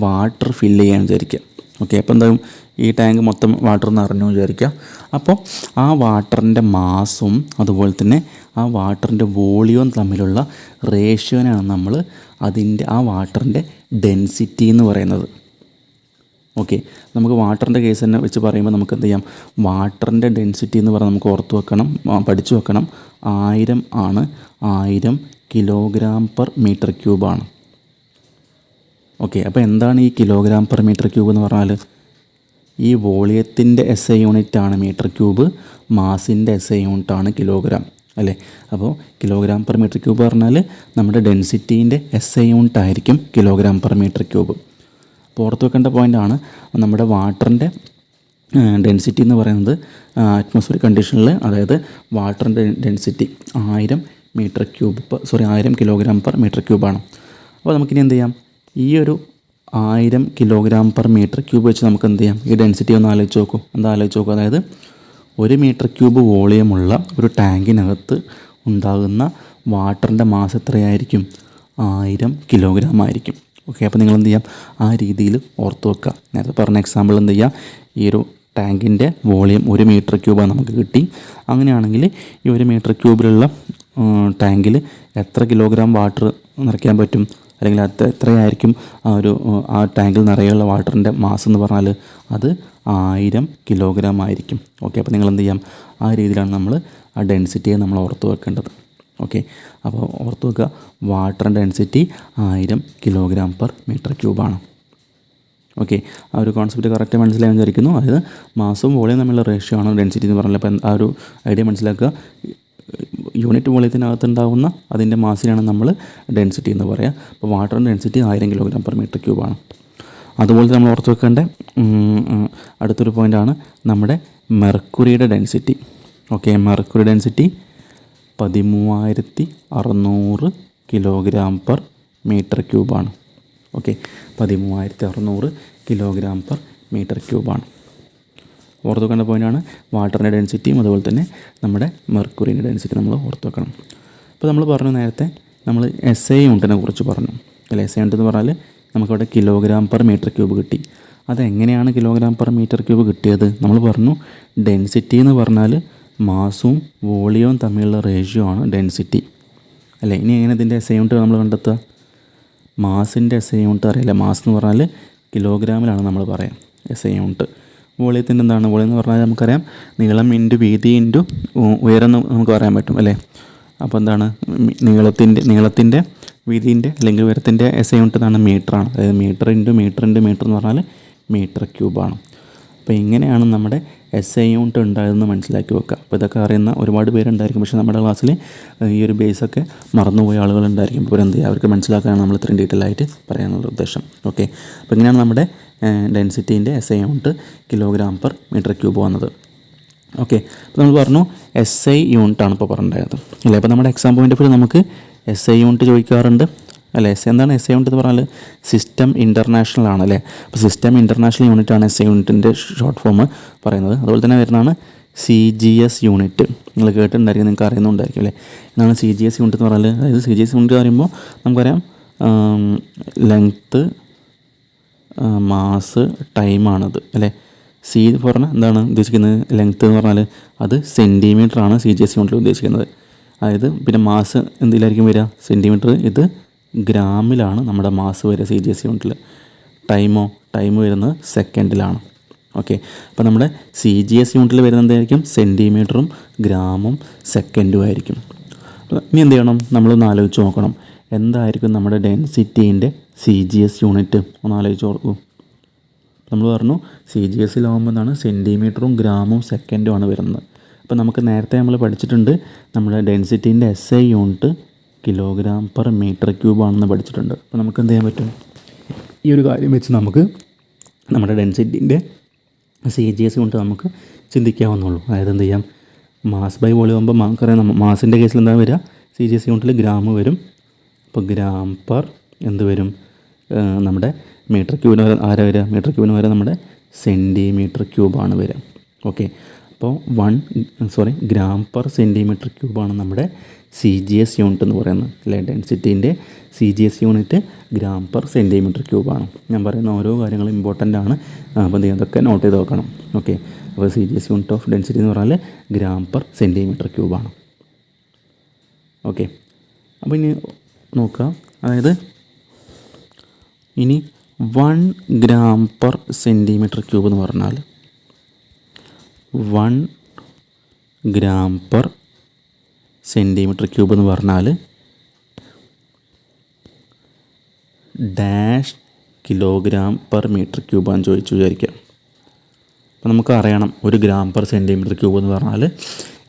വാട്ടർ ഫില്ല് ചെയ്യാൻ വിചാരിക്കുക. ഓക്കെ, അപ്പോൾ എന്താകും, ഈ ടാങ്ക് മൊത്തം വാട്ടർ നിറഞ്ഞു വിചാരിക്കുക. അപ്പോൾ ആ വാട്ടറിൻ്റെ മാസും അതുപോലെ തന്നെ ആ വാട്ടറിൻ്റെ വോളിയവും തമ്മിലുള്ള റേഷ്യോനാണ് നമ്മൾ ആ വാട്ടറിൻ്റെ ഡെൻസിറ്റി എന്ന് പറയുന്നത്. ഓക്കെ, നമുക്ക് വാട്ടറിൻ്റെ കേസ് തന്നെ വെച്ച് പറയുമ്പോൾ നമുക്ക് എന്ത് ചെയ്യാം, വാട്ടറിൻ്റെ ഡെൻസിറ്റി എന്ന് പറഞ്ഞാൽ നമുക്ക് ഓർത്ത് വെക്കണം, പഠിച്ചു വെക്കണം, 1000 ആണ്. 1000 kg/m3 ഓക്കെ, അപ്പോൾ എന്താണ് ഈ kg/m3 എന്ന് പറഞ്ഞാൽ, ഈ വോളിയത്തിൻ്റെ SI യൂണിറ്റാണ് മീറ്റർ ക്യൂബ്, മാസിൻ്റെ SI യൂണിറ്റാണ് കിലോഗ്രാം. അല്ലേ? അപ്പോൾ കിലോഗ്രാം പെർ മീറ്റർ ക്യൂബ് പറഞ്ഞാൽ നമ്മുടെ ഡെൻസിറ്റീൻ്റെ SI യൂണിറ്റ് ആയിരിക്കും കിലോഗ്രാം പെർ മീറ്റർ ക്യൂബ്. അപ്പോൾ ഓർത്ത് വെക്കേണ്ട പോയിൻ്റാണ്. നമ്മുടെ വാട്ടറിൻ്റെ ഡെൻസിറ്റി എന്ന് പറയുന്നത് അറ്റ്മോസ്ഫിയറിക് കണ്ടീഷനിൽ, അതായത് വാട്ടറിൻ്റെ ഡെൻസിറ്റി 1000 കിലോഗ്രാം പെർ മീറ്റർ ക്യൂബാണ്. അപ്പോൾ നമുക്കിനി എന്ത് ചെയ്യാം, ഈ ഒരു 1000 കിലോഗ്രാം പെർ മീറ്റർ ക്യൂബ് വെച്ച് നമുക്ക് എന്ത് ചെയ്യാം, ഈ ഡെൻസിറ്റി ഒന്ന് ആലോചിച്ച് നോക്കൂ. അതായത് 1 മീറ്റർ ക്യൂബ് വോളിയമുള്ള ഒരു ടാങ്കിനകത്ത് ഉണ്ടാകുന്ന വാട്ടറിൻ്റെ മാസ് എത്രയായിരിക്കും? 1000 കിലോഗ്രാം ആയിരിക്കും. ഓക്കെ, അപ്പോൾ നിങ്ങൾ എന്ത് ചെയ്യാം, ആ രീതിയിൽ ഓർത്ത് വെക്കുക. നേരത്തെ പറഞ്ഞ എക്സാമ്പിൾ എന്ത് ചെയ്യുക, ഈ ഒരു ടാങ്കിൻ്റെ വോളിയം 1 മീറ്റർ ക്യൂബാണ് നമുക്ക് കിട്ടി. അങ്ങനെയാണെങ്കിൽ ഈ 1 മീറ്റർ ക്യൂബിലുള്ള ടാങ്കിൽ എത്ര കിലോഗ്രാം വാട്ടർ നിറയ്ക്കാൻ പറ്റും, അല്ലെങ്കിൽ എത്രയായിരിക്കും ആ ടാങ്കിൽ നിറയുള്ള വാട്ടറിൻ്റെ മാസ് എന്ന് പറഞ്ഞാൽ അത് 1000 കിലോഗ്രാം ആയിരിക്കും. ഓക്കെ, അപ്പോൾ നിങ്ങൾ എന്ത് ചെയ്യാം, ആ രീതിയിലാണ് നമ്മൾ ആ ഡെൻസിറ്റിയെ നമ്മൾ ഓർത്ത് വെക്കേണ്ടത്. ഓക്കെ, അപ്പോൾ ഓർത്ത് വെക്കുക, വാട്ടറിൻ്റെ ഡെൻസിറ്റി 1000 കിലോഗ്രാം പെർ മീറ്റർ ക്യൂബാണ്. ഓക്കെ, ആ ഒരു കോൺസെപ്റ്റ് കറക്റ്റ് മനസ്സിലായി വിചാരിക്കുന്നു. അതായത് മാസും വോളിയം തമ്മിലുള്ള റേഷ്യോ ആണ് ഡെൻസിറ്റി എന്ന് പറഞ്ഞാൽ. അപ്പോൾ ആ ഒരു ഐഡിയ മനസ്സിലാക്കുക. യൂണിറ്റ് വോളിയത്തിനകത്തുണ്ടാകുന്ന അതിൻ്റെ മാസിനാണ് നമ്മൾ ഡെൻസിറ്റി എന്ന് പറയുക. അപ്പോൾ വാട്ടറിൻ്റെ ഡെൻസിറ്റി 1000 കിലോഗ്രാം പെർ മീറ്റർ ക്യൂബാണ്. അതുപോലെ നമ്മൾ ഓർത്ത് വെക്കേണ്ട അടുത്തൊരു പോയിൻ്റാണ് നമ്മുടെ മെർക്കുറിയുടെ density. Okay, mercury density 13600 kilogram per metre ക്യൂബാണ്. ഓക്കെ, 13600 കിലോഗ്രാം പെർ മീറ്റർ ക്യൂബാണ്. ഓർത്ത് വെക്കേണ്ട പോയിൻ്റാണ് വാട്ടറിൻ്റെ ഡെൻസിറ്റിയും അതുപോലെ തന്നെ നമ്മുടെ മെർക്കുറിൻ്റെ ഡെൻസിറ്റി നമ്മൾ ഓർത്ത് വെക്കണം. അപ്പോൾ നമ്മൾ പറഞ്ഞു, നേരത്തെ നമ്മൾ SI യൂണിറ്റിനെ കുറിച്ച് പറഞ്ഞു അല്ലേ. SI യൂണിറ്റ് എന്ന് പറഞ്ഞാൽ നമുക്കവിടെ കിലോഗ്രാം പെർ മീറ്റർ ക്യൂബ് കിട്ടി. അതെങ്ങനെയാണ് കിലോഗ്രാം പെർ മീറ്റർ ക്യൂബ് കിട്ടിയത്? നമ്മൾ പറഞ്ഞു ഡെൻസിറ്റി എന്ന് പറഞ്ഞാൽ മാസും വോളിയവും തമ്മിലുള്ള റേഷ്യോ ആണ് ഡെൻസിറ്റി അല്ലേ. ഇനി എങ്ങനെ ഇതിൻ്റെ SI യൂണിറ്റ് നമ്മൾ കണ്ടെത്തുക? മാസിൻ്റെ SI യൂണിറ്റ് അറിയില്ല. മാസ് എന്ന് പറഞ്ഞാൽ കിലോഗ്രാമിലാണ് നമ്മൾ പറയാം SI യൂണിറ്റ്. വോളിയത്തിൻ്റെ എന്താണ്? വോളിയം എന്ന് പറഞ്ഞാൽ നമുക്കറിയാം നീളം ഇൻറ്റു വീതി ഇൻറ്റു ഉയരം നമുക്ക് പറയാൻ പറ്റും അല്ലേ. അപ്പോൾ എന്താണ്, നീളത്തിൻ്റെ വീതിൻ്റെ അല്ലെങ്കിൽ ഉയരത്തിൻ്റെ SI യൂണിറ്റ് എന്താണ്? മീറ്ററാണ്. അതായത് മീറ്റർ ഇൻറ്റു മീറ്റർ എന്ന് പറഞ്ഞാൽ മീറ്റർ ക്യൂബാണ്. അപ്പോൾ ഇങ്ങനെയാണ് നമ്മുടെ SI യൂണിറ്റ് ഉണ്ടായതെന്ന് മനസ്സിലാക്കി വെക്കുക. അപ്പോൾ ഇതൊക്കെ അറിയുന്ന ഒരുപാട് പേരുണ്ടായിരിക്കും, പക്ഷേ നമ്മുടെ ക്ലാസ്സിൽ ഈ ഒരു ബേസൊക്കെ മറന്നുപോയ ആളുകളുണ്ടായിരിക്കും. അപ്പോൾ എന്ത് ചെയ്യുക, അവർക്ക് മനസ്സിലാക്കാനാണ് നമ്മൾ ഇത്രയും ഡീറ്റെയിൽ ആയിട്ട് പറയാനുള്ള ഉദ്ദേശം. ഓക്കെ, അപ്പോൾ ഇങ്ങനെയാണ് നമ്മുടെ ഡെൻസിറ്റീൻ്റെ SI unit kilogram per metre cube വന്നത്. ഓക്കെ, അപ്പോൾ നമ്മൾ പറഞ്ഞു SI യൂണിറ്റാണ് ഇപ്പോൾ പറഞ്ഞത് അല്ലേ. അപ്പോൾ നമ്മുടെ എക്സാം പോയിൻ്റ് ഓഫ് വ്യൂ നമുക്ക് SI യൂണിറ്റ് ചോദിക്കാറുണ്ട് അല്ലേ. എന്താണ് SI യൂണിറ്റ് എന്ന് പറഞ്ഞാൽ? സിസ്റ്റം ഇൻ്റർനാഷണൽ ആണ് അല്ലേ. അപ്പോൾ സിസ്റ്റം ഇൻ്റർനാഷണൽ യൂണിറ്റാണ് SI യൂണിറ്റിൻ്റെ ഷോർട്ട് ഫോം പറയുന്നത്. അതുപോലെ തന്നെ വരുന്നതാണ് CGS യൂണിറ്റ്. നിങ്ങൾ കേട്ടിട്ടുണ്ടായിരിക്കും, നിങ്ങൾക്ക് അറിയുന്നുണ്ടായിരിക്കും അല്ലേ. എന്നാണ് CGS യൂണിറ്റ് എന്ന് പറഞ്ഞാൽ. അതായത് CGS യൂണിറ്റ് പറയുമ്പോൾ നമുക്കറിയാം ലെങ്ത്ത്, മാസ്, ടൈമാണത് അല്ലേ. സി പറഞ്ഞാൽ എന്താണ് ഉദ്ദേശിക്കുന്നത്? ലെങ്ത്ത് എന്ന് പറഞ്ഞാൽ അത് സെൻറ്റിമീറ്ററാണ് CGS യൂണിറ്റിൽ ഉദ്ദേശിക്കുന്നത്. അതായത് പിന്നെ മാസ് എന്തിലായിരിക്കും വരിക? സെൻറ്റിമീറ്റർ. ഇത് ഗ്രാമിലാണ് നമ്മുടെ മാസ് വരിക CGS യൂണിറ്റിൽ. ടൈം വരുന്നത് സെക്കൻഡിലാണ്. ഓക്കെ, അപ്പോൾ നമ്മുടെ CGS യൂണിറ്റിൽ വരുന്നത് എന്തായിരിക്കും? സെൻറ്റിമീറ്ററും ഗ്രാമും സെക്കൻഡും ആയിരിക്കും. ഇനി എന്ത് ചെയ്യണം? നമ്മളൊന്ന് ആലോചിച്ച് നോക്കണം, എന്തായിരിക്കും നമ്മുടെ ഡെൻസിറ്റീൻ്റെ CGS യൂണിറ്റ്? ഒന്ന് ആലോചിച്ച് നോക്കൂ. നമ്മൾ പറഞ്ഞു CGSലാവുമ്പോൾ എന്താണ്? സെൻറ്റിമീറ്ററും ഗ്രാമും സെക്കൻഡുമാണ് വരുന്നത്. അപ്പോൾ നമുക്ക് നേരത്തെ നമ്മൾ പഠിച്ചിട്ടുണ്ട് നമ്മുടെ ഡെൻസിറ്റീൻ്റെ SI unit kilogram per metre ക്യൂബാണെന്ന് പഠിച്ചിട്ടുണ്ട്. അപ്പോൾ നമുക്ക് എന്ത് ചെയ്യാൻ പറ്റും? ഈ ഒരു കാര്യം വെച്ച് നമുക്ക് നമ്മുടെ ഡെൻസിറ്റീൻ്റെ CGS യൂണിറ്റ് നമുക്ക് ചിന്തിക്കാവുന്നുള്ളൂ. അതായത് എന്ത് ചെയ്യാം, മാസ് ബൈ വോളിയം ആകുമ്പോൾ നമുക്കറിയാം മാസിൻ്റെ കേസിൽ എന്താ വരിക? CGS യൂണിറ്റിൽ ഗ്രാം വരും. അപ്പോൾ ഗ്രാം പെർ എന്ത് വരും? നമ്മുടെ മീറ്റർ ക്യൂബിന് ആരാ വരിക? മീറ്റർ ക്യൂബിന് വരെ നമ്മുടെ സെൻറ്റിമീറ്റർ ക്യൂബാണ് വരിക. ഓക്കെ, അപ്പോൾ ഗ്രാം പെർ സെൻറ്റിമീറ്റർ ക്യൂബാണ് നമ്മുടെ CGS യൂണിറ്റ് എന്ന് പറയുന്നത് അല്ലേ. ഡെൻസിറ്റീൻ്റെ CGS unit gram per centimetre ക്യൂബാണ്. ഞാൻ പറയുന്ന ഓരോ കാര്യങ്ങളും ഇമ്പോർട്ടൻ്റ് ആണ്. അപ്പോൾ ഇതൊക്കെ നോട്ട് ചെയ്ത് വെക്കണം. ഓക്കെ, അപ്പോൾ CGS യൂണിറ്റ് ഓഫ് ഡെൻസിറ്റി എന്ന് പറഞ്ഞാൽ ഗ്രാം പെർ സെൻറ്റിമീറ്റർ ക്യൂബാണ്. ഓക്കെ, അപ്പോൾ ഇനി നോക്കുക, അതായത് ഇനി 1 ഗ്രാം പെർ സെൻറ്റിമീറ്റർ ക്യൂബ് എന്ന് പറഞ്ഞാൽ 1 ഗ്രാം പെർ സെൻറ്റിമീറ്റർ ക്യൂബ് എന്ന് പറഞ്ഞാൽ ഡാഷ് കിലോഗ്രാം പെർ മീറ്റർ ക്യൂബാന്ന് ചോദിച്ചു വിചാരിക്കുക. അപ്പോൾ നമുക്ക് അറിയണം 1 ഗ്രാം പെർ സെൻറ്റിമീറ്റർ ക്യൂബ് എന്ന് പറഞ്ഞാൽ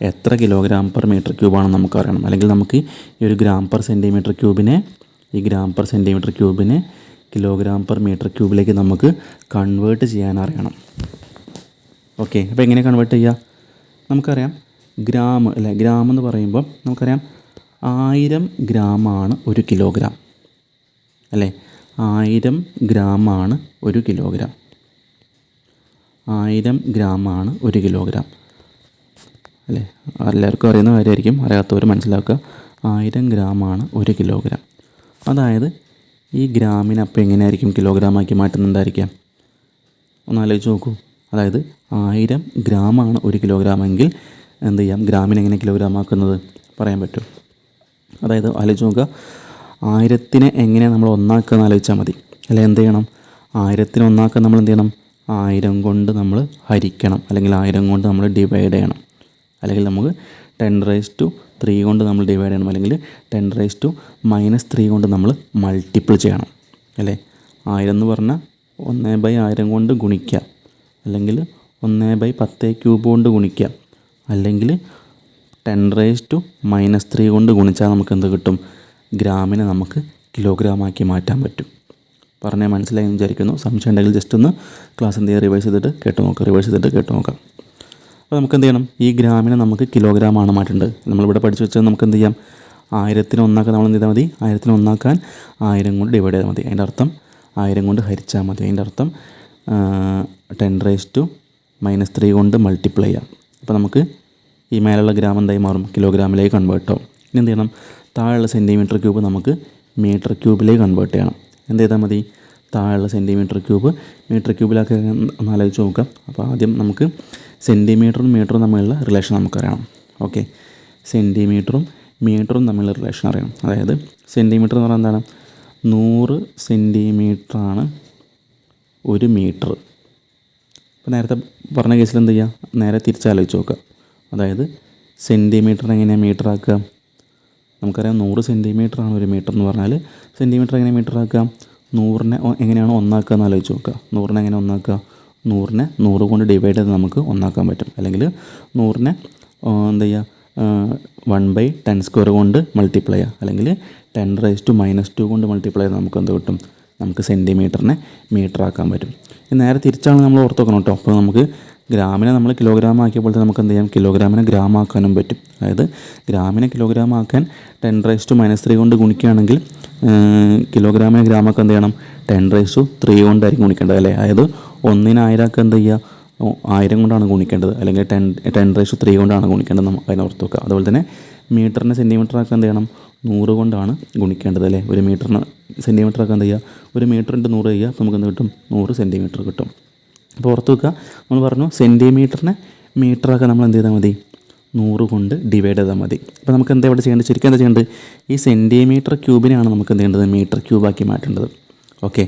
എത്ര കിലോഗ്രാം പെർ മീറ്റർ ക്യൂബാണെന്ന് നമുക്ക് അറിയണം. അല്ലെങ്കിൽ നമുക്ക് ഈ ഒരു ഗ്രാം പെർ സെൻറ്റിമീറ്റർ ക്യൂബിനെ കിലോഗ്രാം പെർ മീറ്റർ ക്യൂബിലേക്ക് നമുക്ക് കൺവേർട്ട് ചെയ്യാൻ അറിയണം. ഓക്കെ, അപ്പോൾ എങ്ങനെ കൺവേർട്ട് ചെയ്യുക? നമുക്കറിയാം ഗ്രാം അല്ലേ, ഗ്രാം എന്ന് പറയുമ്പോൾ നമുക്കറിയാം 1000 ഗ്രാമാണ് 1 കിലോഗ്രാം അല്ലേ. 1000 ഗ്രാമാണ് 1 കിലോഗ്രാം. 1000 ഗ്രാമാണ് 1 കിലോഗ്രാം അല്ലേ. എല്ലാവർക്കും അറിയുന്ന കാര്യമായിരിക്കും, അറിയാത്തവർ മനസ്സിലാക്കുക. 1000 ഗ്രാമാണ് 1 കിലോഗ്രാം. അതായത് ഈ ഗ്രാമിനെ അപ്പോൾ എങ്ങനെയായിരിക്കും കിലോഗ്രാമാക്കി മാറ്റുന്നുണ്ടായിരിക്കാം? ഒന്ന് ആലോചിച്ച് നോക്കൂ. അതായത് 1000 ഗ്രാമാണ് 1 കിലോഗ്രാം എങ്കിൽ എന്ത് ചെയ്യാം, ഗ്രാമിനെ എങ്ങനെ കിലോഗ്രാം ആക്കുന്നത് പറയാൻ പറ്റും. അതായത് ആലോചിച്ച് നോക്കുക, 1000നെ എങ്ങനെയാണ് നമ്മൾ ഒന്നാക്കുക എന്ന് ആലോചിച്ചാൽ മതി അല്ലെ. എന്ത് ചെയ്യണം? 1000നെ ഒന്നാക്കാൻ നമ്മൾ എന്ത് ചെയ്യണം? 1000 കൊണ്ട് നമ്മൾ ഹരിക്കണം, അല്ലെങ്കിൽ 1000 കൊണ്ട് നമ്മൾ ഡിവൈഡ് ചെയ്യണം, അല്ലെങ്കിൽ നമുക്ക് 10⁻³ കൊണ്ട് നമ്മൾ ഡിവൈഡ് ചെയ്യണം, അല്ലെങ്കിൽ 10⁻³ കൊണ്ട് നമ്മൾ മൾട്ടിപ്പിൾ ചെയ്യണം അല്ലേ. 1000 എന്ന് പറഞ്ഞാൽ 1/1000 കൊണ്ട് ഗുണിക്കുക, അല്ലെങ്കിൽ 1/10³ കൊണ്ട് ഗുണിക്കുക, അല്ലെങ്കിൽ 10⁻³ കൊണ്ട് ഗുണിച്ചാൽ നമുക്ക് എന്ത് കിട്ടും? ഗ്രാമിനെ നമുക്ക് കിലോഗ്രാമാക്കി മാറ്റാൻ പറ്റും. പറഞ്ഞാൽ മനസ്സിലായി എന്ന് വിചാരിക്കുന്നു. സംശയം ഉണ്ടെങ്കിൽ ജസ്റ്റ് ഒന്ന് ക്ലാസ് എന്ത് ചെയ്യുക, റിവൈസ് ചെയ്തിട്ട് കേട്ട് നോക്കാം. അപ്പോൾ നമുക്ക് എന്ത് ചെയ്യണം? ഈ ഗ്രാമിനെ നമുക്ക് കിലോഗ്രാമാണ് മാറ്റേണ്ടത്. നമ്മളിവിടെ പഠിച്ചു വെച്ചാൽ നമുക്ക് എന്ത് ചെയ്യാം? 1000നെ ഒന്നാക്കാൻ നമ്മൾ എന്ത് ചെയ്താൽ മതി? 1000നെ ഒന്നാക്കാൻ 1000 കൊണ്ട് ഡിവൈഡ് ചെയ്താൽ മതി. അതിൻ്റെ അർത്ഥം 1000 കൊണ്ട് ഹരിച്ചാൽ മതി. അതിൻ്റെ അർത്ഥം 10⁻³ കൊണ്ട് മൾട്ടിപ്ലൈ ചെയ്യാം. അപ്പോൾ നമുക്ക് ഈ മേലുള്ള ഗ്രാം എന്തായി മാറും? കിലോഗ്രാമിലേക്ക് കൺവേർട്ട് ആവും. ഇനി എന്ത് ചെയ്യണം? താഴെയുള്ള സെൻറ്റിമീറ്റർ ക്യൂബ് നമുക്ക് മീറ്റർ ക്യൂബിലേക്ക് കൺവേർട്ട് ചെയ്യണം. എന്ത് ചെയ്താൽ മതി? താഴെയുള്ള സെൻറ്റിമീറ്റർ ക്യൂബ് മീറ്റർ ക്യൂബിലാക്കി ഒന്ന് ആലോചിച്ച് നോക്കാം. അപ്പോൾ ആദ്യം നമുക്ക് സെൻറ്റിമീറ്ററും മീറ്ററും തമ്മിലുള്ള റിലേഷൻ നമുക്കറിയണം. ഓക്കെ, സെൻറ്റിമീറ്ററും മീറ്ററും തമ്മിലുള്ള റിലേഷൻ അറിയണം. അതായത് സെൻറ്റിമീറ്റർ എന്ന് പറഞ്ഞാൽ എന്താണ്? 100 സെൻറ്റിമീറ്ററാണ് 1 മീറ്റർ. ഇപ്പോൾ നേരത്തെ പറഞ്ഞ കേസിൽ എന്ത് ചെയ്യുക? നേരെ തിരിച്ചാലോചിച്ച് നോക്കുക. അതായത് സെൻറ്റിമീറ്ററിനെ എങ്ങനെയാണ് മീറ്റർ ആക്കുക? നമുക്കറിയാം 100 സെൻറ്റിമീറ്ററാണ് 1 മീറ്റർ എന്ന് പറഞ്ഞാൽ സെൻറ്റിമീറ്റർ എങ്ങനെ മീറ്റർ ആക്കുക? 100നെ എങ്ങനെയാണ് ഒന്നാക്കുക എന്ന് ആലോചിച്ച് നോക്കുക. 100നെ എങ്ങനെ ഒന്നാക്കുക? 100നെ 100 കൊണ്ട് ഡിവൈഡ് ചെയ്ത് നമുക്ക് ഒന്നാക്കാൻ പറ്റും. അല്ലെങ്കിൽ 100നെ എന്ത് ചെയ്യുക? 1/10² കൊണ്ട് മൾട്ടിപ്ലൈ ചെയ്യുക, അല്ലെങ്കിൽ 10⁻² കൊണ്ട് മൾട്ടിപ്ലൈ ചെയ്ത് നമുക്ക് എന്ത് കിട്ടും? നമുക്ക് സെൻറ്റിമീറ്ററിനെ മീറ്റർ ആക്കാൻ പറ്റും. നേരെ തിരിച്ചാണ് നമ്മൾ ഓർത്ത് വെക്കണം കേട്ടോ. അപ്പോൾ നമുക്ക് ഗ്രാമിനെ നമ്മൾ കിലോഗ്രാം ആക്കിയപ്പോൾ തന്നെ നമുക്ക് എന്ത് ചെയ്യാം? കിലോഗ്രാമിനെ ഗ്രാം ആക്കാനും പറ്റും. അതായത് ഗ്രാമിനെ കിലോഗ്രാം ആക്കാൻ 10⁻³ കൊണ്ട് ഗുണിക്കുകയാണെങ്കിൽ കിലോഗ്രാമിനെ ഗ്രാം ആക്കാൻ എന്ത് ചെയ്യണം? 10⁻³ കൊണ്ടായിരിക്കും ഗുണിക്കേണ്ടത് അല്ലേ. അതായത് 1നെ 1000 ആക്കുക എന്ത് ചെയ്യുക? 1000 കൊണ്ടാണ് ഗുണിക്കേണ്ടത്, അല്ലെങ്കിൽ 10⁻³ കൊണ്ടാണ് ഗുണിക്കേണ്ടത്. നമുക്ക് അതിനെ ഓർത്ത് വെക്കുക. അതുപോലെ തന്നെ മീറ്ററിനെ സെൻറ്റിമീറ്റർ ആക്കാൻ എന്ത് ചെയ്യണം? 100 കൊണ്ടാണ് ഗുണിക്കേണ്ടത് അല്ലേ. ഒരു മീറ്ററിന് സെൻറ്റിമീറ്റർ ആക്കാൻ എന്ത് ചെയ്യുക? 1 മീറ്റർ × 100 ചെയ്യുക. അപ്പോൾ നമുക്ക് എന്ത് കിട്ടും? 100 സെൻറ്റിമീറ്റർ കിട്ടും. അപ്പോൾ ഓർത്ത് വെക്കുക, നമ്മൾ പറഞ്ഞു സെൻറ്റിമീറ്ററിനെ മീറ്ററാക്കാൻ നമ്മൾ എന്ത് ചെയ്താൽ മതി? 100 കൊണ്ട് ഡിവൈഡ് ചെയ്താൽ മതി. അപ്പോൾ നമുക്ക് എന്താ ഇവിടെ ചെയ്യേണ്ടത്? ശരിക്കും എന്താ ചെയ്യേണ്ടത്? ഈ സെൻറ്റിമീറ്റർ ക്യൂബിനെയാണ് നമുക്ക് എന്ത് ചെയ്യേണ്ടത്? മീറ്റർ ക്യൂബാക്കി മാറ്റേണ്ടത്. ഓക്കെ,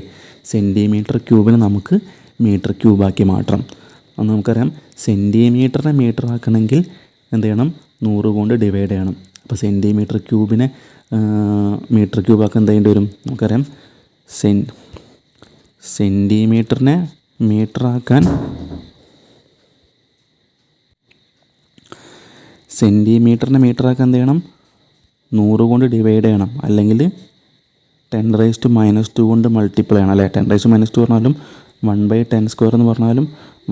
സെൻറ്റിമീറ്റർ ക്യൂബിനെ നമുക്ക് മീറ്റർ ക്യൂബാക്കി മാറ്റണം. അന്ന് നമുക്കറിയാം സെൻറ്റിമീറ്ററിനെ മീറ്റർ ആക്കണമെങ്കിൽ എന്ത് ചെയ്യണം? 100 കൊണ്ട് ഡിവൈഡ് ചെയ്യണം. അപ്പോൾ സെൻറ്റിമീറ്റർ ക്യൂബിനെ മീറ്റർ ക്യൂബാക്കാൻ എന്ത് ചെയ്യേണ്ടി വരും? നമുക്കറിയാം സെൻറ്റിമീറ്ററിനെ മീറ്ററാക്കാൻ എന്ത് ചെയ്യണം? 100 കൊണ്ട് ഡിവൈഡ് ചെയ്യണം, അല്ലെങ്കിൽ 10⁻² കൊണ്ട് മൾട്ടിപ്ലൈ ചെയ്യണം അല്ലേ. 10⁻² പറഞ്ഞാലും 1/10² എന്ന് പറഞ്ഞാലും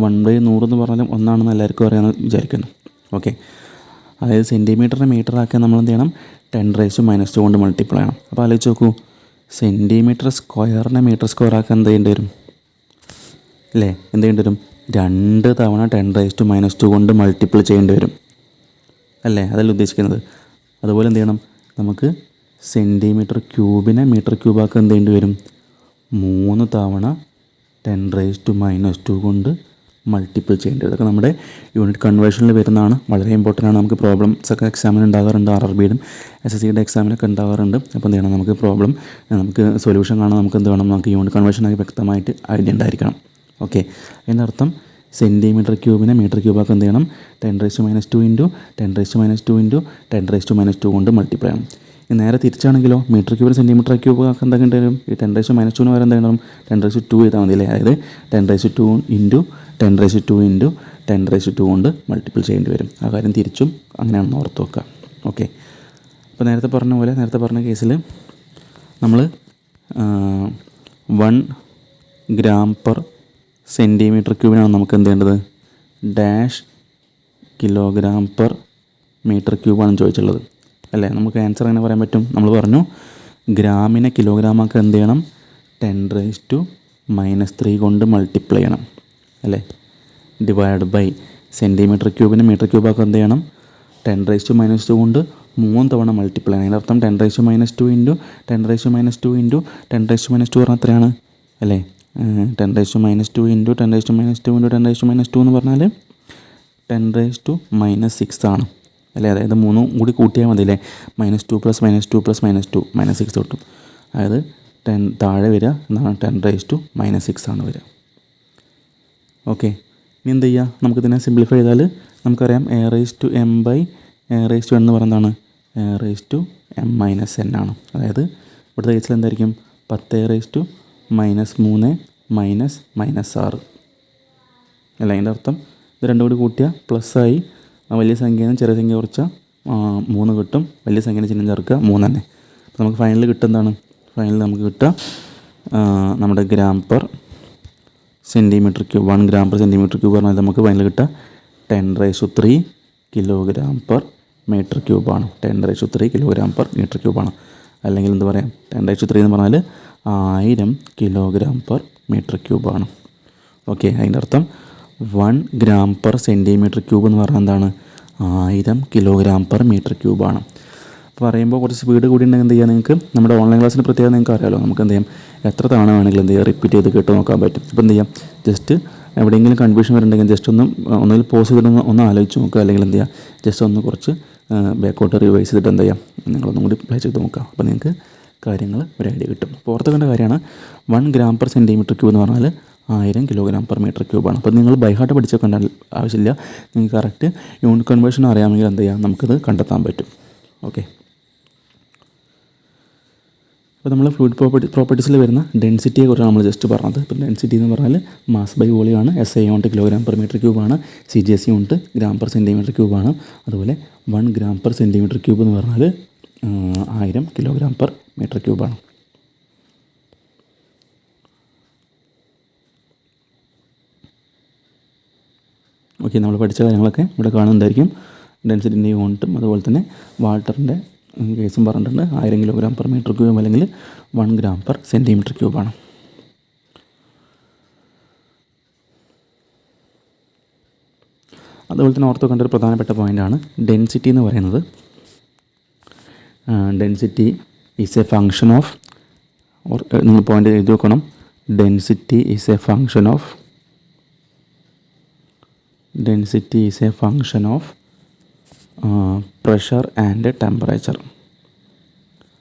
1/100 എന്ന് പറഞ്ഞാലും ഒന്നാണെന്ന് എല്ലാവർക്കും അറിയാമെന്ന് വിചാരിക്കുന്നു. ഓക്കെ, അതായത് സെൻറ്റിമീറ്ററിനെ മീറ്ററാക്കാൻ നമ്മൾ എന്ത് ചെയ്യണം? 10⁻² കൊണ്ട് മൾട്ടിപ്ലൈ ചെയ്യണം. അപ്പോൾ ആലോചിച്ച് നോക്കൂ, സെൻറ്റിമീറ്റർ സ്ക്വയറിനെ മീറ്റർ സ്ക്വയർ ആക്കാൻ എന്ത് ചെയ്യേണ്ടി വരും അല്ലേ? എന്ത് ചെയ്യേണ്ടി വരും? 2 തവണ 10⁻² കൊണ്ട് മൾട്ടിപ്പിൾ ചെയ്യേണ്ടി വരും അല്ലേ. അതല്ല ഉദ്ദേശിക്കുന്നത്. അതുപോലെ എന്ത് ചെയ്യണം? നമുക്ക് സെൻറ്റിമീറ്റർ ക്യൂബിനെ മീറ്റർ ക്യൂബാക്കാൻ എന്ത് ചെയ്യേണ്ടി വരും? 3 തവണ 10⁻² കൊണ്ട് മൾട്ടിപ്പിൾ ചെയ്യേണ്ടി വരും. ഇതൊക്കെ നമ്മുടെ യൂണിറ്റ് കൺവേർഷനിൽ വരുന്നതാണ്. വളരെ ഇമ്പോർട്ടൻ്റ് ആണ്. നമുക്ക് പ്രോബ്ലംസ് ഒക്കെ എക്സാമിന് ഉണ്ടാകാറുണ്ട്. RRBയുടെയും SSCയുടെ എക്സാമിനൊക്കെ ഉണ്ടാകാറുണ്ട്. അപ്പോൾ എന്ത് ചെയ്യണം? നമുക്ക് സൊല്യൂഷൻ കാണാൻ നമുക്ക് എന്ത് വേണം? നമുക്ക് യൂണിറ്റ് കൺവേർഷനായി വ്യക്തമായിട്ട് ഐഡിയ ഉണ്ടായിരിക്കണം. ഓക്കെ, അതിൻ്റെ അർത്ഥം സെൻറ്റിമീറ്റർ ക്യൂബിനെ മീറ്റർ ക്യൂബാക്കാൻ എന്ത് ചെയ്യണം? 10⁻² × 10⁻² കൊണ്ട് മൾട്ടിപ്ലൈ ചെയ്യണം. നേരെ തിരിച്ചാണെങ്കിലോ മീറ്റർ ക്യൂബിന് സെൻറ്റിമീറ്റർ ക്യൂബ് ആക്കാൻ എന്താ വരും? ഈ 10⁻² വരെ എന്താ ചെയ്യണം? 10⁻² ചെയ്താൽ മതി അല്ലേ. അതായത് 10⁻² × 10⁻² ഇൻറ്റു 10⁻² കൊണ്ട് മൾട്ടിപ്പിൾ ചെയ്യേണ്ടി വരും. ആ കാര്യം തിരിച്ചും അങ്ങനെയാണെന്ന് ഓർത്ത് വെക്കുക. ഓക്കെ, അപ്പോൾ നേരത്തെ പറഞ്ഞ കേസിൽ നമ്മൾ 1 g/cm³ നമുക്ക് എന്ത് ചെയ്യേണ്ടത്, -kg/m³ ചോദിച്ചുള്ളത് അല്ലേ. നമുക്ക് ആൻസർ എങ്ങനെ പറയാൻ പറ്റും? നമ്മൾ പറഞ്ഞു ഗ്രാമിനെ കിലോഗ്രാമാക്കി എന്ത് ചെയ്യണം, 10⁻³ കൊണ്ട് മൾട്ടിപ്ലൈ ചെയ്യണം അല്ലേ. ഡിവൈഡ് ബൈ cm³ m³ എന്ത് ചെയ്യണം, 10⁻² കൊണ്ട് 3 തവണ മൾട്ടിപ്ലൈ ചെയ്യണം. അതിൻ്റെ അർത്ഥം 10⁻² ഇൻറ്റു 10⁻² ഇൻറ്റു 10⁻² പറഞ്ഞാൽ എത്രയാണ് അല്ലേ. 10⁻² ഇൻറ്റു 10⁻² ഇൻറ്റു 10⁻² എന്ന് പറഞ്ഞാൽ 10⁻⁻6 ആണ് അല്ലേ. അതായത് 3 കൂടി കൂട്ടിയാൽ മതി അല്ലേ. -2 + -2 + -2 -6 കിട്ടും. അതായത് 10 താഴെ വരിക എന്താണ്, 10⁻⁻6 ആണ് വരിക. ഓക്കെ, ഇനി എന്ത് ചെയ്യുക, നമുക്കിതിനെ സിംപ്ലിഫൈ ചെയ്താൽ നമുക്കറിയാം a/m/a/n എന്ന് പറയുന്നതാണ് a/m-n ആണ്. അതായത് ഇവിടുത്തെ കേസിൽ എന്തായിരിക്കും, 10⁻³ -6 അല്ല. അതിൻ്റെ അർത്ഥം ഇത് രണ്ടും കൂടി കൂട്ടിയാൽ പ്ലസ്സായി, വലിയ സംഖ്യയിൽ നിന്ന് ചെറിയ സംഖ്യ കുറച്ചാൽ 3 കിട്ടും, വലിയ സംഖ്യേനെ ചിഹ്നം ചേർക്കുക 3 തന്നെ. അപ്പോൾ നമുക്ക് ഫൈനൽ കിട്ടുന്നതാണ്, നമുക്ക് കിട്ടുക നമ്മുടെ g/cm³, 1 g/cm³ പറഞ്ഞാൽ നമുക്ക് ഫൈനൽ കിട്ടുക 10⁻³ kg/m³ ആണ്. 10⁻³ kg/m³ ആണ്. അല്ലെങ്കിൽ എന്ത് പറയാം, 10⁻³ എന്ന് പറഞ്ഞാൽ 1000 kg/m³ ആണ്. ഓക്കെ, അതിൻ്റെ അർത്ഥം 1 g/cm³ എന്ന് പറഞ്ഞാൽ എന്താണ്, 1000 kg/m³ ആണ്. അപ്പോൾ പറയുമ്പോൾ കുറച്ച് സ്പീഡ് കൂടി ഉണ്ടെങ്കിൽ എന്ത് ചെയ്യുക, നിങ്ങൾക്ക് നമ്മുടെ ഓൺലൈൻ ക്ലാസ്സിന് പ്രത്യേകം നിങ്ങൾക്ക് അറിയാമല്ലോ, നമുക്ക് എന്ത് ചെയ്യാം, എത്ര തവണ വേണമെങ്കിലും എന്ത് ചെയ്യുക, റിപ്പീറ്റ് ചെയ്ത് കേട്ട് നോക്കാൻ പറ്റും. അപ്പോൾ എന്ത് ചെയ്യാം, ജസ്റ്റ് എവിടെയെങ്കിലും കൺഫ്യൂഷൻ വരുന്നുണ്ടെങ്കിൽ ജസ്റ്റ് ഒന്നുകിൽ പോസ് ചെയ്തിട്ട് ഒന്ന് ആലോചിച്ച് നോക്കുക, അല്ലെങ്കിൽ എന്ത് ചെയ്യുക, ജസ്റ്റ് ഒന്ന് കുറച്ച് ബാക്കോട്ട് റിവൈസ് ചെയ്തിട്ട് എന്ത് ചെയ്യാം, നിങ്ങളൊന്നും കൂടി പ്ലേ ചെയ്ത് നോക്കുക. അപ്പോൾ നിങ്ങൾക്ക് കാര്യങ്ങൾ ഒരു ഐഡിയ കിട്ടും. അപ്പോൾ ഓർത്തേണ്ട കാര്യമാണ് 1 g/cm³ എന്ന് പറഞ്ഞാൽ 1000 kg/m³ ആണ്. അപ്പോൾ നിങ്ങൾ ബൈ ഹാർട്ട് പഠിച്ചേക്കേണ്ട ആവശ്യമില്ല. നിങ്ങൾക്ക് കറക്റ്റ് യൂണിറ്റ് കൺവേർഷൻ അറിയാമെങ്കിൽ എന്ത് ചെയ്യാം, നമുക്കത് കണ്ടെത്താൻ പറ്റും. ഓക്കെ, അപ്പോൾ നമ്മൾ ഫ്ലൂയിഡ് പ്രോപ്പർട്ടീസിൽ വരുന്ന ഡെൻസിറ്റിയെ കുറിച്ചാണ് നമ്മൾ ജസ്റ്റ് പറഞ്ഞത്. ഇപ്പോൾ ഡെൻസിറ്റി എന്ന് പറഞ്ഞാൽ മാസ് ബൈ വോളിയം ആണ്. SI യൂണിറ്റ് kg/m³ ആണ്. CGS യൂണിറ്റ് g/cm³ ആണ്. അതുപോലെ 1 g/cm³ എന്ന് പറഞ്ഞാൽ 1000 kg/m³ ആണ്. ഓക്കെ, നമ്മൾ പഠിച്ച കാര്യങ്ങളൊക്കെ ഇവിടെ കാണുന്നുണ്ടായിരിക്കും. ഡെൻസിറ്റിൻ്റെ യൂണിറ്റും അതുപോലെ തന്നെ വാട്ടറിൻ്റെ കേസും പറഞ്ഞിട്ടുണ്ട്. 1000 kg/m³ അല്ലെങ്കിൽ 1 g/cm³ ആണ്. അതുപോലെ തന്നെ ഓർത്ത് വെക്കേണ്ട ഒരു പ്രധാനപ്പെട്ട പോയിൻ്റാണ് ഡെൻസിറ്റി എന്ന് പറയുന്നത്. Density is a function of, നിങ്ങൾ പോയിൻ്റ് എഴുതി വെക്കണം, density is a function of pressure and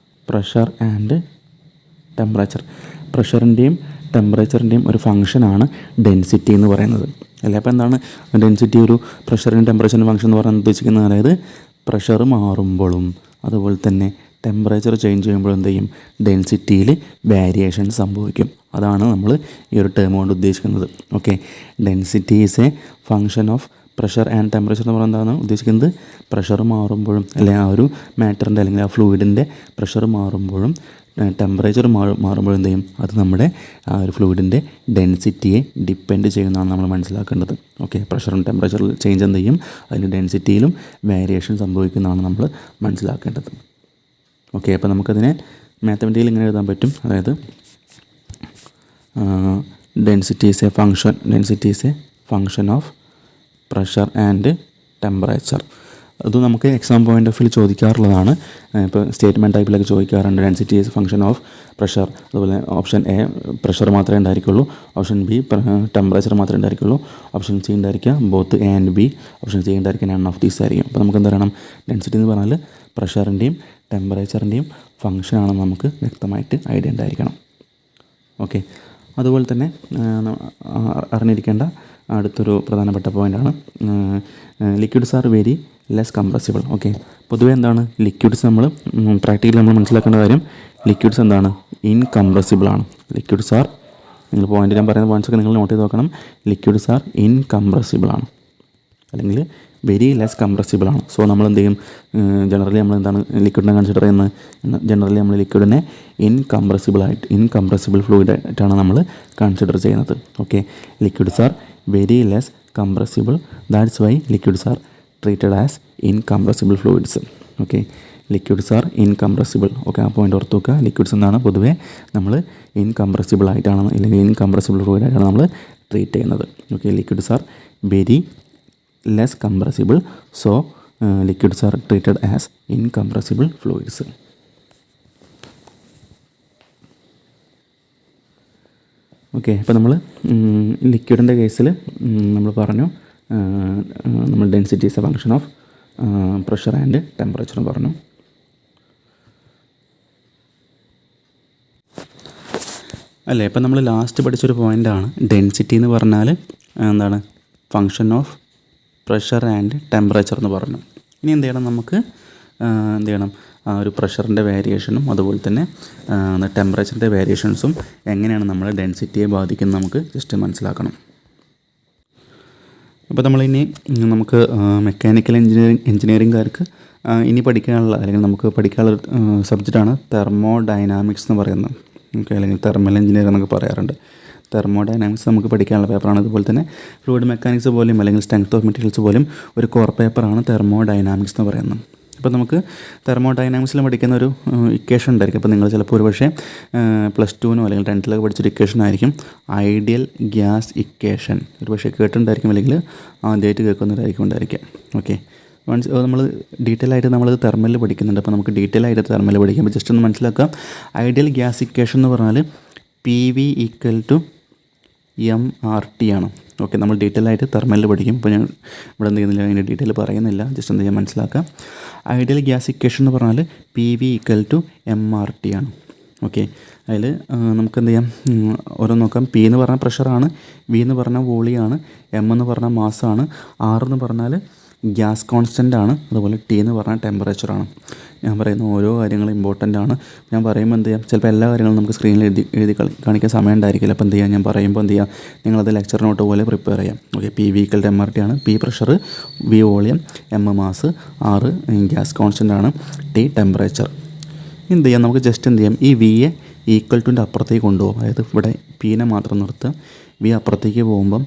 temperature. പ്രഷറിൻ്റെയും ടെമ്പറേച്ചറിൻ്റെയും ഒരു ഫംഗ്ഷനാണ് ഡെൻസിറ്റി എന്ന് പറയുന്നത് അല്ലേ. അപ്പോൾ എന്താണ് ഡെൻസിറ്റി, ഒരു പ്രഷറിൻ്റെയും ടെമ്പറേച്ചറിൻ്റെ ഫംഗ്ഷൻ എന്ന് പറയുന്നത് ഉദ്ദേശിക്കുന്നത്, അതായത് പ്രഷർ മാറുമ്പോഴും അതുപോലെ തന്നെ ടെമ്പറേച്ചർ ചേഞ്ച് ചെയ്യുമ്പോഴും എന്ത് ചെയ്യും, ഡെൻസിറ്റിയിൽ വേരിയേഷൻ സംഭവിക്കും. അതാണ് നമ്മൾ ഈ ഒരു ടേം കൊണ്ട് ഉദ്ദേശിക്കുന്നത്. Okay, density is a function of pressure and temperature എന്ന് പറയുന്നത് എന്താണ് ഉദ്ദേശിക്കുന്നത്, പ്രഷർ മാറുമ്പോഴും അല്ലെങ്കിൽ ആ ഒരു മാറ്ററിൻ്റെ അല്ലെങ്കിൽ ആ ഫ്ലൂയിഡിൻ്റെ പ്രഷർ മാറുമ്പോഴും ടെമ്പറേച്ചർ മാറുമ്പോഴും എന്ത് ചെയ്യും, അത് നമ്മുടെ ആ ഒരു ഫ്ലൂയിഡിൻ്റെ ഡെൻസിറ്റിയെ ഡിപ്പെൻഡ് ചെയ്യുന്നതാണ് നമ്മൾ മനസ്സിലാക്കേണ്ടത്. ഓക്കെ, പ്രഷറും ടെമ്പറേച്ചർ ചേഞ്ച് എന്ത് ചെയ്യും, അതിൻ്റെ ഡെൻസിറ്റിയിലും വേരിയേഷൻ സംഭവിക്കുന്നതാണ് നമ്മൾ മനസ്സിലാക്കേണ്ടത്. ഓക്കെ, അപ്പോൾ നമുക്കതിനെ മാത്തമാറ്റിക്കലി ഇങ്ങനെ എഴുതാൻ പറ്റും. അതായത് density is a function of pressure and temperature. അത് നമുക്ക് എക്സാം പോയിൻ്റ് ഓഫ് വ്യൂ ചോദിക്കാറുള്ളതാണ്. ഇപ്പോൾ സ്റ്റേറ്റ്മെൻറ്റ് ടൈപ്പിലൊക്കെ ചോദിക്കാറുണ്ട്, density is function of pressure. അതുപോലെ ഓപ്ഷൻ എ പ്രഷർ മാത്രമേ ഉണ്ടായിരിക്കുള്ളൂ, ഓപ്ഷൻ ബി ടെമ്പറേച്ചർ മാത്രമേ ഉണ്ടായിരിക്കുള്ളൂ, ഓപ്ഷൻ സി ഉണ്ടായിരിക്കുക both A and B, option C ഉണ്ടായിരിക്കുക none of these ആയിരിക്കും. അപ്പോൾ നമുക്ക് എന്ത് പറയണം, ഡെൻസിറ്റി എന്ന് പറഞ്ഞാൽ പ്രഷറിൻ്റെയും ടെമ്പറേച്ചറിൻ്റെയും ഫങ്ഷനാണെന്ന് നമുക്ക് വ്യക്തമായിട്ട് ഐഡിയ ഉണ്ടായിരിക്കണം. ഓക്കെ, അതുപോലെ തന്നെ അറിഞ്ഞിരിക്കേണ്ട അടുത്തൊരു പ്രധാനപ്പെട്ട പോയിൻ്റാണ് liquids are very less compressible. Okay, പൊതുവേ എന്താണ് ലിക്വിഡ്സ്, നമ്മൾ പ്രാക്ടിക്കലി നമ്മൾ മനസ്സിലാക്കേണ്ട കാര്യം, ലിക്വിഡ്സ് എന്താണ് ഇൻകംപ്രസിബിൾ ആണ്. ലിക്വിഡ്സ് ആർ നിങ്ങൾ പോയിൻ്റ് ഞാൻ പറയുന്ന പോയിൻറ്റ്സൊക്കെ നിങ്ങൾ നോട്ട് ചെയ്ത് നോക്കണം. ലിക്വിഡ്സ് ആർ ഇൻകംപ്രസിബിൾ ആണ്, അല്ലെങ്കിൽ വെരി ലെസ് കംപ്രസിബിൾ ആണ്. സോ നമ്മൾ എന്ത് ചെയ്യും, ജനറലി നമ്മൾ എന്താണ് ലിക്വിഡിനെ കൺസിഡർ ചെയ്യുന്നത്, ജനറലി നമ്മൾ ലിക്വിഡിനെ ഇൻകംപ്രസിബിൾ ഫ്ലൂയിഡ് ആയിട്ടാണ് നമ്മൾ കൺസിഡർ ചെയ്യുന്നത്. Okay, liquids are very less compressible, that's why liquids are treated as incompressible fluids. Okay, liquids are incompressible. Okay, ആ പോയിൻ്റ് ഓർത്ത് വെക്കുക. ലിക്വിഡ്സ് എന്നാണ് പൊതുവേ നമ്മൾ ഇൻകംപ്രസിബിൾ ആയിട്ടാണ്, അല്ലെങ്കിൽ ഇൻകംപ്രസിബിൾ ഫ്ലൂയിഡ് ആയിട്ടാണ് നമ്മൾ ട്രീറ്റ് ചെയ്യുന്നത്. Okay, liquids are very less compressible, so liquids are treated as incompressible fluids. Okay, അപ്പോൾ നമ്മൾ ലിക്വിഡിൻ്റെ കേസിൽ നമ്മൾ പറഞ്ഞു, നമ്മൾ density is a function of pressure and ടെമ്പറേച്ചറും പറഞ്ഞു. അല്ലേ, ഇപ്പം നമ്മൾ ലാസ്റ്റ് പഠിച്ചൊരു പോയിൻ്റാണ് ഡെൻസിറ്റി എന്ന് പറഞ്ഞാൽ എന്താണ്, function of pressure and temperature എന്ന് പറഞ്ഞു. ഇനി എന്ത് ചെയ്യണം, നമുക്ക് എന്ത് ചെയ്യണം, ഒരു പ്രഷറിൻ്റെ വേരിയേഷനും അതുപോലെ തന്നെ ടെമ്പറേച്ചറിൻ്റെ വേരിയേഷൻസും എങ്ങനെയാണ് നമ്മളെ ഡെൻസിറ്റിയെ ബാധിക്കുന്നത് നമുക്ക് ജസ്റ്റ് മനസ്സിലാക്കണം. അപ്പോൾ നമ്മളിനി നമുക്ക് മെക്കാനിക്കൽ എഞ്ചിനീയറിംഗുകാർക്ക് ഇനി പഠിക്കാനുള്ള, അല്ലെങ്കിൽ നമുക്ക് പഠിക്കാനുള്ള സബ്ജക്റ്റാണ് തെർമോഡൈനാമിക്സ് എന്ന് പറയുന്നത്. ഓക്കെ, അല്ലെങ്കിൽ തെർമൽ എഞ്ചിനീയറിംഗ് എന്നൊക്കെ പറയാറുണ്ട്. തെർമോഡൈനാമിക്സ് നമുക്ക് പഠിക്കാനുള്ള പേപ്പറാണ്. അതുപോലെ തന്നെ ഫ്ലൂയിഡ് മെക്കാനിക്സ് പോലും അല്ലെങ്കിൽ സ്ട്രെങ്ത് ഓഫ് മെറ്റീരിയൽസ് പോലും ഒരു കോർ പേപ്പറാണ് തെർമോഡൈനാമിക്സ് എന്ന് പറയുന്നത്. അപ്പോൾ നമുക്ക് തെർമോഡൈനാമിക്സിൽ പഠിക്കുന്ന ഒരു ഇക്വേഷൻ ഉണ്ടായിരിക്കും. അപ്പോൾ നിങ്ങൾ ചിലപ്പോൾ ഒരു പക്ഷേ +2 അല്ലെങ്കിൽ 10th പഠിച്ചൊരു ഇക്വേഷൻ ആയിരിക്കും ഐഡിയൽ ഗ്യാസ് ഇക്വേഷൻ. ഒരു പക്ഷേ കേട്ടിട്ടുണ്ടായിരിക്കും, അല്ലെങ്കിൽ ആദ്യമായിട്ട് കേൾക്കുന്നവരായിരിക്കും ഉണ്ടായിരിക്കാം. ഓക്കെ, നമ്മൾ ഡീറ്റെയിൽ ആയിട്ട് നമ്മളത് തെർമലിൽ പഠിക്കുന്നുണ്ട്. അപ്പോൾ നമുക്ക് ഡീറ്റെയിൽ ആയിട്ട് തെർമൽ പഠിക്കാം. അപ്പോൾ ജസ്റ്റ് ഒന്ന് മനസ്സിലാക്കാം. ഐഡിയൽ ഗ്യാസ് ഇക്വേഷൻ എന്ന് പറഞ്ഞാൽ PV = mRT ആണ്. ഓക്കെ, നമ്മൾ ഡീറ്റെയിൽ ആയിട്ട് തെർമലിൽ പഠിക്കും. ഇപ്പോൾ ഞാൻ ഇവിടെ എന്ത് ചെയ്യുന്നില്ല, അതിൻ്റെ ഡീറ്റെയിൽ പറയുന്നില്ല, ജസ്റ്റ് എന്ത് ചെയ്യാൻ മനസ്സിലാക്കാം. ഐഡിയൽ ഗ്യാസ് ഇക്വേഷൻ എന്ന് പറഞ്ഞാൽ PV = mRT ആണ്. ഓക്കെ, അതിൽ നമുക്ക് എന്ത് ചെയ്യാം, ഓരോ നോക്കാം. P എന്ന് പറഞ്ഞാൽ പ്രഷറാണ്, V എന്ന് പറഞ്ഞാൽ വോളിയാണ്, M എന്ന് പറഞ്ഞാൽ മാസാണ്, R എന്ന് പറഞ്ഞാൽ ഗ്യാസ് കോൺസ്റ്റൻ്റ് ആണ്, അതുപോലെ T എന്ന് പറഞ്ഞാൽ ടെമ്പറേച്ചറാണ്. ഞാൻ പറയുന്ന ഓരോ കാര്യങ്ങളും ഇമ്പോർട്ടൻ്റ് ആണ്. ഞാൻ പറയുമ്പോൾ എന്ത് ചെയ്യാം, ചിലപ്പോൾ എല്ലാ കാര്യങ്ങളും നമുക്ക് സ്ക്രീനിൽ എഴുതി കാണിക്കാൻ സമയം ഉണ്ടായിരിക്കില്ല. അപ്പോൾ എന്ത് ചെയ്യാം, ഞാൻ പറയുമ്പോൾ എന്ത് ചെയ്യാം, നിങ്ങളത് ലെക്ചർ നോട്ട് പോലെ പ്രിപ്പയർ ചെയ്യാം. ഓക്കെ, PV = mRT ആണ്. P pressure, V volume, M mass, R gas constant ആണ്, T ടെമ്പറേച്ചർ. എന്ത് ചെയ്യാം, നമുക്ക് ജസ്റ്റ് എന്ത് ചെയ്യാം, ഈ Vയെ =ൻ്റെ അപ്പുറത്തേക്ക് കൊണ്ടുപോകും. അതായത് ഇവിടെ Pനെ മാത്രം നിർത്തുക, V അപ്പുറത്തേക്ക് പോകുമ്പം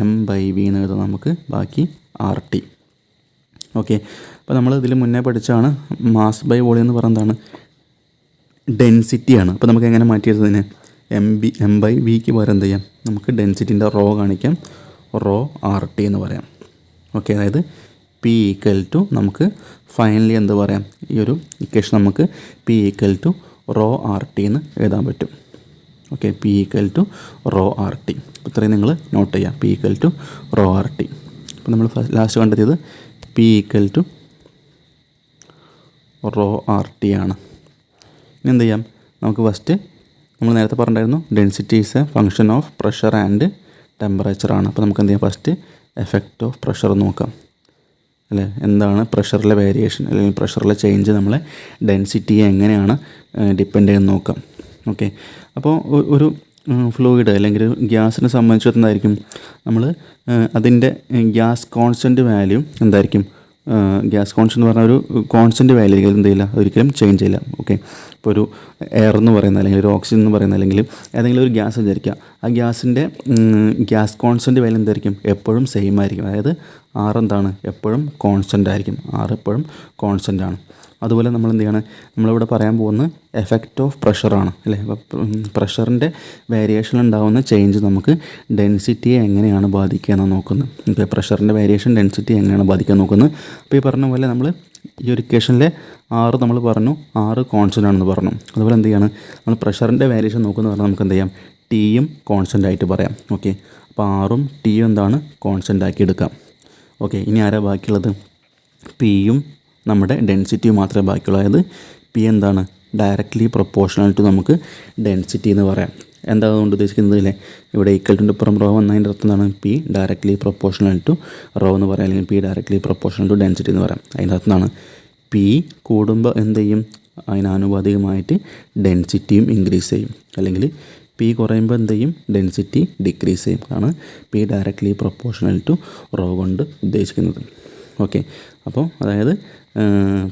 M/V എന്ന് എഴുതാം നമുക്ക്, ബാക്കി RT. ഓക്കെ, അപ്പോൾ നമ്മൾ ഇതിൽ മുന്നേ പഠിച്ചാണ് മാസ് ബൈ വോളിയം എന്ന് പറയുന്നതാണ് ഡെൻസിറ്റിയാണ്. അപ്പോൾ നമുക്ക് എങ്ങനെ മാറ്റിയെടുത്തതിന് M/Vക്ക് പകരം എന്ത് ചെയ്യാം, നമുക്ക് ഡെൻസിറ്റിൻ്റെ റോ കാണിക്കാം, റോ RT എന്ന് പറയാം. ഓക്കെ, അതായത് P = നമുക്ക് ഫൈനലി എന്ത് പറയാം, ഈ ഒരു ഇക്വേഷൻ നമുക്ക് P = റോ RT എന്ന് എഴുതാൻ പറ്റും. Okay, P = rho RT. ഇത്രയും നിങ്ങൾ നോട്ട് ചെയ്യാം, P = റോ RT. അപ്പോൾ നമ്മൾ ലാസ്റ്റ് കണ്ടെത്തിയത് P = റോ RT ആണ്. ഇനി എന്ത് ചെയ്യാം, നമുക്ക് ഫസ്റ്റ് നമ്മൾ നേരത്തെ പറഞ്ഞിട്ടുണ്ടായിരുന്നു density is a function of pressure and temperature ആണ്. അപ്പോൾ നമുക്ക് എന്ത് ചെയ്യാം, ഫസ്റ്റ് എഫക്റ്റ് ഓഫ് പ്രഷർ നോക്കാം. അല്ലേ, എന്താണ് പ്രഷറിലെ വേരിയേഷൻ അല്ലെങ്കിൽ പ്രഷറിലെ ചേഞ്ച് നമ്മളെ ഡെൻസിറ്റിയെ എങ്ങനെയാണ് ഡിപ്പെൻഡ് ചെയ്യുന്നത് നോക്കാം. ഓക്കെ, അപ്പോൾ ഒരു ഫ്ലൂയിഡ് അല്ലെങ്കിൽ ഗ്യാസിനെ സംബന്ധിച്ചിടത്തായിരിക്കും നമ്മൾ അതിൻ്റെ ഗ്യാസ് കോൺസ്റ്റൻറ്റ് വാല്യൂ എന്തായിരിക്കും, ഗ്യാസ് കോൺസ്റ്റൻറ്റ് എന്ന് പറഞ്ഞാൽ ഒരു കോൺസ്റ്റൻറ്റ് വാല്യൂ ആയിരിക്കും, എന്ത് ചെയ്യില്ല, ഒരിക്കലും ചേഞ്ച് ചെയ്യില്ല. ഓക്കെ, ഇപ്പോൾ ഒരു എയർ എന്ന് പറയുന്നത് അല്ലെങ്കിൽ ഒരു ഓക്സിജൻ എന്ന് പറയുന്നത് അല്ലെങ്കിൽ ഏതെങ്കിലും ഒരു ഗ്യാസ് വിചാരിക്കുക, ആ ഗ്യാസിൻ്റെ ഗ്യാസ് കോൺസ്റ്റൻറ്റ് വാല്യൂ എന്തായിരിക്കും, എപ്പോഴും സെയിം ആയിരിക്കും. അതായത് R എന്താണ്, എപ്പോഴും കോൺസ്റ്റൻ്റ് ആയിരിക്കും, R എപ്പോഴും കോൺസ്റ്റൻ്റ് ആണ്. അതുപോലെ നമ്മൾ എന്ത് ചെയ്യണം, നമ്മളിവിടെ പറയാൻ പോകുന്നത് എഫക്റ്റ് ഓഫ് പ്രഷറാണ് അല്ലേ. അപ്പോൾ പ്രഷറിൻ്റെ വേരിയേഷൻ ഉണ്ടാകുന്ന ചേഞ്ച് നമുക്ക് ഡെൻസിറ്റിയെ എങ്ങനെയാണ് ബാധിക്കുക എന്ന് നോക്കുന്നത്. ഇപ്പോൾ പ്രഷറിൻ്റെ വേരിയേഷൻ ഡെൻസിറ്റി എങ്ങനെയാണ് ബാധിക്കുക നോക്കുന്നത്. അപ്പോൾ ഈ പറഞ്ഞ പോലെ നമ്മൾ ഈ ഒരു ഇക്വേഷനിലെ R നമ്മൾ പറഞ്ഞു, R കോൺസ്റ്റൻ്റ് ആണെന്ന് പറഞ്ഞു. അതുപോലെ എന്ത് ചെയ്യണം, നമ്മൾ പ്രഷറിൻ്റെ വേരിയേഷൻ നോക്കുന്നത് പറഞ്ഞാൽ നമുക്ക് എന്ത് ചെയ്യാം, Tയും കോൺസ്റ്റൻ്റ് ആയിട്ട് പറയാം. ഓക്കെ, അപ്പോൾ Rഉം Tയും എന്താണ്, കോൺസ്റ്റൻ്റ് ആക്കി എടുക്കാം. ഓക്കെ, ഇനി ആരാ ബാക്കിയുള്ളത്, Pയും നമ്മുടെ ഡെൻസിറ്റി മാത്രമേ ബാക്കിയുള്ളൂ. അതായത് P എന്താണ്, ഡയറക്റ്റ്ലി പ്രൊപ്പോർഷണൽ ടു നമുക്ക് ഡെൻസിറ്റി എന്ന് പറയാം. എന്താ അതുകൊണ്ട് ഉദ്ദേശിക്കുന്നത് അല്ലേ, ഇവിടെ =ൻ്റെ പുറം റോ വന്നതിൻ്റെ അർത്ഥം എന്താണ്, P directly proportional to rho എന്ന് പറയാം, അല്ലെങ്കിൽ P directly proportional to density എന്ന് പറയാം. അതിൻ്റെ അർത്ഥം എന്താണ്, P കൂടുമ്പോൾ എന്ത് ചെയ്യും, അതിനാനുപാതികമായിട്ട് ഡെൻസിറ്റിയും ഇൻക്രീസ് ചെയ്യും, അല്ലെങ്കിൽ പി കുറയുമ്പോൾ എന്ത് ചെയ്യും, ഡെൻസിറ്റി ഡിക്രീസ് ചെയ്യും. അതാണ് P directly proportional to rho കൊണ്ട് ഉദ്ദേശിക്കുന്നത്. ഓക്കെ, അപ്പോൾ അതായത്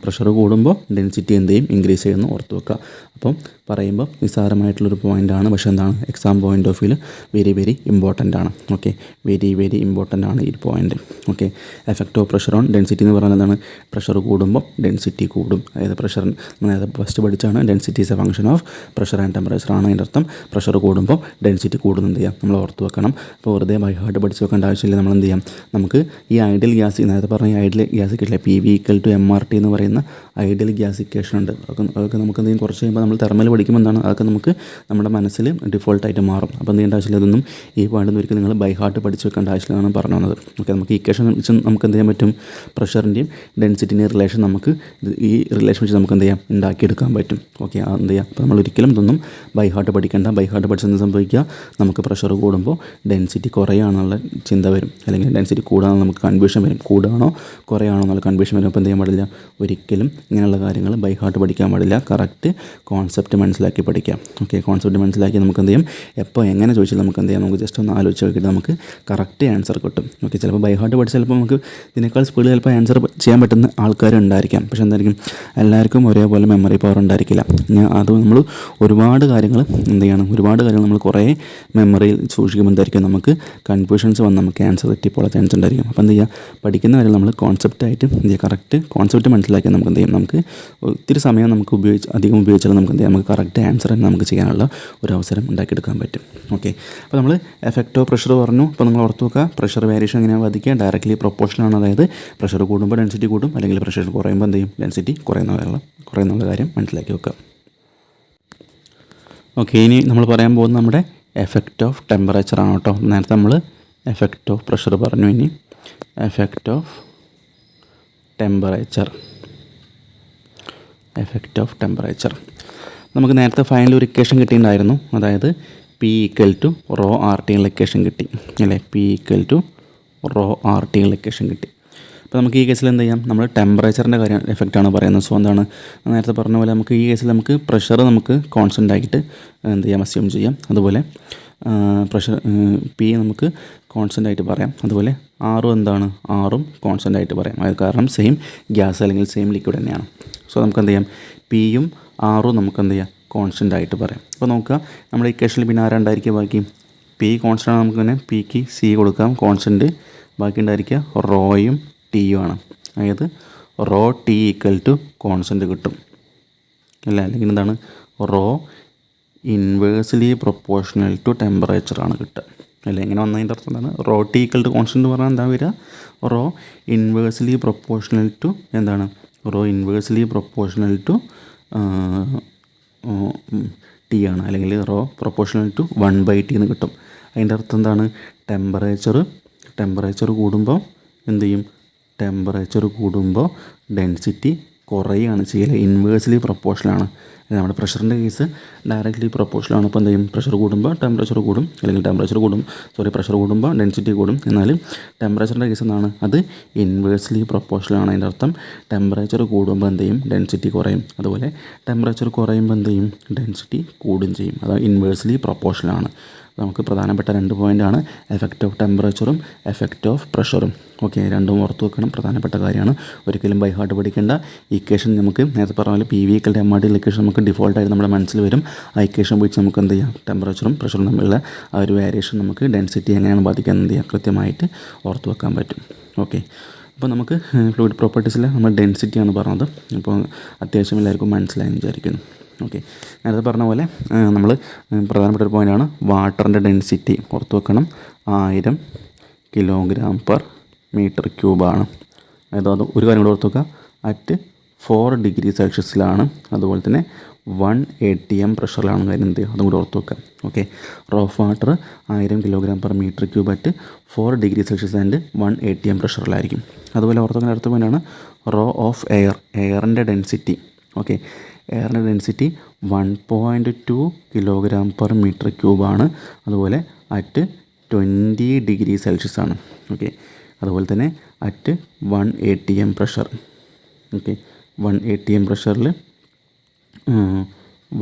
പ്രഷർ കൂടുമ്പോൾ ഡെൻസിറ്റി എന്ത് ചെയ്യും, ഇൻക്രീസ് ചെയ്യുമെന്ന് ഓർത്ത് വെക്കുക. അപ്പം പറയുമ്പോൾ നിസ്സാരമായിട്ടുള്ളൊരു പോയിൻ്റാണ്, പക്ഷേ എന്താണ് എക്സാം പോയിൻ്റ് ഓഫ് വ്യൂവിൽ വെരി വെരി ഇമ്പോർട്ടൻ്റ് ആണ്. ഓക്കെ, വെരി വെരി ഇമ്പോർട്ടൻ്റ് ആണ് ഈ point. Okay, effect of pressure on density എന്ന് പറയുന്നത് എന്താണ്, പ്രഷർ കൂടുമ്പോൾ ഡെൻസിറ്റി കൂടും. അതായത് പ്രഷർ അതായത് ഫസ്റ്റ് പഠിച്ചാണ് density is a function of pressure and temperature ആണ് അതിൻ്റെ അർത്ഥം. പ്രഷർ കൂടുമ്പോൾ ഡെൻസിറ്റി കൂടുന്നത് ചെയ്യാം, നമ്മൾ ഓർത്ത് വെക്കണം. അപ്പോൾ വെറുതെ ബൈ ഹാർട്ട് പഠിച്ച് വെക്കേണ്ട ആവശ്യമില്ല. നമ്മൾ എന്ത് ചെയ്യാം, നമുക്ക് ഈ ഐഡിയൽ ഗ്യാസ് നേരത്തെ പറഞ്ഞ ഈ ഐഡിയൽ ഗ്യാസ് കിട്ടില്ല, PV=MRT എന്ന് പറയുന്ന ഐഡിയൽ ഗ്യാസ് ഇക്വേഷൻ ഉണ്ട്. അതൊക്കെ നമുക്ക് എന്തെങ്കിലും കുറച്ച് കഴിയുമ്പോൾ നമ്മൾ തെർമൽ പഠിക്കുമ്പോൾ എന്താണ്, അതൊക്കെ നമുക്ക് നമ്മുടെ മനസ്സിൽ ഡിഫോൾട്ടായിട്ട് മാറും. അപ്പോൾ എന്ത് ചെയ്യേണ്ട ആവശ്യമില്ല, ഇതൊന്നും ഈ പോയിൻ്റ് ഒരിക്കലും നിങ്ങൾ ബൈ ഹാർട്ട് പഠിച്ച് വെക്കേണ്ട ആവശ്യമില്ലെന്നാണ് പറഞ്ഞു വന്നത്. ഓക്കെ, നമുക്ക് ഇക്വേഷൻ വെച്ച് നമുക്ക് എന്ത് ചെയ്യാൻ പറ്റും, പ്രഷറിൻ്റെയും ഡെൻസിറ്റിൻ്റെയും റിലേഷൻ നമുക്ക് ഈ റിലേഷൻ വെച്ച് നമുക്ക് എന്ത് ചെയ്യാം, ഉണ്ടാക്കിയെടുക്കാൻ പറ്റും. ഓക്കെ, എന്ത് ചെയ്യാം, അപ്പോൾ നമ്മൾ ഒരിക്കലും ഇതൊന്നും ബൈ ഹാർട്ട് പഠിക്കേണ്ട. ബൈ ഹാർട്ട് പഠിച്ചെന്ന് സംഭവിക്കുക, നമുക്ക് പ്രഷർ കൂടുമ്പോൾ ഡെൻസിറ്റി കുറയാണെന്നുള്ള ചിന്ത വരും, അല്ലെങ്കിൽ ഡെൻസിറ്റി കൂടാനുള്ള നമുക്ക് കൺഫ്യൂഷൻ വരും, കൂടാണോ കുറയാണോ എന്നുള്ള കൺഫ്യൂഷൻ വരും. അപ്പോൾ എന്ത് ചെയ്യാൻ പാടില്ല, ഒരിക്കലും ഇങ്ങനെയുള്ള കാര്യങ്ങൾ ബൈ ഹാർട്ട് പഠിക്കാൻ പാടില്ല. കറക്റ്റ് കോൺസെപ്റ്റ് മനസ്സിലാക്കി പഠിക്കാം. ഓക്കെ, കോൺസെപ്റ്റ് മനസ്സിലാക്കി നമുക്ക് എന്ത് ചെയ്യും, എപ്പോൾ എങ്ങനെ ചോദിച്ചാൽ നമുക്ക് എന്ത് ചെയ്യാം, നമുക്ക് ജസ്റ്റ് ഒന്ന് ആലോചിച്ച് നോക്കിയിട്ട് നമുക്ക് കറക്റ്റ് ആൻസർ കിട്ടും. ഓക്കെ, ചിലപ്പോൾ ബൈ ഹാർട്ട് പഠിച്ചാൽ ചിലപ്പോൾ നമുക്ക് ഇതിനേക്കാൾ സ്പീഡിൽ ചിലപ്പോൾ ആൻസർ ചെയ്യാൻ പറ്റുന്ന ആൾക്കാരുണ്ടായിരിക്കാം. പക്ഷേ എന്തായിരിക്കും, എല്ലാവർക്കും ഒരേപോലെ മെമ്മറി പവർ ഉണ്ടായിരിക്കില്ല. അത് നമ്മൾ ഒരുപാട് കാര്യങ്ങൾ എന്ത് ചെയ്യണം, ഒരുപാട് കാര്യങ്ങൾ നമ്മൾ കുറേ മെമ്മറിയിൽ സൂക്ഷിക്കുമ്പോൾ എന്തായിരിക്കും, നമുക്ക് കൺഫ്യൂഷൻസ് വന്ന് നമുക്ക് ആൻസർ തെറ്റിപ്പോളാൻ ചാൻസ് ഉണ്ടായിരിക്കും. അപ്പോൾ എന്ത് ചെയ്യുക, പഠിക്കുന്ന കാര്യം നമ്മൾ കോൺസെപ്റ്റായിട്ട് എന്ത് ചെയ്യുക, കറക്റ്റ് കോൺസെപ്റ്റ് മനസ്സിലാക്കിയാൽ നമുക്ക് എന്ത് ചെയ്യും, നമുക്ക് ഒത്തിരി സമയം നമുക്ക് അധികം ഉപയോഗിച്ചാൽ നമുക്ക് എന്ത് ചെയ്യാം, നമുക്ക് കറക്റ്റ് ആൻസർ തന്നെ നമുക്ക് ചെയ്യാനുള്ള ഒരു അവസരം ഉണ്ടാക്കിയെടുക്കാൻ പറ്റും. ഓക്കെ, അപ്പോൾ നമ്മൾ എഫക്റ്റ് ഓഫ് പ്രഷർ പറഞ്ഞു. അപ്പോൾ നിങ്ങൾ ഓർത്ത് വെക്കുക, പ്രഷർ വേരിയേഷൻ എങ്ങനെയാണ് ബാധിക്കുക, ഡയറക്റ്റ്ലി പ്രൊപ്പോർഷനാണ്. അതായത് പ്രഷർ കൂടുമ്പോൾ ഡെൻസിറ്റി കൂടും, അല്ലെങ്കിൽ പ്രഷർ കുറയുമ്പോൾ എന്ത് ചെയ്യും, ഡെൻസിറ്റി കുറയുന്നുള്ള കാര്യം മനസ്സിലാക്കി വെക്കുക. ഓക്കെ, ഇനി നമ്മൾ പറയാൻ പോകുന്നത് നമ്മുടെ എഫക്റ്റ് ഓഫ് ടെമ്പറേച്ചർ ആണ് കേട്ടോ. നേരത്തെ നമ്മൾ എഫക്റ്റ് ഓഫ് പ്രഷർ പറഞ്ഞു, ഇനി എഫക്റ്റ് ഓഫ് ടെമ്പറേച്ചർ. നമുക്ക് നേരത്തെ ഫൈനൽ ഒരു ഇക്വേഷൻ കിട്ടിയിട്ടുണ്ടായിരുന്നു, അതായത് P=ρRT എന്നുള്ള ഇക്വേഷൻ കിട്ടി അല്ലേ, P=ρRT എന്നുള്ള ഇക്വേഷൻ കിട്ടി. അപ്പോൾ നമുക്ക് ഈ കേസിൽ എന്ത് ചെയ്യാം, നമ്മൾ ടെമ്പറേച്ചറിൻ്റെ കാര്യം എഫക്റ്റാണ് പറയുന്നത്. സോ എന്താണ്, നേരത്തെ പറഞ്ഞ പോലെ നമുക്ക് ഈ കേസിൽ നമുക്ക് പ്രഷർ നമുക്ക് കോൺസ്റ്റൻ്റ് ആയിട്ട് എന്ത് ചെയ്യാം, അസ്യൂം ചെയ്യാം. അതുപോലെ പ്രഷർ പി നമുക്ക് കോൺസ്റ്റൻ്റ് ആയിട്ട് പറയാം. അതുപോലെ ആറും എന്താണ്, ആറും കോൺസ്റ്റൻ്റ് ആയിട്ട് പറയാം. അത് കാരണം സെയിം ഗ്യാസ് അല്ലെങ്കിൽ സെയിം ലിക്വിഡ് തന്നെയാണ്. സോ നമുക്ക് എന്ത് ചെയ്യാം, പിയും ആറും നമുക്ക് എന്ത് ചെയ്യാം, കോൺസ്റ്റൻ്റ് ആയിട്ട് പറയാം. അപ്പോൾ നോക്കുക, നമ്മുടെ ഇക്വേഷനിൽ പിന്നെ ആരുണ്ടായിരിക്കുക, ബാക്കി പി കോൺസ്റ്റൻ്റ് ആണ്, നമുക്ക് തന്നെ പിക്ക് സി കൊടുക്കാം കോൺസ്റ്റൻറ്റ്, ബാക്കി ഉണ്ടായിരിക്കുക റോയും ടിയും ആണ്. അതായത് റോ ടി കോൺസ്റ്റൻറ്റ് കിട്ടും അല്ല, അല്ലെങ്കിൽ എന്താണ്, rho inversely proportional to temperature ആണ് കിട്ടുക അല്ലേ. ഇങ്ങനെ വന്നതിൻ്റെ അർത്ഥം എന്താണ്, റോ ടി കോൺസ്റ്റൻറ്റ് പറഞ്ഞാൽ എന്താ വരിക, റോ ഇൻവേഴ്സ്ലി പ്രൊപ്പോർഷണൽ ടു എന്താണ്, rho inversely proportional to T ആണ്, അല്ലെങ്കിൽ റോ പ്രൊപ്പോർഷണൽ ടു 1/t എന്ന് കിട്ടും. അതിൻ്റെ അർത്ഥം എന്താണ്, ടെമ്പറേച്ചർ കൂടുമ്പോൾ എന്ത് ചെയ്യും, ടെമ്പറേച്ചർ കൂടുമ്പോൾ ഡെൻസിറ്റി കുറയുകയാണ് ചെയ്യല്, ഇൻവേഴ്സ്ലി പ്രൊപ്പോർഷനാണ്. നമ്മുടെ പ്രഷറിൻ്റെ കേസ് ഡയറക്റ്റ്ലി പ്രൊപ്പോർഷനാണ്. അപ്പോൾ എന്ത് ചെയ്യും, പ്രഷർ കൂടുമ്പോൾ ടെമ്പറേച്ചർ കൂടും, അല്ലെങ്കിൽ പ്രഷർ കൂടുമ്പോൾ ഡെൻസിറ്റി കൂടും. എന്നാൽ ടെമ്പറേച്ചറിൻ്റെ കേസ് എന്താണ്, അത് ഇൻവേഴ്സ്ലി പ്രൊപ്പോർഷനാണ്. അതിൻ്റെ അർത്ഥം ടെമ്പറേച്ചർ കൂടുമ്പോൾ എന്ത് ചെയ്യും, ഡെൻസിറ്റി കുറയും. അതുപോലെ ടെമ്പറേച്ചർ കുറയുമ്പോൾ എന്ത് ചെയ്യും, ഡെൻസിറ്റി കൂടും ചെയ്യും. അത് ഇൻവേഴ്സ്ലി പ്രൊപ്പോർഷനാണ്. നമുക്ക് പ്രധാനപ്പെട്ട 2 പോയിൻ്റാണ് എഫക്റ്റ് ഓഫ് ടെമ്പറേച്ചറും എഫക്റ്റ് ഓഫ് പ്രഷറും. ഓക്കെ, രണ്ടും ഓർത്ത് വെക്കണം, പ്രധാനപ്പെട്ട കാര്യമാണ്. ഒരിക്കലും ബൈ ഹാർട്ട് പഠിക്കേണ്ട. ഇക്വേഷൻ നമുക്ക് നേരത്തെ പറഞ്ഞ പോലെ PV=MRT ഇക്വേഷൻ നമുക്ക് ഡിഫോൾട്ടായിട്ട് നമ്മുടെ മനസ്സിൽ വരും. ആ ഇക്വേഷൻ വെച്ച് നമുക്ക് എന്ത് ചെയ്യാം, ടെമ്പറേച്ചറും പ്രഷറും തമ്മിലുള്ള ആ ഒരു വേരിയേഷൻ നമുക്ക് ഡെൻസിറ്റി എങ്ങനെയാണ് ബാധിക്കുക എന്ത് ചെയ്യാം, കൃത്യമായിട്ട് ഓർത്ത് വെക്കാൻ പറ്റും. ഓക്കെ, അപ്പോൾ നമുക്ക് ഫ്ലൂയിഡ് പ്രോപ്പർട്ടീസിൽ നമ്മൾ ഡെൻസിറ്റിയാണ് പറഞ്ഞത്. അപ്പോൾ അത്യാവശ്യം എല്ലാവർക്കും മനസ്സിലായെന്ന് വിചാരിക്കുന്നു. ഓക്കെ, നേരത്തെ പറഞ്ഞ പോലെ നമ്മൾ പ്രധാനപ്പെട്ട ഒരു പോയിൻ്റാണ് വാട്ടറിൻ്റെ ഡെൻസിറ്റി ഓർത്ത് വെക്കണം, 1000 kg/m³. അതായത് ഒരു കാര്യം കൂടെ ഓർത്ത് വെക്കുക, അറ്റ് 4 ഡിഗ്രി സെൽഷ്യസിലാണ്, അതുപോലെ തന്നെ 1 atm പ്രഷറിലാണ് കാര്യം എന്ത് ചെയ്യുക, അതും കൂടി ഓർത്ത് വെക്കുക. Okay, rho of water 1000 kg/m³ at 4 degree Celsius and 1 atm പ്രഷറിലായിരിക്കും. അതുപോലെ ഓർത്ത് വെക്കുന്ന അടുത്ത പോയിൻ്റാണ് റോ ഓഫ് എയറിൻ്റെ ഡെൻസിറ്റി. ഓക്കെ, എയറിൻ്റെ ഡെൻസിറ്റി 1.2 kg/m³ ആണ്. അതുപോലെ അറ്റ് 20 ഡിഗ്രി സെൽഷ്യസ് ആണ്. ഓക്കെ, അതുപോലെ തന്നെ at 1 atm pressure. Okay, 1 atm പ്രഷറിൽ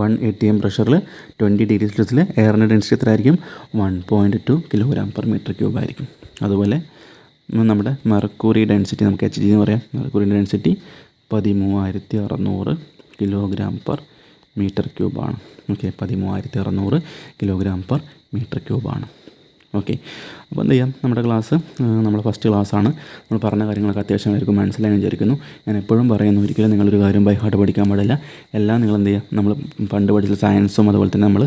1 atm പ്രഷറിൽ 20 ഡിഗ്രി സെൽഷ്യസിൽ എയറിൻ്റെ ഡെൻസിറ്റി എത്ര ആയിരിക്കും? 1.2 kg/m³ ആയിരിക്കും. അതുപോലെ നമ്മുടെ മെർക്കുറി ഡെൻസിറ്റി നമുക്ക് HG എന്ന് പറയാം. മെർക്കുറിൻ്റെ ഡെൻസിറ്റി 13,600 kg/m³ ആണ്. ഓക്കെ, 13,600 kg/m³ ആണ്. ഓക്കെ, അപ്പോൾ എന്ത് ചെയ്യാം, നമ്മുടെ ക്ലാസ് നമ്മുടെ ഫസ്റ്റ് ക്ലാസ്സാണ്. നമ്മൾ പറഞ്ഞ കാര്യങ്ങളൊക്കെ അത്യാവശ്യം എല്ലാവർക്കും മനസ്സിലായി വിചാരിക്കുന്നു. ഞാൻ എപ്പോഴും പറയുന്നു, ഒരിക്കലും നിങ്ങളൊരു കാര്യം ബൈ ഹാർട്ട് പഠിക്കാൻ പാടില്ല. എല്ലാം നിങ്ങൾ എന്ത് ചെയ്യുക, നമ്മൾ പണ്ട് പഠിച്ച സയൻസും അതുപോലെ തന്നെ നമ്മൾ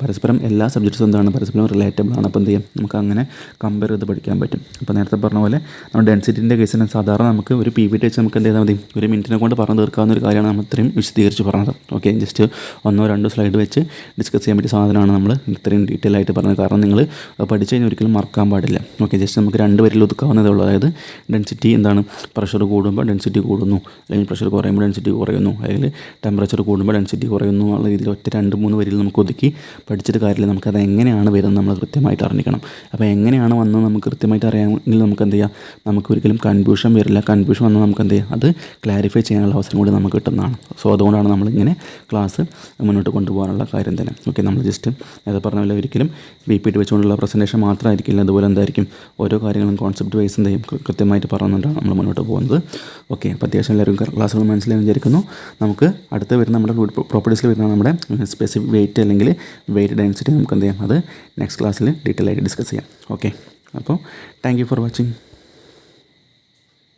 പരസ്പരം എല്ലാ സബ്ജക്ട്സും എന്താണ് പരസ്പരം റിലേറ്റബിൾ ആണ്. അപ്പോൾ എന്ത് ചെയ്യാം, നമുക്ക് അങ്ങനെ കമ്പയർ ചെയ്ത് പഠിക്കാൻ പറ്റും. അപ്പോൾ നേരത്തെ പറഞ്ഞ പോലെ നമ്മുടെ ഡെൻസിറ്റിൻ്റെ കേസിന് സാധാരണ നമുക്ക് ഒരു PPT വെച്ച് നമുക്ക് എന്ത് ചെയ്താൽ മതി, ഒരു മിനിറ്റിനെ കൊണ്ട് പറഞ്ഞു തീർക്കാവുന്ന ഒരു കാര്യമാണ് നമ്മൾ ഇത്രയും വിശദീകരിച്ച് പറഞ്ഞത്. ഓക്കെ, ജസ്റ്റ് 1-2 സ്ലൈഡ് വെച്ച് ഡിസ്കസ് ചെയ്യാൻ പറ്റിയ സാധനമാണ് നമ്മൾ ഇത്രയും ഡീറ്റെയിൽ ആയിട്ട് പറഞ്ഞത്. കാരണം നിങ്ങൾ പഠിച്ചു കഴിഞ്ഞാൽ ഒരിക്കലും മറക്കാൻ പാടില്ല. ഓക്കെ, ജസ്റ്റ് നമുക്ക് 2 വരിയിൽ ഒതുക്കാവുന്നതേ ഉള്ളൂ. അതായത് ഡെൻസിറ്റി എന്താണ്, പ്രഷർ കൂടുമ്പോൾ ഡെൻസിറ്റി കൂടുന്നു, അല്ലെങ്കിൽ പ്രഷർ കുറയുമ്പോൾ ഡെൻസിറ്റി കുറയുന്നു, അല്ലെങ്കിൽ ടെമ്പറേച്ചർ കൂടുമ്പോൾ ഡെൻസിറ്റി കുറയുന്നു എന്നുള്ള രീതിയിൽ ഒറ്റ 2-3 വരിയിൽ നമുക്ക് ഒതുക്കി പഠിച്ചിട്ട് കാര്യമില്ല. നമുക്കത് എങ്ങനെയാണ് വരുന്നത് നമ്മൾ കൃത്യമായിട്ട് അറിഞ്ഞിരിക്കണം. അപ്പോൾ എങ്ങനെയാണ് വന്നത് നമുക്ക് കൃത്യമായിട്ട് അറിയാമെങ്കിൽ നമുക്ക് എന്ത് ചെയ്യാം, നമുക്ക് ഒരിക്കലും കൺഫ്യൂഷൻ വരില്ല. കൺഫ്യൂഷൻ വന്നാൽ നമുക്ക് എന്ത് ചെയ്യാം, അത് ക്ലാരിഫൈ ചെയ്യാനുള്ള അവസരം കൂടി നമുക്ക് കിട്ടുന്നതാണ്. സോ അതുകൊണ്ടാണ് നമ്മളിങ്ങനെ ക്ലാസ് മുന്നോട്ട് കൊണ്ടുപോകാനുള്ള കാര്യം തന്നെ. ഓക്കെ, നമ്മൾ ജസ്റ്റ് അത് പറഞ്ഞ പോലെ ഒരിക്കലും PPT വെച്ചുകൊണ്ടുള്ള പ്രസൻറ്റേഷൻ മാത്രമായിരിക്കില്ല. അതുപോലെ എന്തായിരിക്കും, ഓരോ കാര്യങ്ങളും കോൺസെപ്റ്റ് വൈസ് എന്ത് ചെയ്യും കൃത്യമായിട്ട് പറഞ്ഞുകൊണ്ടാണ് നമ്മൾ മുന്നോട്ട് പോകുന്നത്. ഓക്കെ, അപ്പോൾ അത്യാവശ്യം എല്ലാവരും ക്ലാസ്സുകൾ മനസ്സിലായി വിചാരിക്കുന്നു. നമുക്ക് അടുത്ത് വരുന്ന നമ്മുടെ ഫ്ലൂയിഡ് പ്രോപ്പർട്ടീസിൽ വരുന്ന നമ്മുടെ സ്പെസിഫിക് വെയിറ്റ് അല്ലെങ്കിൽ വെയിറ്റ് ഡെൻസിറ്റി നമുക്ക് എന്ത് ചെയ്യാം, അത് നെക്സ്റ്റ് ക്ലാസ്സിൽ ഡീറ്റെയിൽ ആയിട്ട് ഡിസ്കസ് ചെയ്യാം. ഓക്കെ, അപ്പോൾ താങ്ക് യു ഫോർ വാച്ചിങ്.